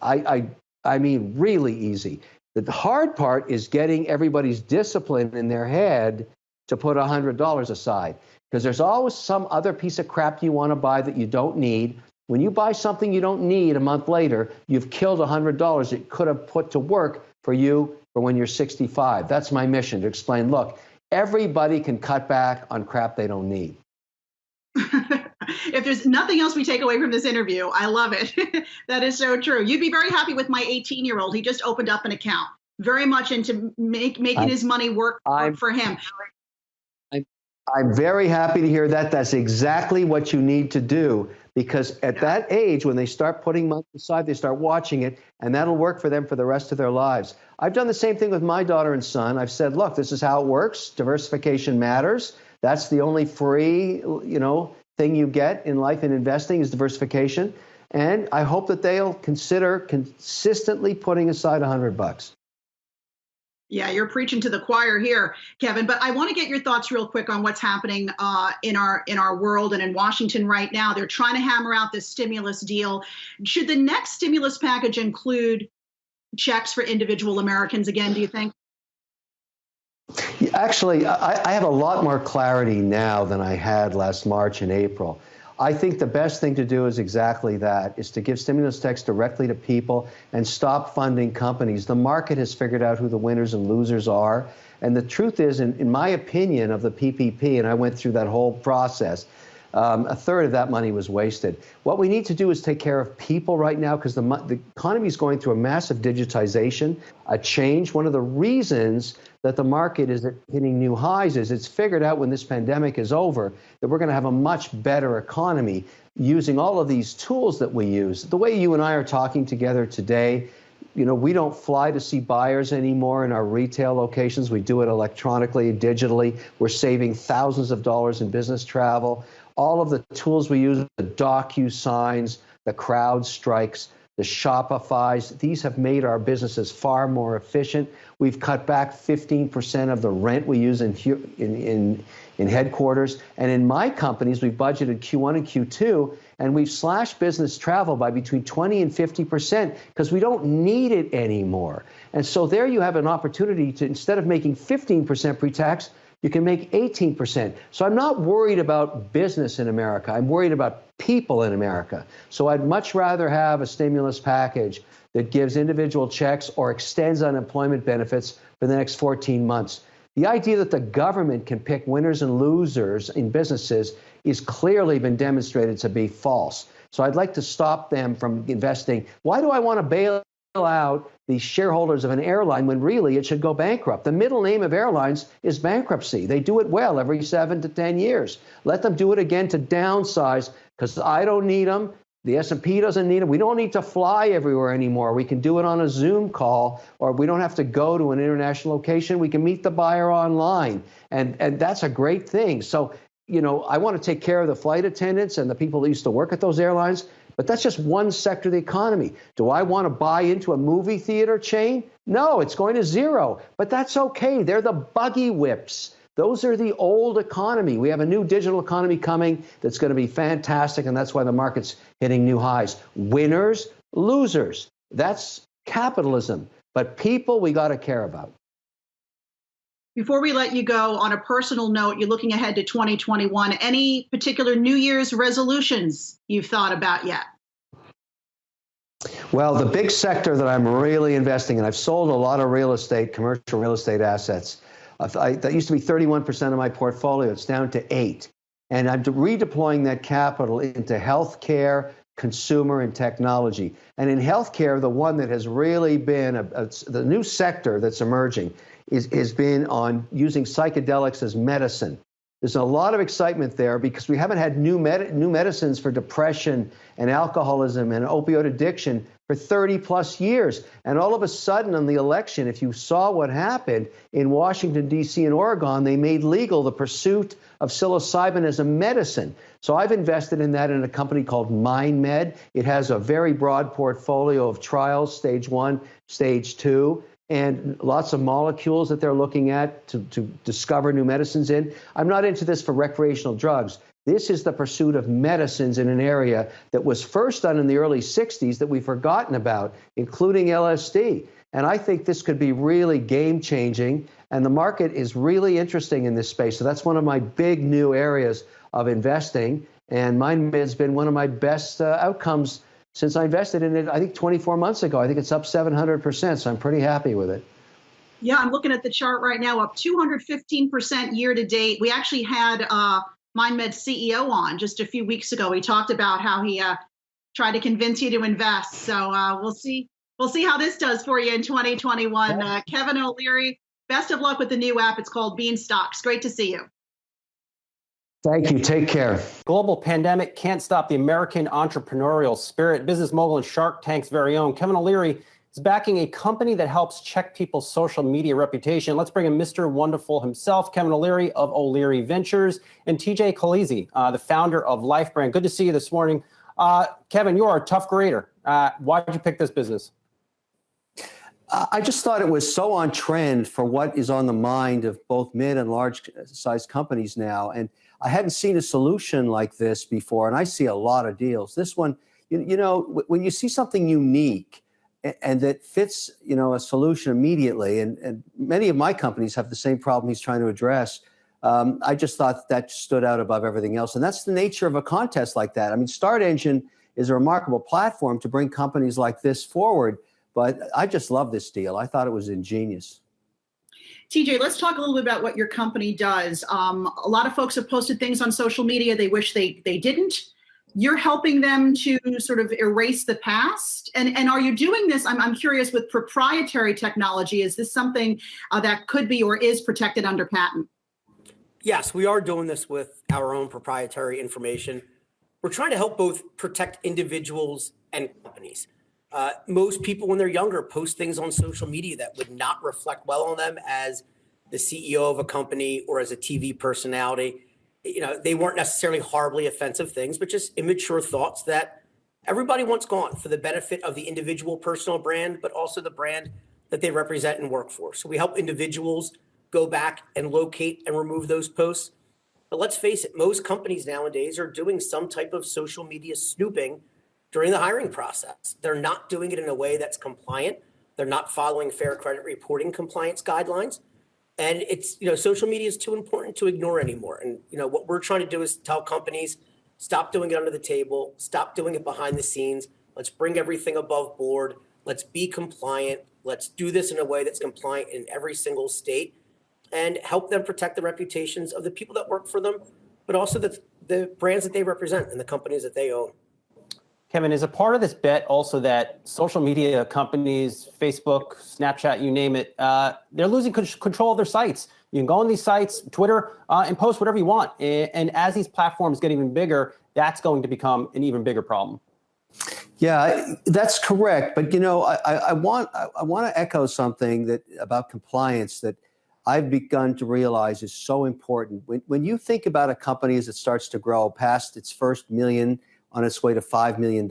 really easy. The hard part is getting everybody's discipline in their head to put $100 aside, because there's always some other piece of crap you want to buy that you don't need. When you buy something you don't need a month later, you've killed $100 it could have put to work for you for when you're 65. That's my mission, to explain, look, everybody can cut back on crap they don't need. If there's nothing else we take away from this interview, I love it. That is so true. You'd be very happy with my 18-year-old. He just opened up an account. Very much into making his money work for him. I'm very happy to hear that. That's exactly what you need to do, because at that age, when they start putting money aside, they start watching it, and that'll work for them for the rest of their lives. I've done the same thing with my daughter and son. I've said, look, this is how it works. Diversification matters. That's the only free, thing you get in life and investing is diversification. And I hope that they'll consider consistently putting aside $100. Yeah, you're preaching to the choir here, Kevin. But I want to get your thoughts real quick on what's happening in our world and in Washington right now. They're trying to hammer out this stimulus deal. Should the next stimulus package include checks for individual Americans again, do you think? Actually, I have a lot more clarity now than I had last March and April. I think the best thing to do is exactly that, is to give stimulus checks directly to people and stop funding companies. The market has figured out who the winners and losers are. And the truth is, in my opinion, of the PPP, and I went through that whole process, a third of that money was wasted. What we need to do is take care of people right now, because the economy is going through a massive digitization, a change. One of the reasons that the market is hitting new highs is it's figured out when this pandemic is over that we're going to have a much better economy using all of these tools that we use. The way you and I are talking together today, we don't fly to see buyers anymore in our retail locations. We do it electronically, digitally. We're saving thousands of dollars in business travel. All of the tools we use, the DocuSigns, the CrowdStrikes, the Shopifys, these have made our businesses far more efficient. We've cut back 15% of the rent we use in headquarters. And in my companies, we've budgeted Q1 and Q2, and we've slashed business travel by between 20 and 50% because we don't need it anymore. And so there you have an opportunity to, instead of making 15% pre-tax, you can make 18%. So I'm not worried about business in America. I'm worried about people in America. So I'd much rather have a stimulus package that gives individual checks or extends unemployment benefits for the next 14 months. The idea that the government can pick winners and losers in businesses is clearly been demonstrated to be false. So I'd like to stop them from investing. Why do I want to bail out the shareholders of an airline when really it should go bankrupt? The middle name of airlines is bankruptcy. They do it well every 7 to 10 years. Let them do it again to downsize, because I don't need them. The S&P doesn't need them. We don't need to fly everywhere anymore. We can do it on a Zoom call, or we don't have to go to an international location. We can meet the buyer online, and that's a great thing. So, you know, I want to take care of the flight attendants and the people that used to work at those airlines, but that's just one sector of the economy. Do I want to buy into a movie theater chain? No, it's going to zero, but that's okay. They're the buggy whips. Those are the old economy. We have a new digital economy coming that's going to be fantastic, and that's why the market's hitting new highs. Winners, losers. That's capitalism. But people we got to care about. Before we let you go, on a personal note, you're looking ahead to 2021. Any particular New Year's resolutions you've thought about yet? Well, the big sector that I'm really investing in, I've sold a lot of real estate, commercial real estate assets. That used to be 31% of my portfolio. It's down to 8%. And I'm redeploying that capital into healthcare, consumer, and technology. And in healthcare, the one that has really been the new sector that's emerging has been on using psychedelics as medicine. There's a lot of excitement there because we haven't had new medicines for depression and alcoholism and opioid addiction for 30 plus years. And all of a sudden on the election, if you saw what happened in Washington, D.C. and Oregon, they made legal the pursuit of psilocybin as a medicine. So I've invested in that in a company called MindMed. It has a very broad portfolio of trials, stage 1, stage 2. And lots of molecules that they're looking at to discover new medicines in. I'm not into this for recreational drugs. This is the pursuit of medicines in an area that was first done in the early 60s that we've forgotten about, including LSD. And I think this could be really game-changing, and the market is really interesting in this space. So that's one of my big new areas of investing, and MindMed's been one of my best outcomes since I invested in it, I think 24 months ago. I think it's up 700%, so I'm pretty happy with it. Yeah, I'm looking at the chart right now, up 215% year to date. We actually had MindMed's CEO on just a few weeks ago. He talked about how he tried to convince you to invest. So we'll see how this does for you in 2021. Kevin O'Leary, best of luck with the new app. It's called Beanstocks. Great to see you. Thank you. Take care. Global pandemic can't stop the American entrepreneurial spirit. Business mogul and Shark Tank's very own Kevin O'Leary is backing a company that helps check people's social media reputation. Let's bring in Mr. Wonderful himself, Kevin O'Leary of O'Leary Ventures, and TJ Khaleesi, the founder of Life Brand. Good to see you this morning. Kevin, you are a tough grader. Why did you pick this business? I just thought it was so on trend for what is on the mind of both mid and large sized companies now. And I hadn't seen a solution like this before, and I see a lot of deals. This one, you know, when you see something unique and that fits, you know, a solution immediately, and many of my companies have the same problem he's trying to address, I just thought that stood out above everything else. And that's the nature of a contest like that. I mean, Start Engine is a remarkable platform to bring companies like this forward, but I just love this deal. I thought it was ingenious. TJ, let's talk a little bit about what your company does. A lot of folks have posted things on social media they wish they didn't. You're helping them to sort of erase the past. And are you doing this, I'm curious, with proprietary technology? Is this something that could be or is protected under patent? Yes, we are doing this with our own proprietary information. We're trying to help both protect individuals and companies. Most people, when they're younger, post things on social media that would not reflect well on them as the CEO of a company or as a TV personality. You know, they weren't necessarily horribly offensive things, but just immature thoughts that everybody wants gone for the benefit of the individual personal brand, but also the brand that they represent and work for. So we help individuals go back and locate and remove those posts. But let's face it, most companies nowadays are doing some type of social media snooping during the hiring process. They're not doing it in a way that's compliant. They're not following fair credit reporting compliance guidelines. And it's, social media is too important to ignore anymore. And, what we're trying to do is tell companies, stop doing it under the table, stop doing it behind the scenes. Let's bring everything above board. Let's be compliant. Let's do this in a way that's compliant in every single state and help them protect the reputations of the people that work for them, but also the brands that they represent and the companies that they own. Kevin, is a part of this bet also that social media companies, Facebook, Snapchat, you name it, they're losing control of their sites. You can go on these sites, Twitter, and post whatever you want. And as these platforms get even bigger, that's going to become an even bigger problem. Yeah, that's correct. But, I want to echo something that about compliance that I've begun to realize is so important. When you think about a company as it starts to grow past its first million, on its way to $5 million.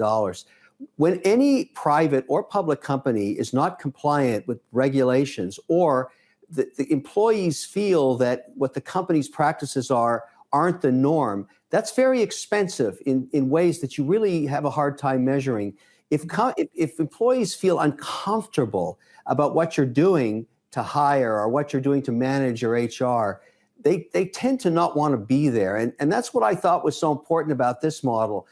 When any private or public company is not compliant with regulations, or the employees feel that what the company's practices aren't the norm, that's very expensive in ways that you really have a hard time measuring. If employees feel uncomfortable about what you're doing to hire or what you're doing to manage your HR, they tend to not want to be there. And that's what I thought was so important about this model.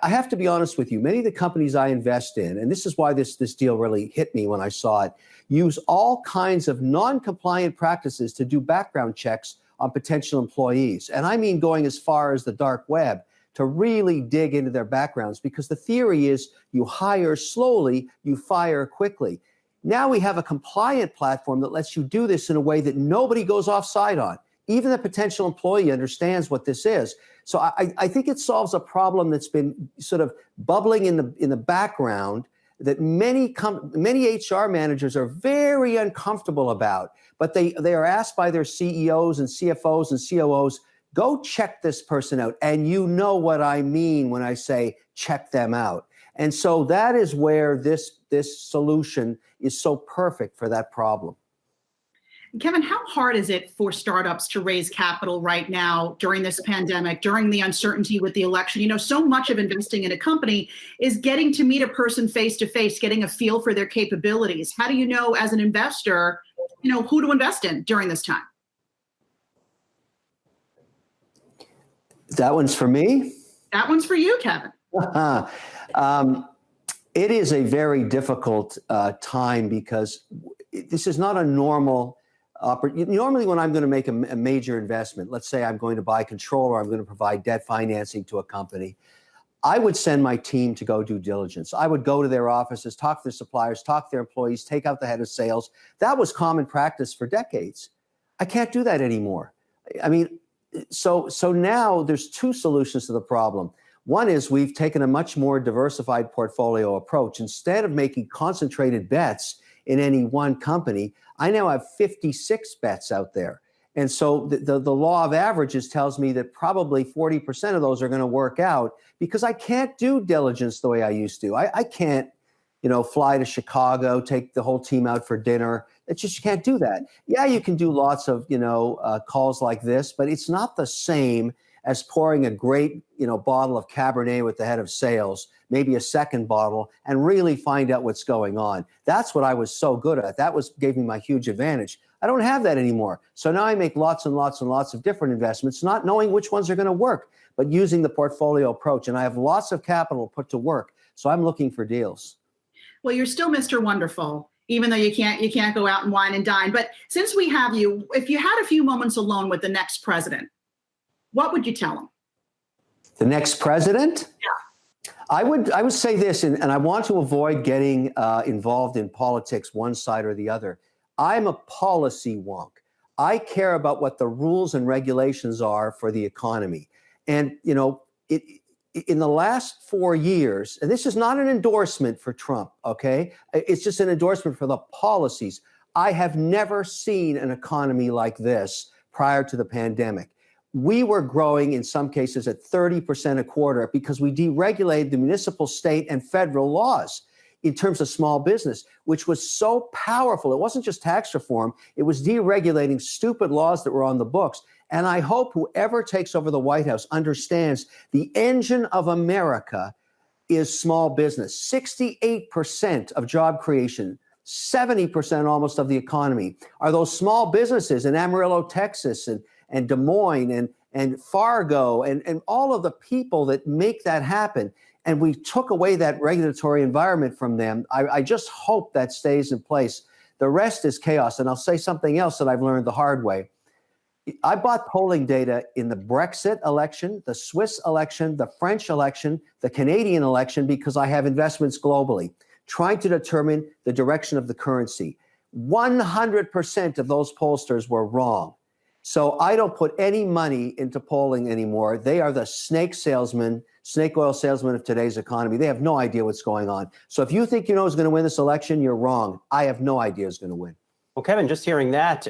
I have to be honest with you, many of the companies I invest in, and this is why this deal really hit me when I saw it, use all kinds of non-compliant practices to do background checks on potential employees. And I mean going as far as the dark web to really dig into their backgrounds, because the theory is you hire slowly, you fire quickly. Now we have a compliant platform that lets you do this in a way that nobody goes offside on. Even the potential employee understands what this is. So I think it solves a problem that's been sort of bubbling in the background that many HR managers are very uncomfortable about. But they are asked by their CEOs and CFOs and COOs, go check this person out. And you know what I mean when I say check them out. And so that is where this solution is so perfect for that problem. Kevin, how hard is it for startups to raise capital right now during this pandemic, during the uncertainty with the election? So much of investing in a company is getting to meet a person face to face, getting a feel for their capabilities. How do you know as an investor, who to invest in during this time? That one's for me? That one's for you, Kevin. It is a very difficult time because this is not a normal normally when I'm going to make a major investment, let's say I'm going to buy control or I'm going to provide debt financing to a company, I would send my team to go do diligence. I would go to their offices, talk to their suppliers, talk to their employees, take out the head of sales. That was common practice for decades. I can't do that anymore. I mean, so now there's two solutions to the problem. One is we've taken a much more diversified portfolio approach. Instead of making concentrated bets in any one company, I now have 56 bets out there. And so the law of averages tells me that probably 40% of those are going to work out because I can't do diligence the way I used to. I can't, fly to Chicago, take the whole team out for dinner. It's just, you can't do that. Yeah, you can do lots of, calls like this, but it's not the same as pouring a great, bottle of Cabernet with the head of sales, maybe a second bottle, and really find out what's going on. That's what I was so good at. That gave me my huge advantage. I don't have that anymore. So now I make lots and lots and lots of different investments, not knowing which ones are going to work, but using the portfolio approach. And I have lots of capital put to work. So I'm looking for deals. Well, you're still Mr. Wonderful, even though you can't go out and wine and dine. But since we have you, if you had a few moments alone with the next president, what would you tell him? The next president? Yeah. I would say this, and I want to avoid getting involved in politics, one side or the other. I'm a policy wonk. I care about what the rules and regulations are for the economy. And, in the last 4 years, and this is not an endorsement for Trump, okay? It's just an endorsement for the policies. I have never seen an economy like this prior to the pandemic. We were growing in some cases at 30% a quarter because we deregulated the municipal, state, and federal laws in terms of small business, which was so powerful. It wasn't just tax reform. It was deregulating stupid laws that were on the books. And I hope whoever takes over the White House understands the engine of America is small business. 68% of job creation 70% almost of the economy are those small businesses in Amarillo, Texas, and Des Moines and Fargo and all of the people that make that happen. And we took away that regulatory environment from them. I just hope that stays in place. The rest is chaos. And I'll say something else that I've learned the hard way. I bought polling data in the Brexit election, the Swiss election, the French election, the Canadian election, because I have investments globally, trying to determine the direction of the currency. 100% of those pollsters were wrong. So I don't put any money into polling anymore. They are the snake oil salesmen of today's economy. They have no idea what's going on. So if you think you know who's going to win this election, you're wrong. I have no idea who's going to win. Well, Kevin, just hearing that,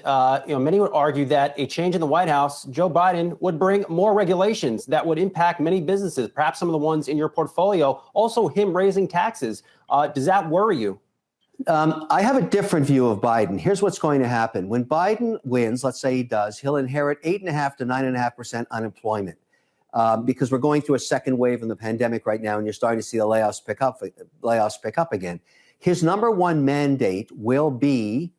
many would argue that a change in the White House, Joe Biden, would bring more regulations that would impact many businesses, perhaps some of the ones in your portfolio, also him raising taxes. Does that worry you? I have a different view of Biden. Here's what's going to happen. When Biden wins, let's say he does, he'll inherit 8.5% to 9.5% unemployment because we're going through a second wave in the pandemic right now, and you're starting to see the layoffs pick up again. His number one mandate will be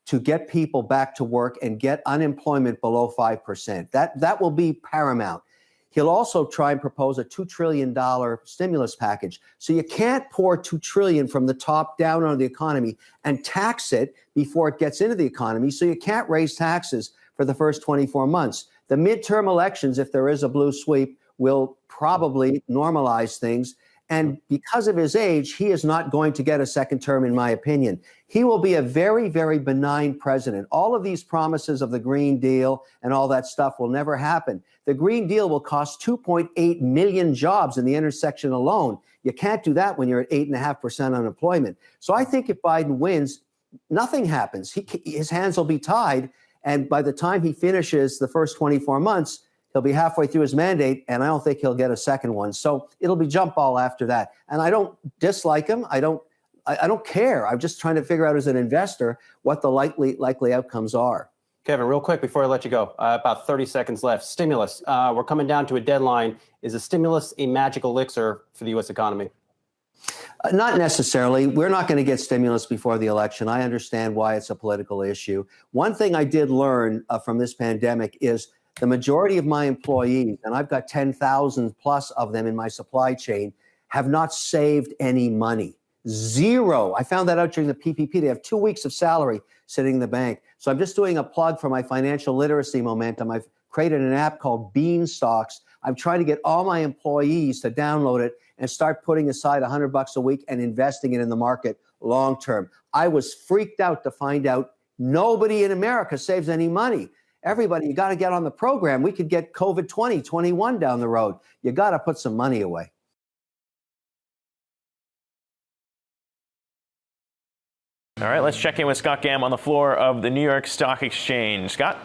to get people back to work and get unemployment below 5%. That will be paramount. He'll also try and propose a $2 trillion stimulus package. So you can't pour $2 trillion from the top down on the economy and tax it before it gets into the economy. So you can't raise taxes for the first 24 months. The midterm elections, if there is a blue sweep, will probably normalize things. And because of his age, he is not going to get a second term, in my opinion. He will be a very, very benign president. All of these promises of the Green Deal and all that stuff will never happen. The Green Deal will cost 2.8 million jobs in the intersection alone. You can't do that when you're at 8.5% unemployment. So I think if Biden wins, nothing happens. His hands will be tied. And by the time he finishes the first 24 months, he'll be halfway through his mandate, and I don't think he'll get a second one. So it'll be jump ball after that. And I don't dislike him. I don't care. I'm just trying to figure out as an investor what the likely outcomes are. Kevin, real quick before I let you go, about 30 seconds left. Stimulus. We're coming down to a deadline. Is a stimulus a magic elixir for the U.S. economy? Not necessarily. We're not going to get stimulus before the election. I understand why it's a political issue. One thing I did learn from this pandemic is the majority of my employees, and I've got 10,000 plus of them in my supply chain, have not saved any money. Zero. I found that out during the PPP. They have 2 weeks of salary sitting in the bank. So I'm just doing a plug for my financial literacy momentum. I've created an app called Beanstocks. I'm trying to get all my employees to download it and start putting aside $100 a week and investing it in the market long term. I was freaked out to find out nobody in America saves any money. Everybody, you got to get on the program. We could get COVID 2021 down the road. You got to put some money away. All right, let's check in with Scott Gamm on the floor of the New York Stock Exchange. Scott?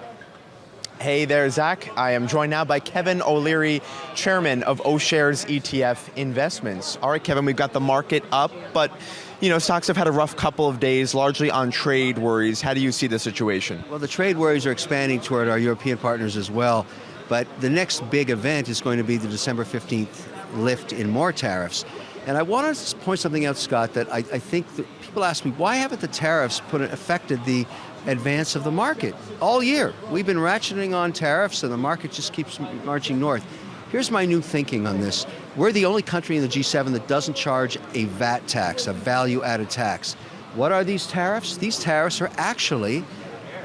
Hey there, Zach. I am joined now by Kevin O'Leary, chairman of O'Shares ETF Investments. All right, Kevin, we've got the market up, but stocks have had a rough couple of days, largely on trade worries. How do you see the situation? Well, the trade worries are expanding toward our European partners as well. But the next big event is going to be the December 15th lift in more tariffs. And I want to point something out, Scott, that I think that people ask me, why haven't the tariffs affected the advance of the market? All year, we've been ratcheting on tariffs and the market just keeps marching north. Here's my new thinking on this. We're the only country in the G7 that doesn't charge a VAT tax, a value-added tax. What are these tariffs? These tariffs are actually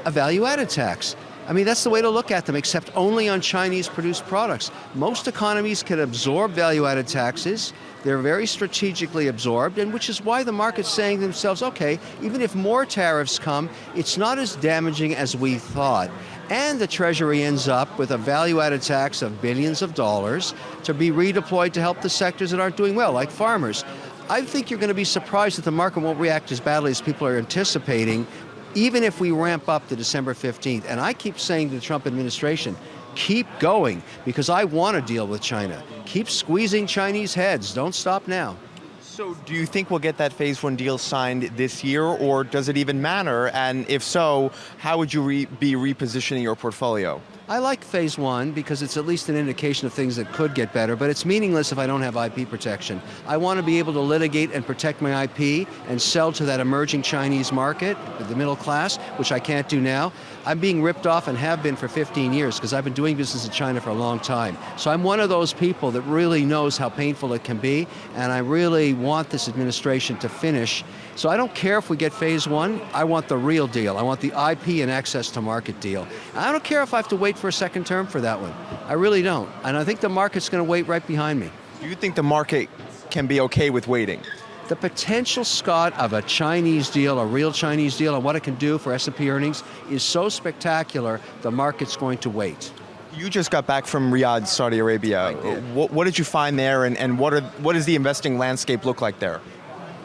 a value-added tax. I mean, that's the way to look at them, except only on Chinese-produced products. Most economies can absorb value-added taxes. They're very strategically absorbed, and which is why the market's saying to themselves, okay, even if more tariffs come, it's not as damaging as we thought. And the Treasury ends up with a value-added tax of billions of dollars to be redeployed to help the sectors that aren't doing well, like farmers. I think you're going to be surprised that the market won't react as badly as people are anticipating, even if we ramp up to December 15th. And I keep saying to the Trump administration, keep going, because I want to deal with China. Keep squeezing Chinese heads. Don't stop now. So do you think we'll get that phase one deal signed this year, or does it even matter? And if so, how would you be repositioning your portfolio? I like phase one because it's at least an indication of things that could get better, but it's meaningless if I don't have IP protection. I want to be able to litigate and protect my IP and sell to that emerging Chinese market, the middle class, which I can't do now. I'm being ripped off and have been for 15 years because I've been doing business in China for a long time. So I'm one of those people that really knows how painful it can be, and I really want this administration to finish. So I don't care if we get phase one, I want the real deal. I want the IP and access to market deal. I don't care if I have to wait for a second term for that one. I really don't. And I think the market's going to wait right behind me. Do you think the market can be okay with waiting? The potential, Scott, of a Chinese deal, a real Chinese deal, and what it can do for S&P earnings is so spectacular, the market's going to wait. You just got back from Riyadh, Saudi Arabia. What did you find there, and what does the investing landscape look like there?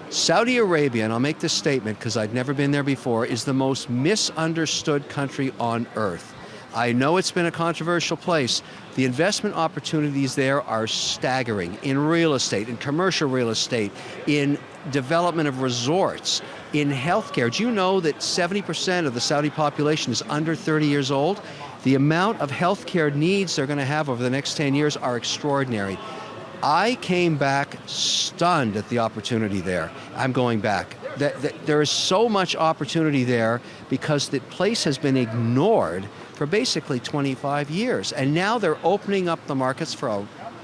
Saudi Arabia, and I'll make this statement because I'd never been there before, is the most misunderstood country on earth. I know it's been a controversial place. The investment opportunities there are staggering in real estate, in commercial real estate, in development of resorts, in healthcare. Do you know that 70% of the Saudi population is under 30 years old? The amount of healthcare needs they're going to have over the next 10 years are extraordinary. I came back stunned at the opportunity there. I'm going back. There is so much opportunity there because the place has been ignored for basically 25 years. And now they're opening up the markets for a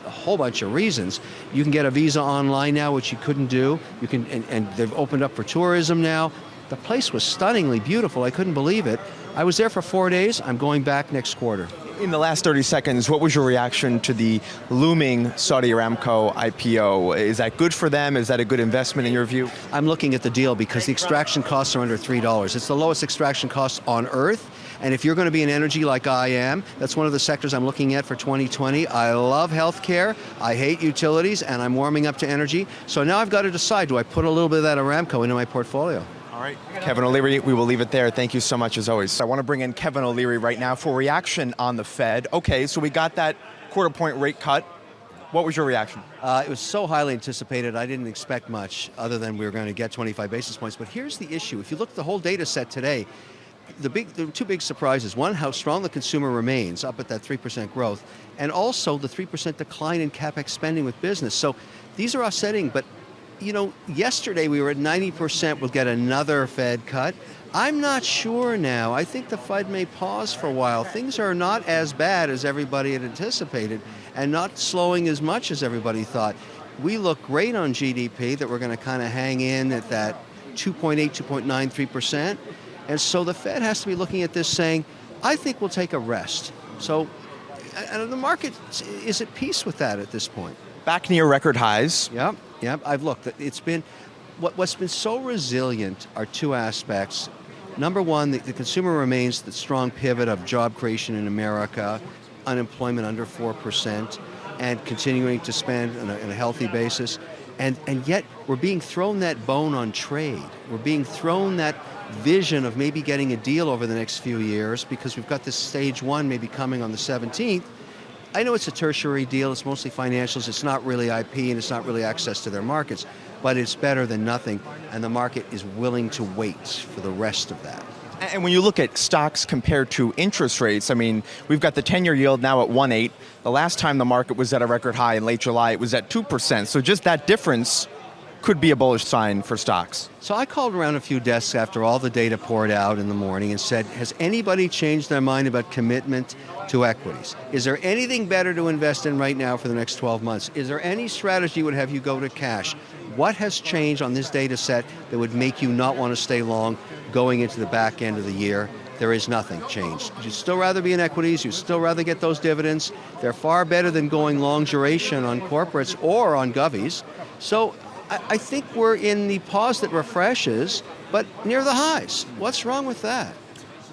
whole bunch of reasons. You can get a visa online now, which you couldn't do. You can, and they've opened up for tourism now. The place was stunningly beautiful. I couldn't believe it. I was there for 4 days. I'm going back next quarter. In the last 30 seconds, what was your reaction to the looming Saudi Aramco IPO? Is that good for them? Is that a good investment in your view? I'm looking at the deal because the extraction costs are under $3. It's the lowest extraction cost on earth. And if you're going to be in energy like I am, that's one of the sectors I'm looking at for 2020. I love healthcare, I hate utilities, and I'm warming up to energy. So now I've got to decide, do I put a little bit of that Aramco into my portfolio? All right, Kevin O'Leary, we will leave it there. Thank you so much as always. I want to bring in Kevin O'Leary right now for reaction on the Fed. Okay, so we got that quarter-point rate cut. What was your reaction? It was so highly anticipated, I didn't expect much other than we were going to get 25 basis points. But here's the issue. If you look at the whole data set today, the two big surprises. One, how strong the consumer remains, up at that 3% growth, and also the 3% decline in CapEx spending with business. So these are offsetting, but you know, yesterday we were at 90% we'll get another Fed cut. I'm not sure now. I think the Fed may pause for a while. Things are not as bad as everybody had anticipated and not slowing as much as everybody thought. We look great on GDP that we're going to kind of hang in at that 2.8, 2.93%. And so the Fed has to be looking at this saying, I think we'll take a rest. So and the market is at peace with that at this point. Back near record highs. Yep. I've looked. It's been, what's been so resilient are two aspects. Number one, the consumer remains the strong pivot of job creation in America, unemployment under 4%, and continuing to spend on a healthy basis. And yet we're being thrown that bone on trade. We're being thrown that vision of maybe getting a deal over the next few years because we've got this stage one maybe coming on the 17th. I know it's a tertiary deal, it's mostly financials, it's not really IP and it's not really access to their markets, but it's better than nothing, and the market is willing to wait for the rest of that. And when you look at stocks compared to interest rates, I mean, we've got the 10-year yield now at 1.8. The last time the market was at a record high in late July, it was at 2%. So just that difference could be a bullish sign for stocks. So I called around a few desks after all the data poured out in the morning and said, has anybody changed their mind about commitment to equities? Is there anything better to invest in right now for the next 12 months? Is there any strategy that would have you go to cash? What has changed on this data set that would make you not want to stay long going into the back end of the year? There is nothing changed. You'd still rather be in equities. You'd still rather get those dividends. They're far better than going long duration on corporates or on govies. So I think we're in the pause that refreshes, but near the highs. What's wrong with that?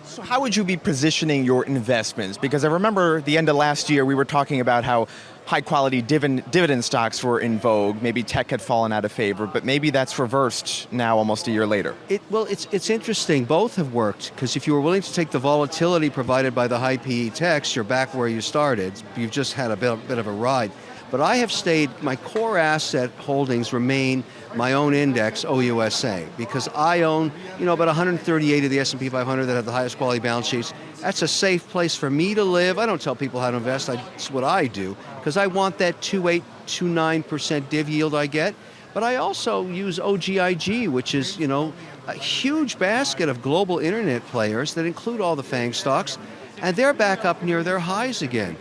So how would you be positioning your investments? Because I remember the end of last year, we were talking about how high-quality dividend stocks were in vogue. Maybe tech had fallen out of favor, but maybe that's reversed now almost a year later. It's interesting. Both have worked, because if you were willing to take the volatility provided by the high PE techs, you're back where you started. You've just had a bit of a ride. But I have stayed, my core asset holdings remain my own index, OUSA, because I own, about 138 of the S&P 500 that have the highest quality balance sheets. That's a safe place for me to live. I don't tell people how to invest. It's what I do because I want that 2.8, 2.9% div yield I get. But I also use OGIG, which is, a huge basket of global internet players that include all the FANG stocks, and they're back up near their highs again.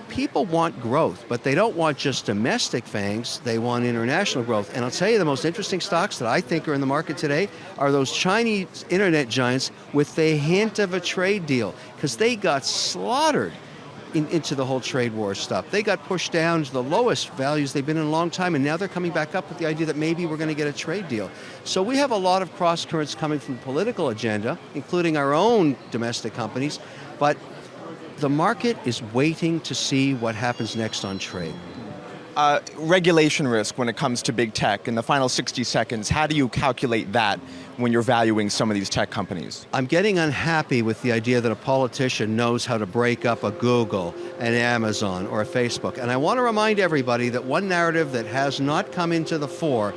People want growth, but they don't want just domestic FANGs. They want international growth. And I'll tell you, the most interesting stocks that I think are in the market today are those Chinese internet giants with the hint of a trade deal, because they got slaughtered into the whole trade war stuff. They got pushed down to the lowest values they've been in a long time, and now they're coming back up with the idea that maybe we're going to get a trade deal. So we have a lot of cross currents coming from the political agenda, including our own domestic companies, but the market is waiting to see what happens next on trade. Regulation risk when it comes to big tech. In the final 60 seconds, how do you calculate that when you're valuing some of these tech companies? I'm getting unhappy with the idea that a politician knows how to break up a Google, an Amazon, or a Facebook. And I want to remind everybody that one narrative that has not come into the fore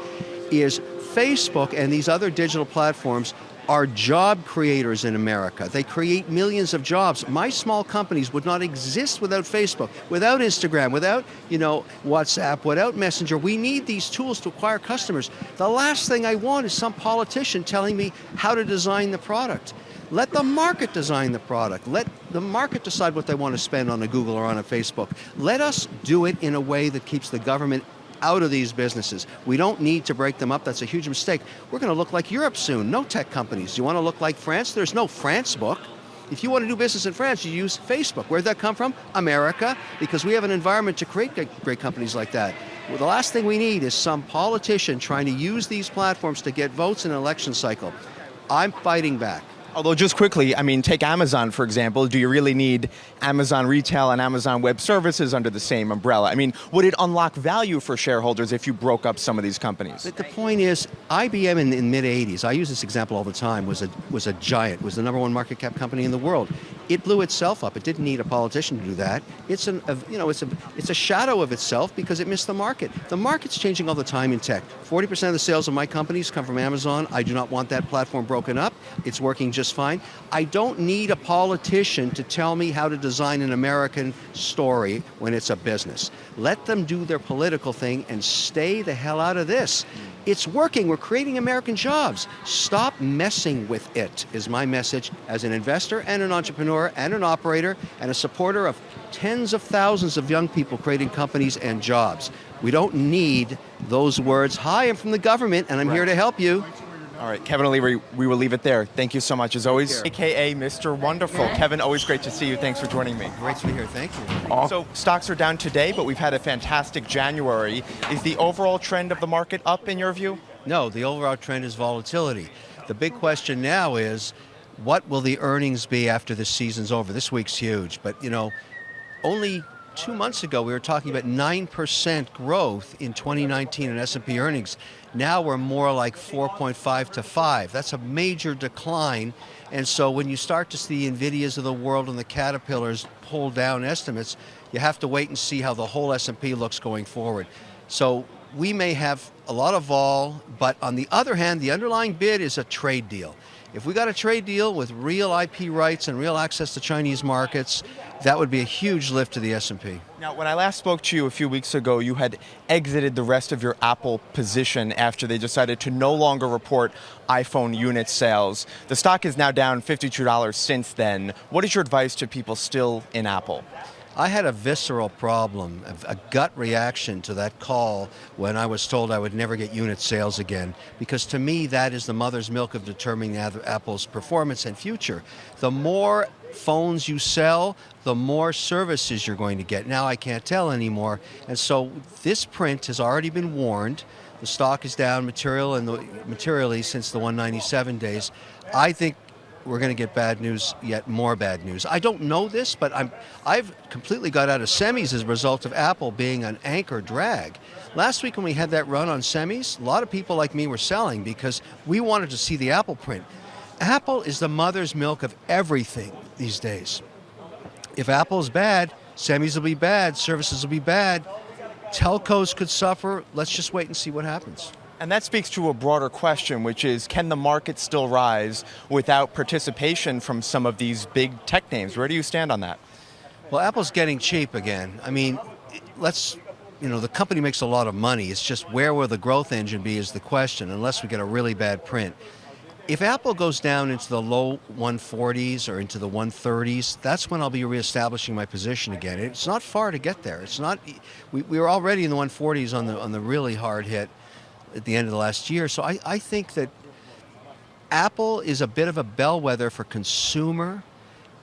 is Facebook and these other digital platforms are job creators in America. They create millions of jobs. My small companies would not exist without Facebook, without Instagram, without, WhatsApp, without Messenger. We need these tools to acquire customers. The last thing I want is some politician telling me how to design the product. Let the market design the product. Let the market decide what they want to spend on a Google or on a Facebook. Let us do it in a way that keeps the government out of these businesses. We don't need to break them up. That's a huge mistake. We're going to look like Europe soon. No tech companies. You want to look like France? There's no France book. If you want to do business in France, you use Facebook. Where'd that come from? America, because we have an environment to create great companies like that. Well, the last thing we need is some politician trying to use these platforms to get votes in an election cycle. I'm fighting back. Although just quickly, take Amazon, for example. Do you really need Amazon Retail and Amazon Web Services under the same umbrella? Would it unlock value for shareholders if you broke up some of these companies? But the point is, IBM in the mid-'80s, I use this example all the time, was a giant, was the number one market cap company in the world. It blew itself up. It didn't need a politician to do that. It's a shadow of itself because it missed the market. The market's changing all the time in tech. 40% of the sales of my companies come from Amazon. I do not want that platform broken up. It's working just fine. I don't need a politician to tell me how to design an American story when it's a business. Let them do their political thing and stay the hell out of this. It's working. We're creating American jobs. Stop messing with it, is my message as an investor and an entrepreneur and an operator and a supporter of tens of thousands of young people creating companies and jobs. We don't need those words. Hi, I'm from the government, and I'm here to help you. All right, Kevin O'Leary, we will leave it there. Thank you so much, as always. AKA Mr. Wonderful. Kevin, always great to see you. Thanks for joining me. Great to be here. Thank you. So stocks are down today, but we've had a fantastic January. Is the overall trend of the market up in your view? No, the overall trend is volatility. The big question now is, what will the earnings be after the season's over? This week's huge, but only 2 months ago we were talking about 9% growth in 2019 in S&P earnings. Now we're more like 4.5 to 5. That's a major decline. And so when you start to see the NVIDIAs of the world and the Caterpillars pull down estimates, you have to wait and see how the whole S&P looks going forward. So we may have a lot of vol, but on the other hand, the underlying bid is a trade deal. If we got a trade deal with real IP rights and real access to Chinese markets, that would be a huge lift to the S&P. Now, when I last spoke to you a few weeks ago, you had exited the rest of your Apple position after they decided to no longer report iPhone unit sales. The stock is now down $52 since then. What is your advice to people still in Apple? I had a visceral problem, a gut reaction to that call when I was told I would never get unit sales again, because to me that is the mother's milk of determining Apple's performance and future. The more phones you sell, the more services you're going to get. Now I can't tell anymore, and so this print has already been warned. The stock is down materially since the 197 days. I think we're going to get bad news, yet more bad news. I don't know this, but I've completely got out of semis as a result of Apple being an anchor drag. Last week when we had that run on semis, a lot of people like me were selling because we wanted to see the Apple print. Apple is the mother's milk of everything these days. If Apple's bad, semis will be bad, services will be bad, telcos could suffer. Let's just wait and see what happens. And that speaks to a broader question, which is, can the market still rise without participation from some of these big tech names? Where do you stand on that? Well, Apple's getting cheap again. I mean, the company makes a lot of money. It's just where will the growth engine be is the question, unless we get a really bad print. If Apple goes down into the low 140s or into the 130s, that's when I'll be reestablishing my position again. It's not far to get there. It's not. We were already in the 140s on the really hard hit at the end of the last year. So I think that Apple is a bit of a bellwether for consumer.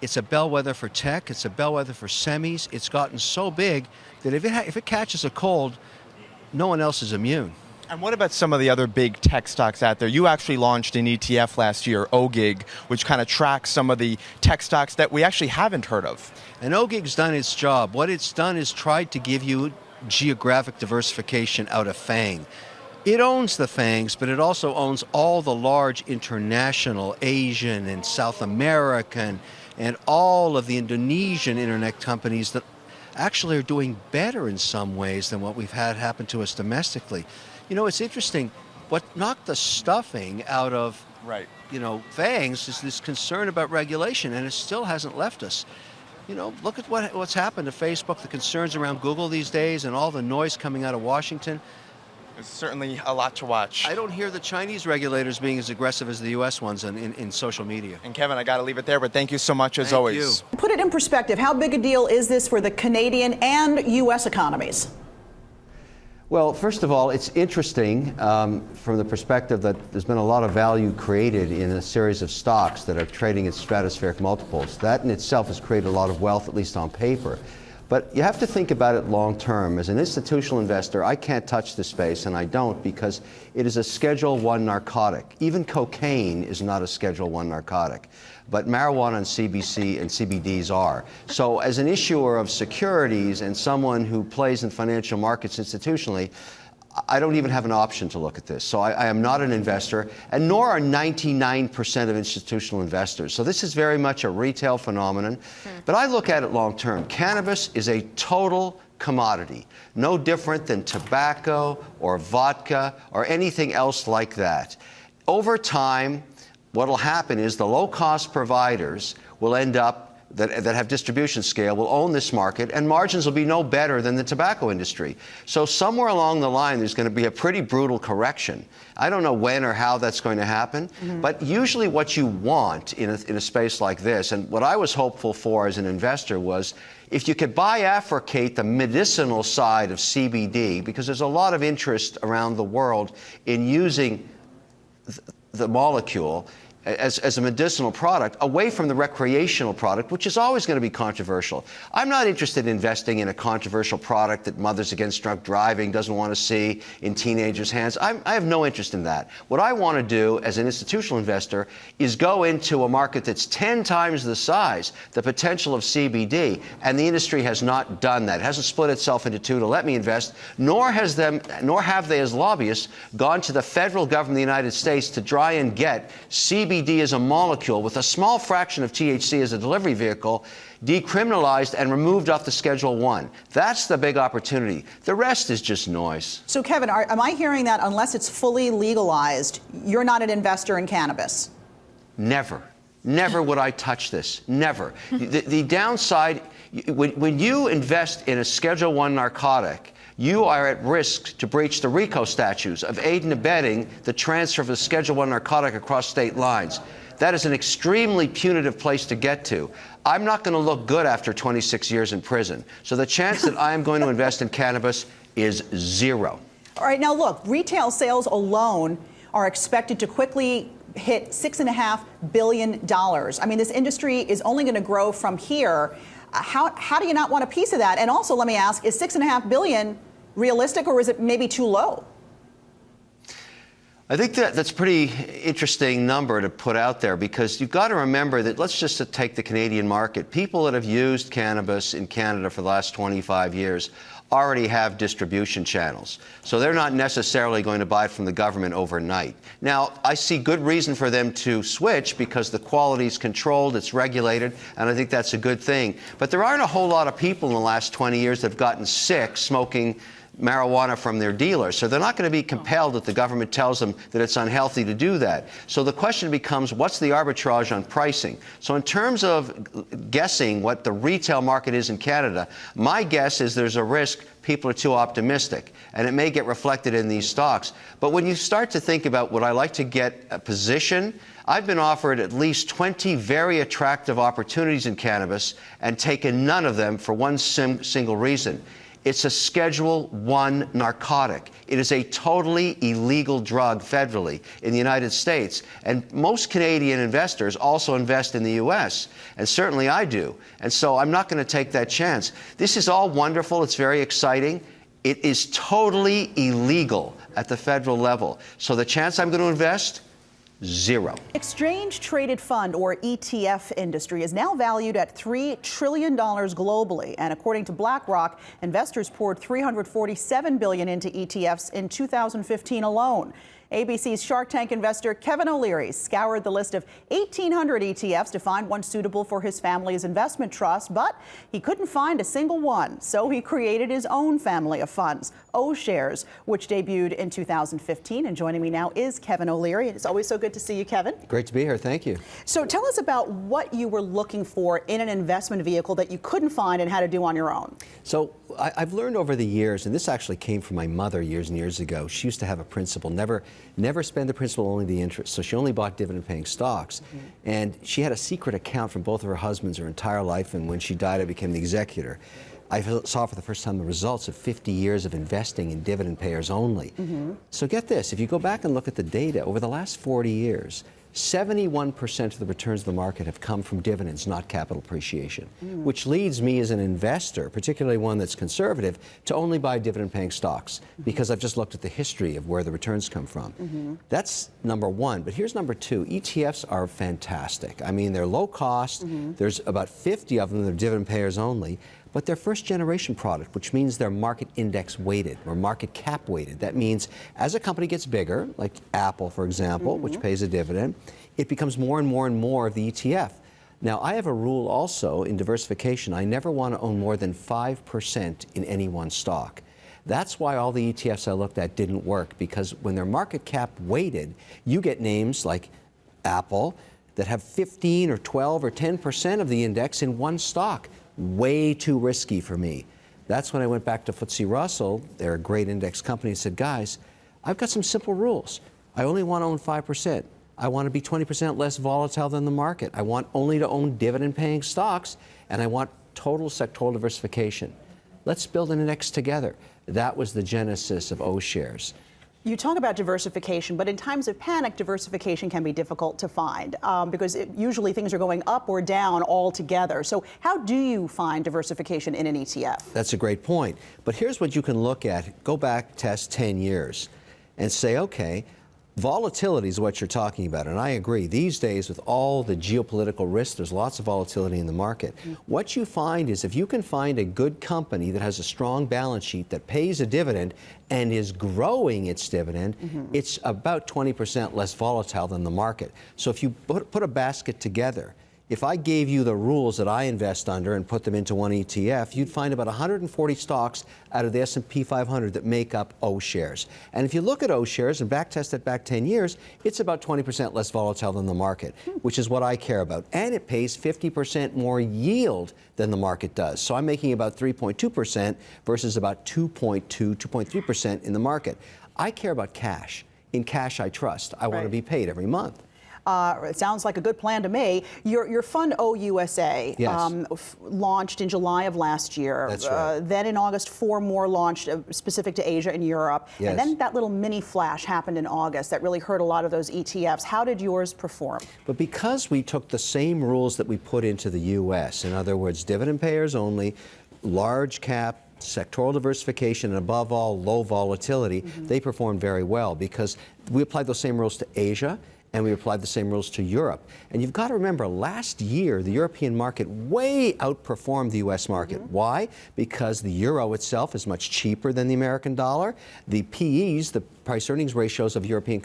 It's a bellwether for tech. It's a bellwether for semis. It's gotten so big that if it catches a cold, no one else is immune. And what about some of the other big tech stocks out there? You actually launched an ETF last year, OGIG, which kind of tracks some of the tech stocks that we actually haven't heard of. And OGIG's done its job. What it's done is tried to give you geographic diversification out of FANG. It owns the FANGs, but it also owns all the large international, Asian and South American, and all of the Indonesian internet companies that actually are doing better in some ways than what we've had happen to us domestically. It's interesting. What knocked the stuffing out of, FANGs is this concern about regulation, and it still hasn't left us. Look at what's happened to Facebook, the concerns around Google these days, and all the noise coming out of Washington. There's certainly a lot to watch. I don't hear the Chinese regulators being as aggressive as the U.S. ones in social media. And Kevin, I got to leave it there, but thank you so much as always. You. Put it in perspective. How big a deal is this for the Canadian and U.S. economies? Well, first of all, it's interesting from the perspective that there's been a lot of value created in a series of stocks that are trading at stratospheric multiples. That in itself has created a lot of wealth, at least on paper. But you have to think about it long term. As an institutional investor, I can't touch this space, and I don't, because it is a Schedule I narcotic. Even cocaine is not a Schedule I narcotic, but marijuana and CBC and CBDs are. So as an issuer of securities and someone who plays in financial markets institutionally, I don't even have an option to look at this. So I am not an investor, and nor are 99% of institutional investors. So this is very much a retail phenomenon. But I look at it long term. Cannabis is a total commodity, no different than tobacco or vodka or anything else like that. Over time, what will happen is the low-cost providers will end up that have distribution scale will own this market, and margins will be no better than the tobacco industry. So somewhere along the line, there's going to be a pretty brutal correction. I don't know when or how that's going to happen, but usually what you want in a space like this, and what I was hopeful for as an investor was if you could bifurcate the medicinal side of CBD, because there's a lot of interest around the world in using the molecule as a medicinal product away from the recreational product, which is always going to be controversial. I'm not interested in investing in a controversial product that Mothers Against Drunk Driving doesn't want to see in teenagers' hands. I have no interest in that. What I want to do as an institutional investor is go into a market that's 10 times the size, the potential of CBD, and the industry has not done that. It hasn't split itself into two to let me invest, nor have they as lobbyists gone to the federal government of the United States to try and get CBD as a molecule with a small fraction of THC as a delivery vehicle decriminalized and removed off the Schedule I. That's the big opportunity. The rest is just noise. So, Kevin, am I hearing that unless it's fully legalized, you're not an investor in cannabis? Never. Never would I touch this. Never. The downside, when you invest in a Schedule I narcotic, you are at risk to breach the RICO statutes of aid and abetting the transfer of a Schedule I narcotic across state lines. That is an extremely punitive place to get to. I'm not going to look good after 26 years in prison. So the chance that I am going to invest in cannabis is zero. All right, now look, retail sales alone are expected to quickly hit $6.5 billion. I mean, this industry is only going to grow from here. How do you not want a piece of that? And also, let me ask, is $6.5 billion realistic, or is it maybe too low? I think that's a pretty interesting number to put out there, because you've got to remember that, let's just take the Canadian market. People that have used cannabis in Canada for the last 25 years already have distribution channels. So they're not necessarily going to buy it from the government overnight. Now, I see good reason for them to switch because the quality is controlled, it's regulated, and I think that's a good thing. But there aren't a whole lot of people in the last 20 years that have gotten sick smoking marijuana from their dealers. So they're not going to be compelled if the government tells them that it's unhealthy to do that. So the question becomes, what's the arbitrage on pricing? So in terms of guessing what the retail market is in Canada, my guess is there's a risk people are too optimistic, and it may get reflected in these stocks. But when you start to think about would I like to get a position, I've been offered at least 20 very attractive opportunities in cannabis and taken none of them for one single reason. It's a Schedule I narcotic. It is a totally illegal drug federally in the United States. And most Canadian investors also invest in the U.S., and certainly I do. And so I'm not going to take that chance. This is all wonderful. It's very exciting. It is totally illegal at the federal level. So the chance I'm going to invest, zero. Exchange Traded Fund, or ETF industry, is now valued at $3 trillion globally. And according to BlackRock, investors poured $347 billion into ETFs in 2015 alone. ABC's Shark Tank investor Kevin O'Leary scoured the list of 1,800 ETFs to find one suitable for his family's investment trust, but he couldn't find a single one. So he created his own family of funds, O-Shares, which debuted in 2015. And joining me now is Kevin O'Leary. It's always so good to see you, Kevin. Great to be here. Thank you. So tell us about what you were looking for in an investment vehicle that you couldn't find and how to do on your own. So I've learned over the years, and this actually came from my mother years and years ago. She used to have a principle, never spend the principal, only the interest. So she only bought dividend-paying stocks. Mm-hmm. And she had a secret account from both of her husbands her entire life, and when she died, I became the executor. I saw for the first time the results of 50 years of investing in dividend payers only. Mm-hmm. So get this, if you go back and look at the data, over the last 40 years, 71% of the returns of the market have come from dividends, not capital appreciation, which leads me as an investor, particularly one that's conservative, to only buy dividend-paying stocks because I've just looked at the history of where the returns come from. That's number one. But here's number two. ETFs are fantastic. I mean, they're low cost. There's about 50 of them that are dividend payers only. But they're first-generation product, which means they're market index weighted or market cap weighted. That means as a company gets bigger, like Apple, for example, which pays a dividend, it becomes more and more and more of the ETF. Now, I have a rule also in diversification. I never want to own more than 5% in any one stock. That's why all the ETFs I looked at didn't work, because when they're market cap weighted, you get names like Apple that have 15 or 12 or 10% of the index in one stock. Way too risky for me. That's when I went back to FTSE Russell, they're a great index company, and said, guys, I've got some simple rules. I only want to own 5%. I want to be 20% less volatile than the market. I want only to own dividend-paying stocks, and I want total sectoral diversification. Let's build an index together. That was the genesis of O-Shares. You talk about diversification, but in times of panic, diversification can be difficult to find because usually things are going up or down altogether. So how do you find diversification in an ETF? That's a great point. But here's what you can look at. Go back, test 10 years and say, okay, volatility is what you're talking about. And I agree. These days, with all the geopolitical risks, there's lots of volatility in the market. What you find is if you can find a good company that has a strong balance sheet that pays a dividend and is growing its dividend, it's about 20% less volatile than the market. So if you put a basket together, if I gave you the rules that I invest under and put them into one ETF, you'd find about 140 stocks out of the S&P 500 that make up O-Shares. And if you look at O-Shares and backtest it back 10 years, it's about 20% less volatile than the market, which is what I care about. And it pays 50% more yield than the market does. So I'm making about 3.2% versus about 2.3% in the market. I care about cash. In cash I trust. I want to be paid every month. It sounds like a good plan to me. Your fund OUSA launched in July of last year. That's right. Then in August, 4 more launched specific to Asia and Europe. Yes. And then that little mini flash happened in August that really hurt a lot of those ETFs. How did yours perform? But because we took the same rules that we put into the U.S., in other words, dividend payers only, large cap, sectoral diversification, and above all, low volatility, they performed very well because we applied those same rules to Asia and we applied the same rules to Europe. And you've got to remember, last year, the European market way outperformed the US market. Why? Because the euro itself is much cheaper than the American dollar. The PEs, the price earnings ratios of European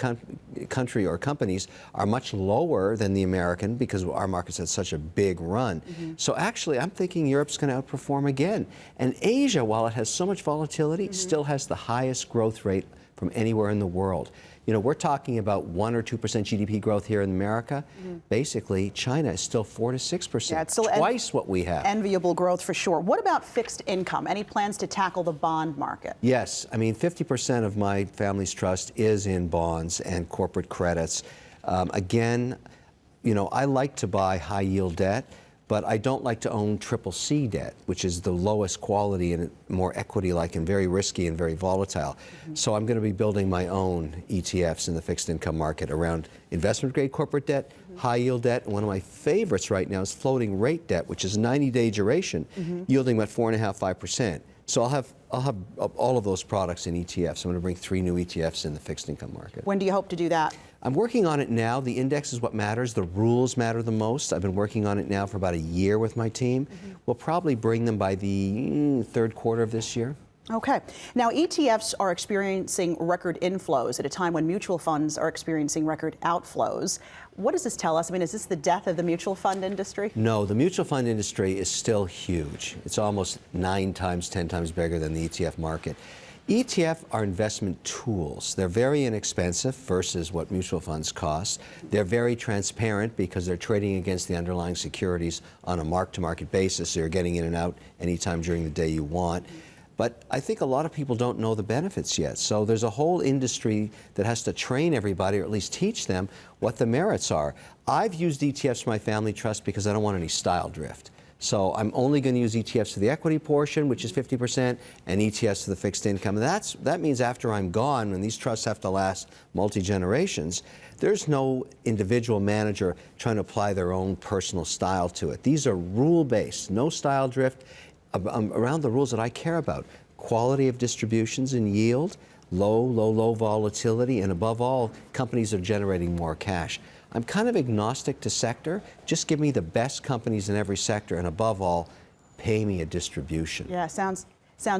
country or companies, are much lower than the American because our market's had such a big run. So actually, I'm thinking Europe's going to outperform again. And Asia, while it has so much volatility, still has the highest growth rate from anywhere in the world. You know, we're talking about 1 or 2% GDP growth here in America. Basically, China is still 4 to 6%. Yeah, it's still twice what we have. Enviable growth for sure. What about fixed income? Any plans to tackle the bond market? Yes, I mean, 50% of my family's trust is in bonds and corporate credits. Again, you know, I like to buy high yield debt, but I don't like to own CCC debt, which is the lowest quality and more equity-like and very risky and very volatile. So I'm going to be building my own ETFs in the fixed income market around investment-grade corporate debt, high-yield debt, and one of my favorites right now is floating rate debt, which is 90-day duration, yielding about 4.5%, 5%. So I'll have all of those products in ETFs. I'm going to bring 3 new ETFs in the fixed income market. When do you hope to do that? I'm working on it now. The index is what matters. The rules matter the most. I've been working on it now for about a year with my team. We'll probably bring them by the third quarter of this year. Okay. Now, ETFs are experiencing record inflows at a time when mutual funds are experiencing record outflows. What does this tell us? I mean, is this the death of the mutual fund industry? No, the mutual fund industry is still huge. It's almost 9 times, 10 times bigger than the ETF market. ETF are investment tools. They're very inexpensive versus what mutual funds cost. They're very transparent because they're trading against the underlying securities on a mark-to-market basis, so you're getting in and out anytime during the day you want. But I think a lot of people don't know the benefits yet. So there's a whole industry that has to train everybody, or at least teach them, what the merits are. I've used ETFs for my family trust because I don't want any style drift. So I'm only going to use ETFs for the equity portion, which is 50%, and ETFs for the fixed income. And that means after I'm gone, when these trusts have to last multi-generations, there's no individual manager trying to apply their own personal style to it. These are rule-based, no style drift, around the rules that I care about. Quality of distributions and yield, low volatility, and above all, companies are generating more cash. I'm kind of agnostic to sector. Just give me the best companies in every sector, and above all, pay me a distribution. Yeah, sounds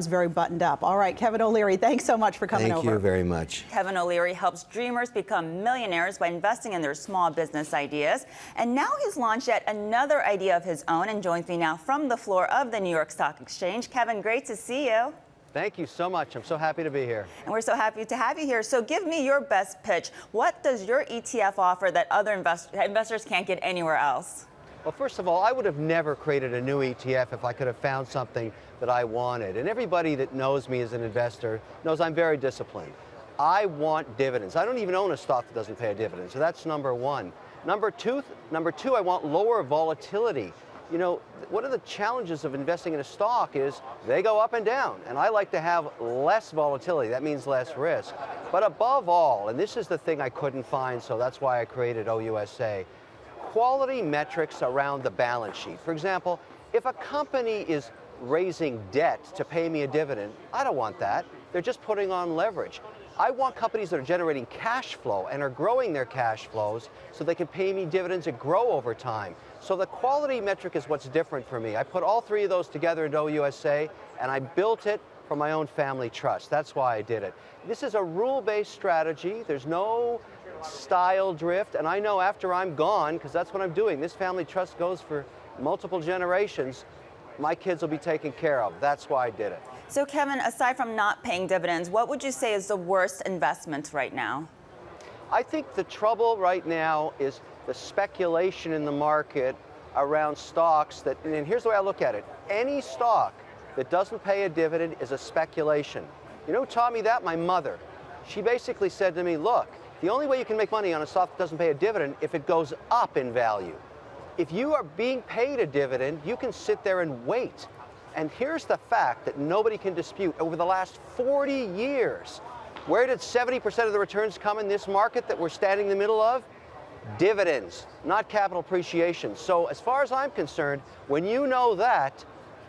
very buttoned up. All right, Kevin O'Leary, thanks so much for coming over. Thank you very much. Kevin O'Leary helps dreamers become millionaires by investing in their small business ideas. And now he's launched yet another idea of his own and joins me now from the floor of the New York Stock Exchange. Kevin, great to see you. Thank you so much. I'm so happy to be here. And we're so happy to have you here. So give me your best pitch. What does your ETF offer that other investors can't get anywhere else? Well, first of all, I would have never created a new ETF if I could have found something that I wanted. And everybody that knows me as an investor knows I'm very disciplined. I want dividends. I don't even own a stock that doesn't pay a dividend. So that's number one. Number two, I want lower volatility. You know, one of the challenges of investing in a stock is they go up and down, and I like to have less volatility. That means less risk. But above all, and this is the thing I couldn't find, so that's why I created OUSA, quality metrics around the balance sheet. For example, if a company is raising debt to pay me a dividend, I don't want that. They're just putting on leverage. I want companies that are generating cash flow and are growing their cash flows so they can pay me dividends that grow over time. So the quality metric is what's different for me. I put all 3 of those together into OUSA, and I built it for my own family trust. That's why I did it. This is a rule-based strategy. There's no style drift, and I know after I'm gone, because that's what I'm doing, this family trust goes for multiple generations, my kids will be taken care of. That's why I did it. So Kevin, aside from not paying dividends, what would you say is the worst investment right now? I think the trouble right now is the speculation in the market around stocks that, and here's the way I look at it, any stock that doesn't pay a dividend is a speculation. You know who taught me that? My mother. She basically said to me, look, the only way you can make money on a stock that doesn't pay a dividend if it goes up in value. If you are being paid a dividend, you can sit there and wait. And here's the fact that nobody can dispute. Over the last 40 years, where did 70% of the returns come in this market that we're standing in the middle of? Dividends, not capital appreciation. So as far as I'm concerned, when you know that,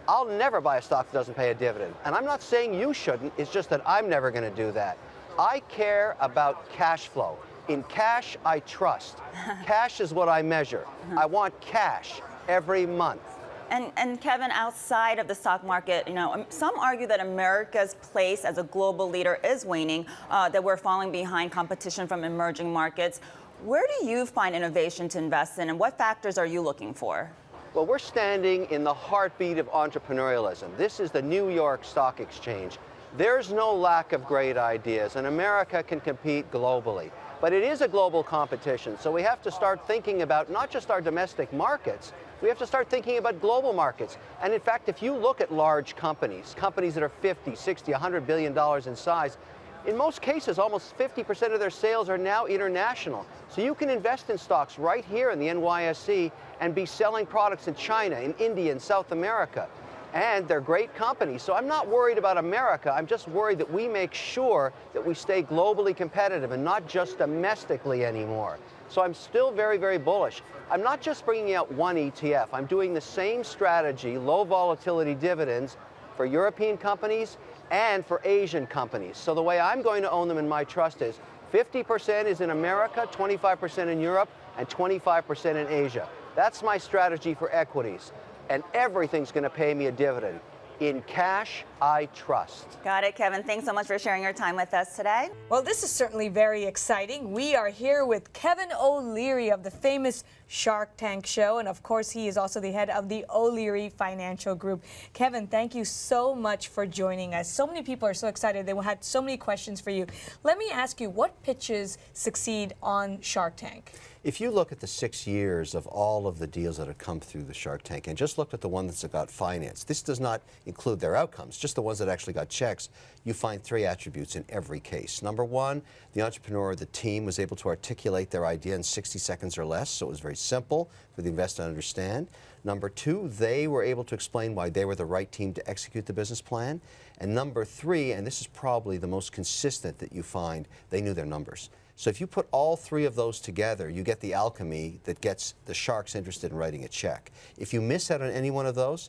I'll never buy a stock that doesn't pay a dividend. And I'm not saying you shouldn't, it's just that I'm never going to do that. I care about cash flow. In cash, I trust. Cash is what I measure. I want cash every month. And Kevin, outside of the stock market, some argue that America's place as a global leader is waning, that we're falling behind competition from emerging markets. Where do you find innovation to invest in, and what factors are you looking for? Well, we're standing in the heartbeat of entrepreneurialism. This is the New York Stock Exchange. There's no lack of great ideas, and America can compete globally. But it is a global competition, so we have to start thinking about not just our domestic markets, we have to start thinking about global markets. And in fact, if you look at large companies, companies that are 50, 60, $100 billion in size, in most cases, almost 50% of their sales are now international. So you can invest in stocks right here in the NYSE and be selling products in China, in India, in South America. And they're great companies. So I'm not worried about America. I'm just worried that we make sure that we stay globally competitive and not just domestically anymore. So I'm still very, very bullish. I'm not just bringing out one ETF. I'm doing the same strategy, low volatility dividends, for European companies and for Asian companies. So the way I'm going to own them in my trust is 50% is in America, 25% in Europe, and 25% in Asia. That's my strategy for equities. And everything's going to pay me a dividend. In cash, I trust. Got it, Kevin. Thanks so much for sharing your time with us today. Well, this is certainly very exciting. We are here with Kevin O'Leary of the famous Shark Tank show. And of course, he is also the head of the O'Leary Financial Group. Kevin, thank you so much for joining us. So many people are so excited. They had so many questions for you. Let me ask you, what pitches succeed on Shark Tank? If you look at the 6 years of all of the deals that have come through the Shark Tank and just looked at the ones that got financed, this does not include their outcomes, just the ones that actually got checks, you find 3 attributes in every case. Number 1, the entrepreneur or the team was able to articulate their idea in 60 seconds or less, so it was very simple for the investor to understand. Number 2, they were able to explain why they were the right team to execute the business plan. And number 3, and this is probably the most consistent that you find, they knew their numbers. So if you put all 3 of those together, you get the alchemy that gets the sharks interested in writing a check. If you miss out on any one of those,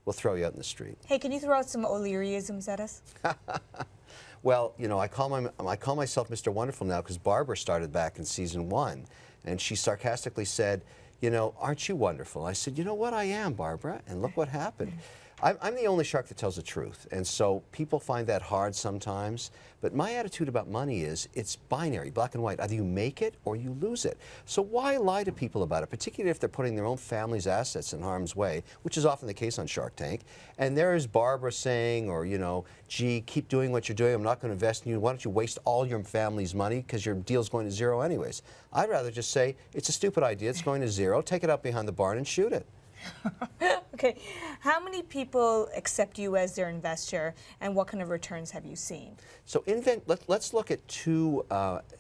we'll throw you out in the street. Hey, can you throw out some O'Learyisms at us? Well, I call myself Mr. Wonderful now because Barbara started back in season 1, and she sarcastically said, aren't you wonderful? I said, you know what, I am, Barbara, and look what happened. I'm the only shark that tells the truth, and so people find that hard sometimes, but my attitude about money is it's binary, black and white. Either you make it or you lose it. So why lie to people about it, particularly if they're putting their own family's assets in harm's way, which is often the case on Shark Tank. And there's Barbara saying, or, gee, keep doing what you're doing. I'm not going to invest in you. Why don't you waste all your family's money because your deal's going to zero anyways? I'd rather just say, it's a stupid idea. It's going to zero. Take it out behind the barn and shoot it. Okay, how many people accept you as their investor, and what kind of returns have you seen? So let's look at 2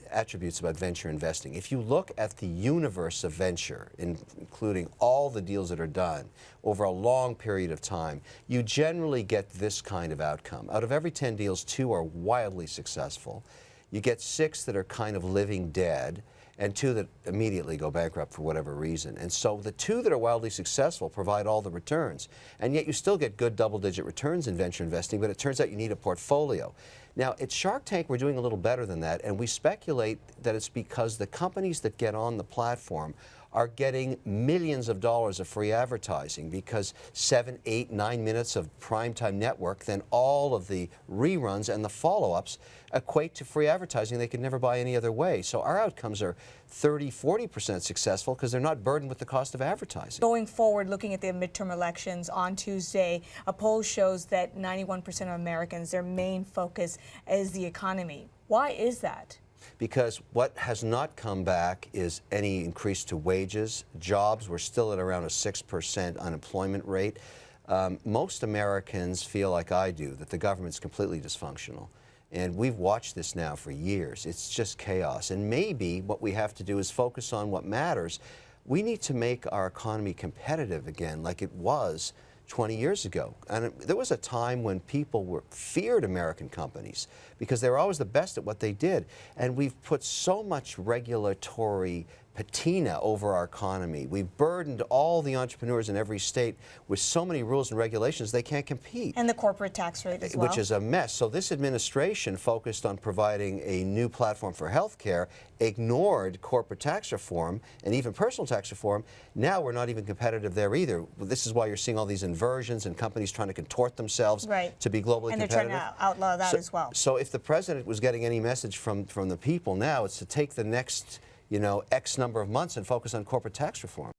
attributes about venture investing. If you look at the universe of venture, including all the deals that are done over a long period of time, you generally get this kind of outcome. Out of every 10 deals, 2 are wildly successful. You get 6 that are kind of living dead, and 2 that immediately go bankrupt for whatever reason. And so the 2 that are wildly successful provide all the returns. And yet you still get good double-digit returns in venture investing, but it turns out you need a portfolio. Now, at Shark Tank, we're doing a little better than that, and we speculate that it's because the companies that get on the platform are getting millions of dollars of free advertising because 7, 8, 9 minutes of primetime network, then all of the reruns and the follow-ups equate to free advertising they could never buy any other way. So our outcomes are 30, 40% successful because they're not burdened with the cost of advertising. Going forward, looking at the midterm elections on Tuesday, a poll shows that 91% of Americans, their main focus is the economy. Why is that? Because what has not come back is any increase to wages. Jobs, we're still at around a 6% unemployment rate. Most Americans feel like I do, that the government's completely dysfunctional. And we've watched this now for years. It's just chaos. And maybe what we have to do is focus on what matters. We need to make our economy competitive again like it was 20 years ago. And there was a time when people feared American companies because they were always the best at what they did. And we've put so much regulatory patina over our economy. We've burdened all the entrepreneurs in every state with so many rules and regulations they can't compete. And the corporate tax rate as well. Which is a mess. So this administration focused on providing a new platform for healthcare, ignored corporate tax reform and even personal tax reform. Now we're not even competitive there either. This is why you're seeing all these inversions and companies trying to contort themselves to be globally competitive. And they're trying to outlaw that as well. So if the president was getting any message from the people now, it's to take the next X number of months and focus on corporate tax reform.